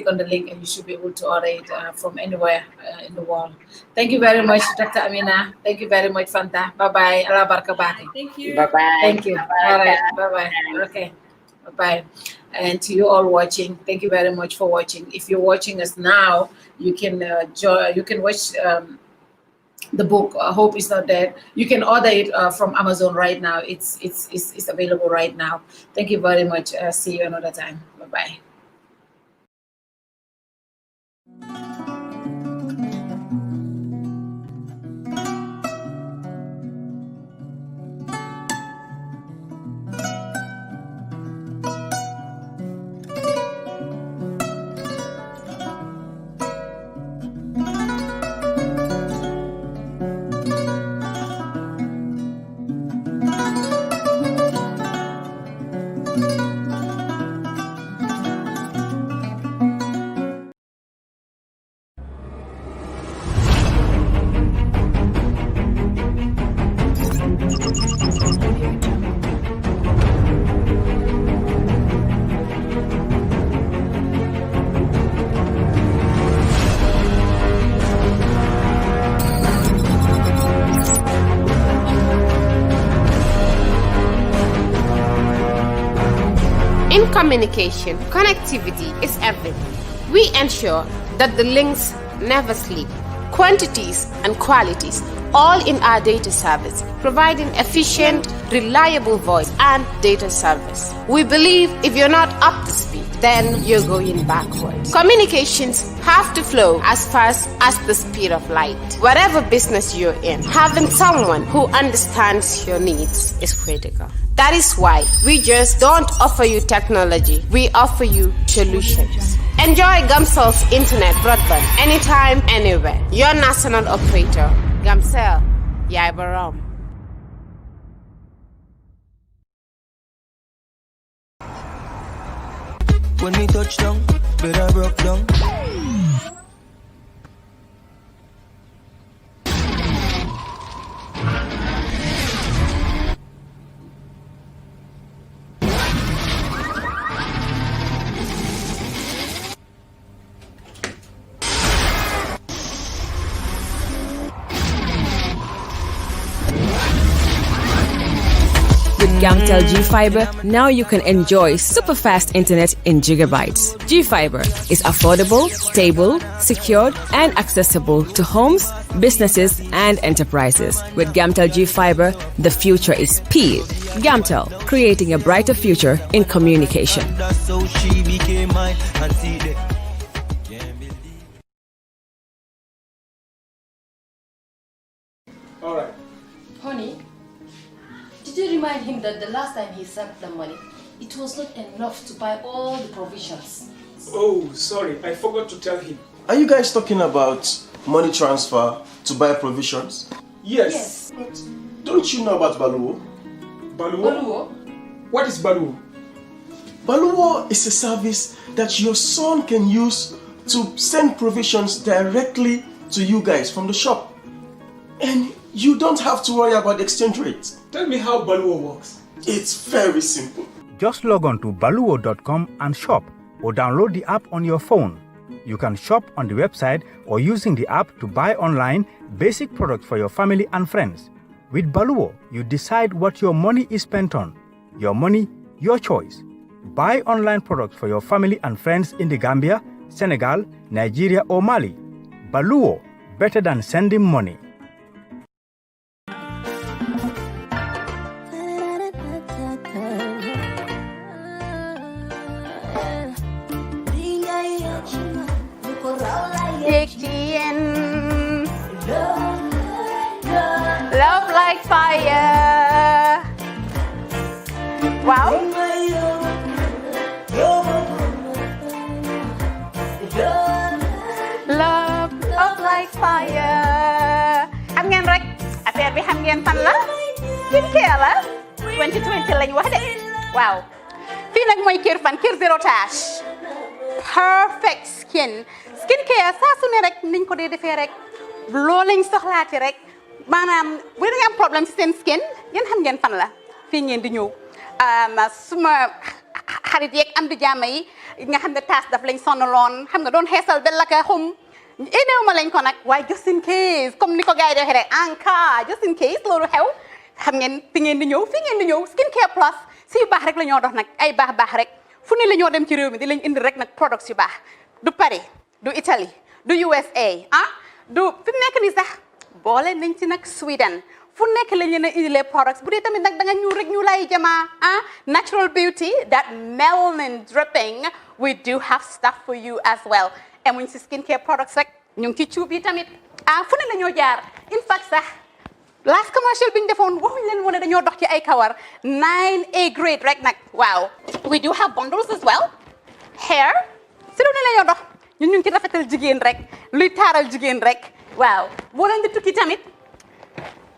M: on the link and you should be able to order it from anywhere in the world. Thank you very much, Dr. Amina. Thank you very much, Fanta. Bye bye. Allah barka baki.
N: Thank you.
O: Bye bye.
M: Thank you. All right. Bye bye. Okay. Bye bye. And to you all watching, thank you very much for watching. If you're watching us now, you can you can watch the book Hope is Not Dead. You can order it from Amazon right now. It's available right now. Thank you very much. See you another time. Bye bye.
P: In communication, connectivity is everything. We ensure that the links never sleep. Quantities and qualities, all in our data service, providing efficient, reliable voice and data service. We believe if you're not up to speed, then you're going backwards. Communications have to flow as fast as the speed of light. Whatever business you're in, having someone who understands your needs is critical. That is why we just don't offer you technology, we offer you solutions. Enjoy Gamtel's internet broadband anytime, anywhere. Your national operator, Gamtel, Jawara.
K: When me touch down, better broke down.
L: With Gamtel G Fiber, now you can enjoy super fast internet in gigabytes. G Fiber is affordable, stable, secured, and accessible to homes, businesses, and enterprises. With Gamtel G Fiber, the future is speed. Gamtel, creating a brighter future in communication.
K: That's how she became mine and see the
G: All right.
F: Honey, did you remind him that the last time he sent the money, it was not enough to buy all the provisions?
G: Oh, sorry, I forgot to tell him.
H: Are you guys talking about money transfer to buy provisions?
G: Yes.
H: But don't you know about Baluo?
G: Baluo?
F: Baluo?
G: What is Baluo?
H: Baluo is a service that your son can use to send provisions directly to you guys from the shop. And you don't have to worry about the exchange rate.
G: Tell me how Baluo works.
H: It's very simple.
I: Just log on to baluo.com and shop, or download the app on your phone. You can shop on the website or using the app to buy online basic products for your family and friends. With Baluo, you decide what your money is spent on. Your money, your choice. Buy online products for your family and friends in the Gambia, Senegal, Nigeria, or Mali. Baluo, better than sending money.
Q: Love like fire. Wow. Love like fire. Xam ngeen rek affaire bi xam ngeen fan la? Skincare la. 2020 lañ wax de. Waaw. Fii nag mooy kër fan kër zero tache. Perfect skin. Skincare saa su ne rek niñ ko dee defee rek. Loo lañ soxlaati rek. Maanaam bu dee am problème ci seen skin yéen xam ngeen fan la fii ngeen di ñëw suma xarit yeeg am di jàmm yi nga xam ne taas daf lañ sonaloon xam nga doon xeesal ba laka xum éneew ma lañ ko nag waaye just in case comme ni ko gars yi di waxee rek en cas just in case loolu xew xam ngeen fi ngeen di ñëw skincare plus si yu baax rek la ñoo dox nag ay baax rek fu ne la ñoo dem ci réew mi di lañ indi rek nag products yu baax du Paris du Italie du USA du fi mu nekk nii sax boole nañ ci nag Sweden fu nekk lañ leen a indilee products bu dee tamit nag da nga ñuul rek ñu lay jamaa natural beauty that melanin dripping we do have stuff for you as well emuñ si skincare products rek ñu ngi ci cuub yi tamit fu ne la ñoo jaar in fact sax last commercial bi ñu defoon waxuñ leen woon ne dañoo dox ci ay kawar 9A grade rek nag waaw we do have bundles as well hair si lu ne la ñoo dox ñun ñu ngi ci rafetal jigéen rek luy taaral jigéen rek waaw boo leen di tukki tamit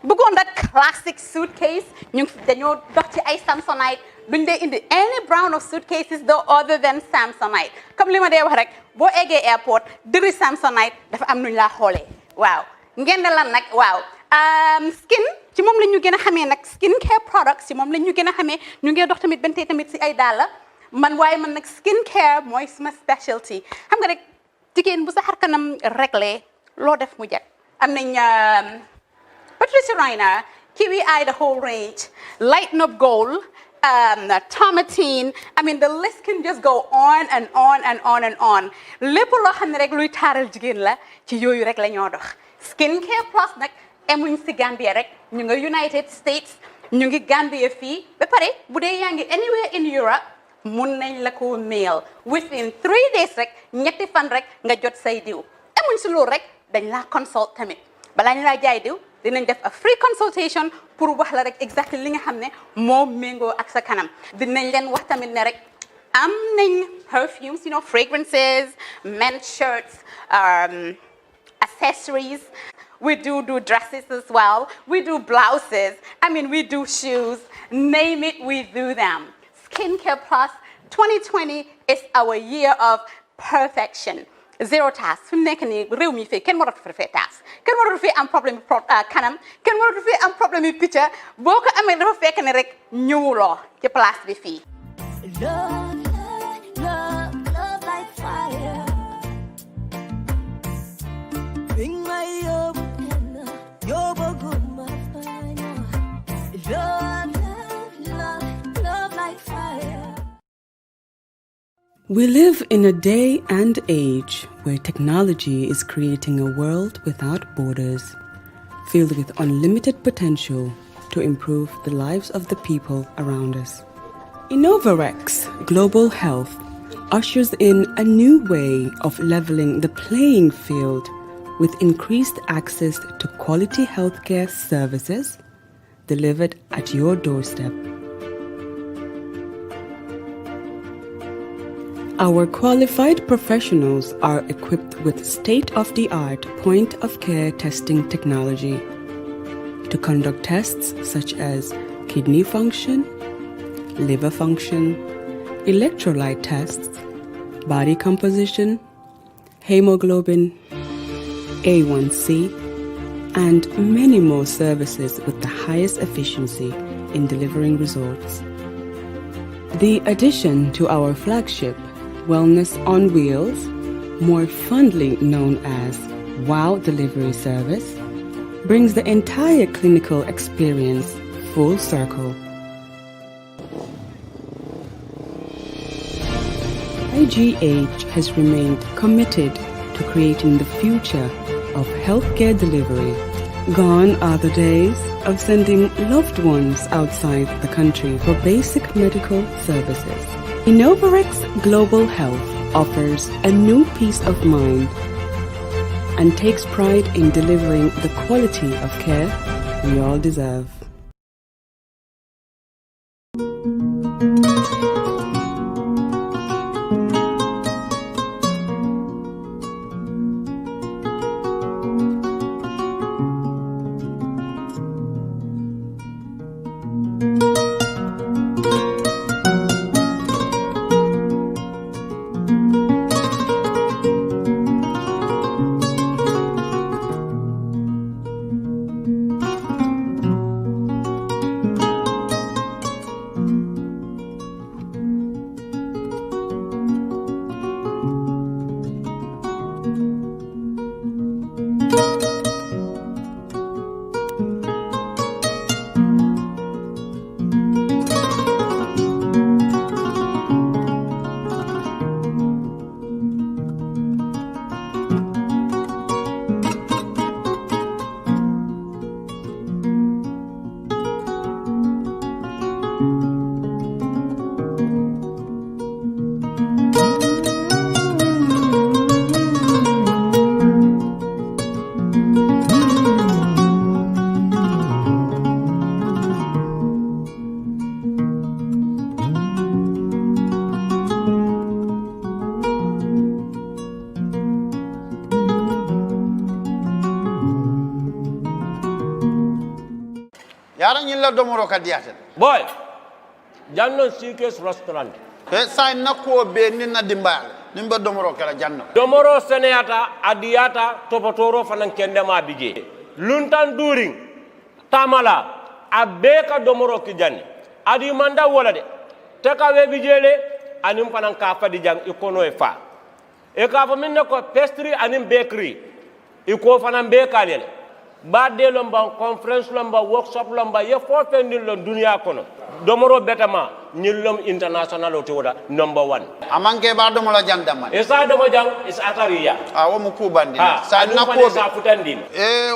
Q: bëggoon rek classic suitcase ñu dañoo dox ci ay Samsonite duñ dee indi any brand of suitcases though other than Samsonite comme li ma dee wax rek boo eggee airport dëri Samsonite dafa am nuñ laa xoolee waaw ngeen lan nag waaw skin ci moom la ñu gën a xamee nag skin care products ci moom la ñu gën a xamee ñu ngi dox tamit bentey tamit si ay dàlla man waaye man nag skin care mooy suma specialty xam nga rek jigéen bu sa xar kanam réglé loo def mu jag am nañ Patricia Reina Kiwi Eye the whole range Lighten Up Gold tomatine. I mean, the list can just go on and on and on and on. Lépp loo xam ne rek luy taaral jigéen la ci yooyu rek la ñoo dox. Skincare plus nag emuñ si Gambia rek ñu nga United States ñu ngi Gambia fii ba pare bu dee yaa ngi anywhere in Europe mun nañ la ko mail within 3 days rek ñetti fan rek nga jot say diw emuñ si loolu rek dañ laa consult tamit balaa ñu laa jaay diw dinañ def a free consultation pour wax la rek exactly li nga xam ne moo méngoo ak sa kanam dinañ leen wax tamit ne rek am nañ perfumes, fragrances, men's shirts, accessories. We do dresses as well. We do blouses. I mean, we do shoes. Name it, we do them. Skincare Plus 2020 is our year of perfection. Zero task. Fi mu nekk nii réew mi fii kenn waratu fi task kenn waratu fi am problème kanam kenn waratu fi am problème picture boo ko amee dafa fekk ne rek ñëwuloo ci place bi fii.
K: Love like fire. Bring my love and your good my love like fire.
R: We live in a day and age where technology is creating a world without borders, filled with unlimited potential to improve the lives of the people around us. Innovarex Global Health ushers in a new way of leveling the playing field with increased access to quality healthcare services delivered at your doorstep. Our qualified professionals are equipped with state-of-the-art point-of-care testing technology to conduct tests such as kidney function, liver function, electrolyte tests, body composition, hemoglobin, A1C, and many more services with the highest efficiency in delivering results. The addition to our flagship Wellness on Wheels, more fondly known as WOW Delivery Service, brings the entire clinical experience full circle. IGH has remained committed to creating the future of healthcare delivery. Gone are the days of sending loved ones outside the country for basic medical services. Innovarex Global Health offers a new peace of mind and takes pride in delivering the quality of care we all deserve.
D: domoro kadiate
E: boy janno sikes restaurant
D: e sai nakko be ninna dimbal nimba domoro kala janno
E: domoro seneyata adiyata topotoro fanan kendema bije luntan during tamala abeka domoro ki janni adi manda wala de taka we bijele anim fanan ka fadi jang ikono e fa e ka fa minne ko pastry anim bakery iko fanan be kalele birthday lomba, conference lomba, workshop lomba, ye fo fendin lom dunia kono. Domoro betama nyilom international otoda number 1.
D: Amanke ba domo la jang dama.
E: Esa domo jang is atariya.
D: Wo mu ku bandi.
E: Sa na ko sa futandin.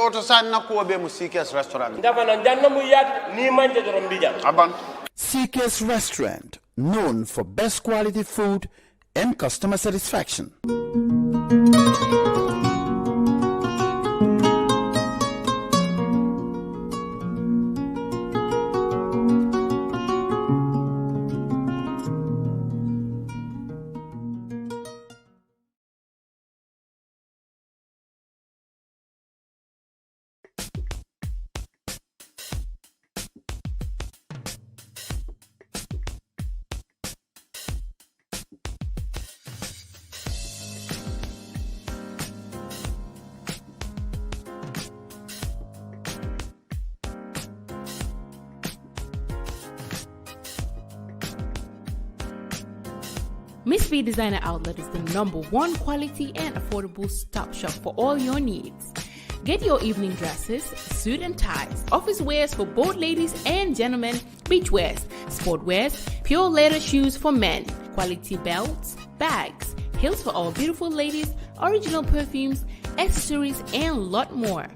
D: Oto sa na ko be mu CK's restaurant.
E: Dafa na janna mu yat ni manje dorom bijam.
D: Aban.
C: CK's Restaurant, known for best quality food and customer satisfaction.
S: Miss B Designer Outlet is the #1 quality and affordable stop shop for all your needs. Get your evening dresses, suit and ties, office wears for both ladies and gentlemen, beach wears, sport wears, pure leather shoes for men, quality belts, bags, heels for all beautiful ladies, original perfumes, accessories, and a lot more.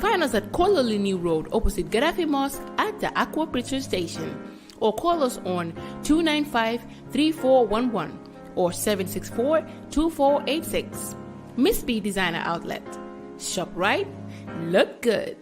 S: Find us at Kololini Road opposite Gaddafi Mosque at the Aqua Bridge Station, or call us on 295-3411 or 764-2486. Miss B Designer Outlet. Shop right, look good.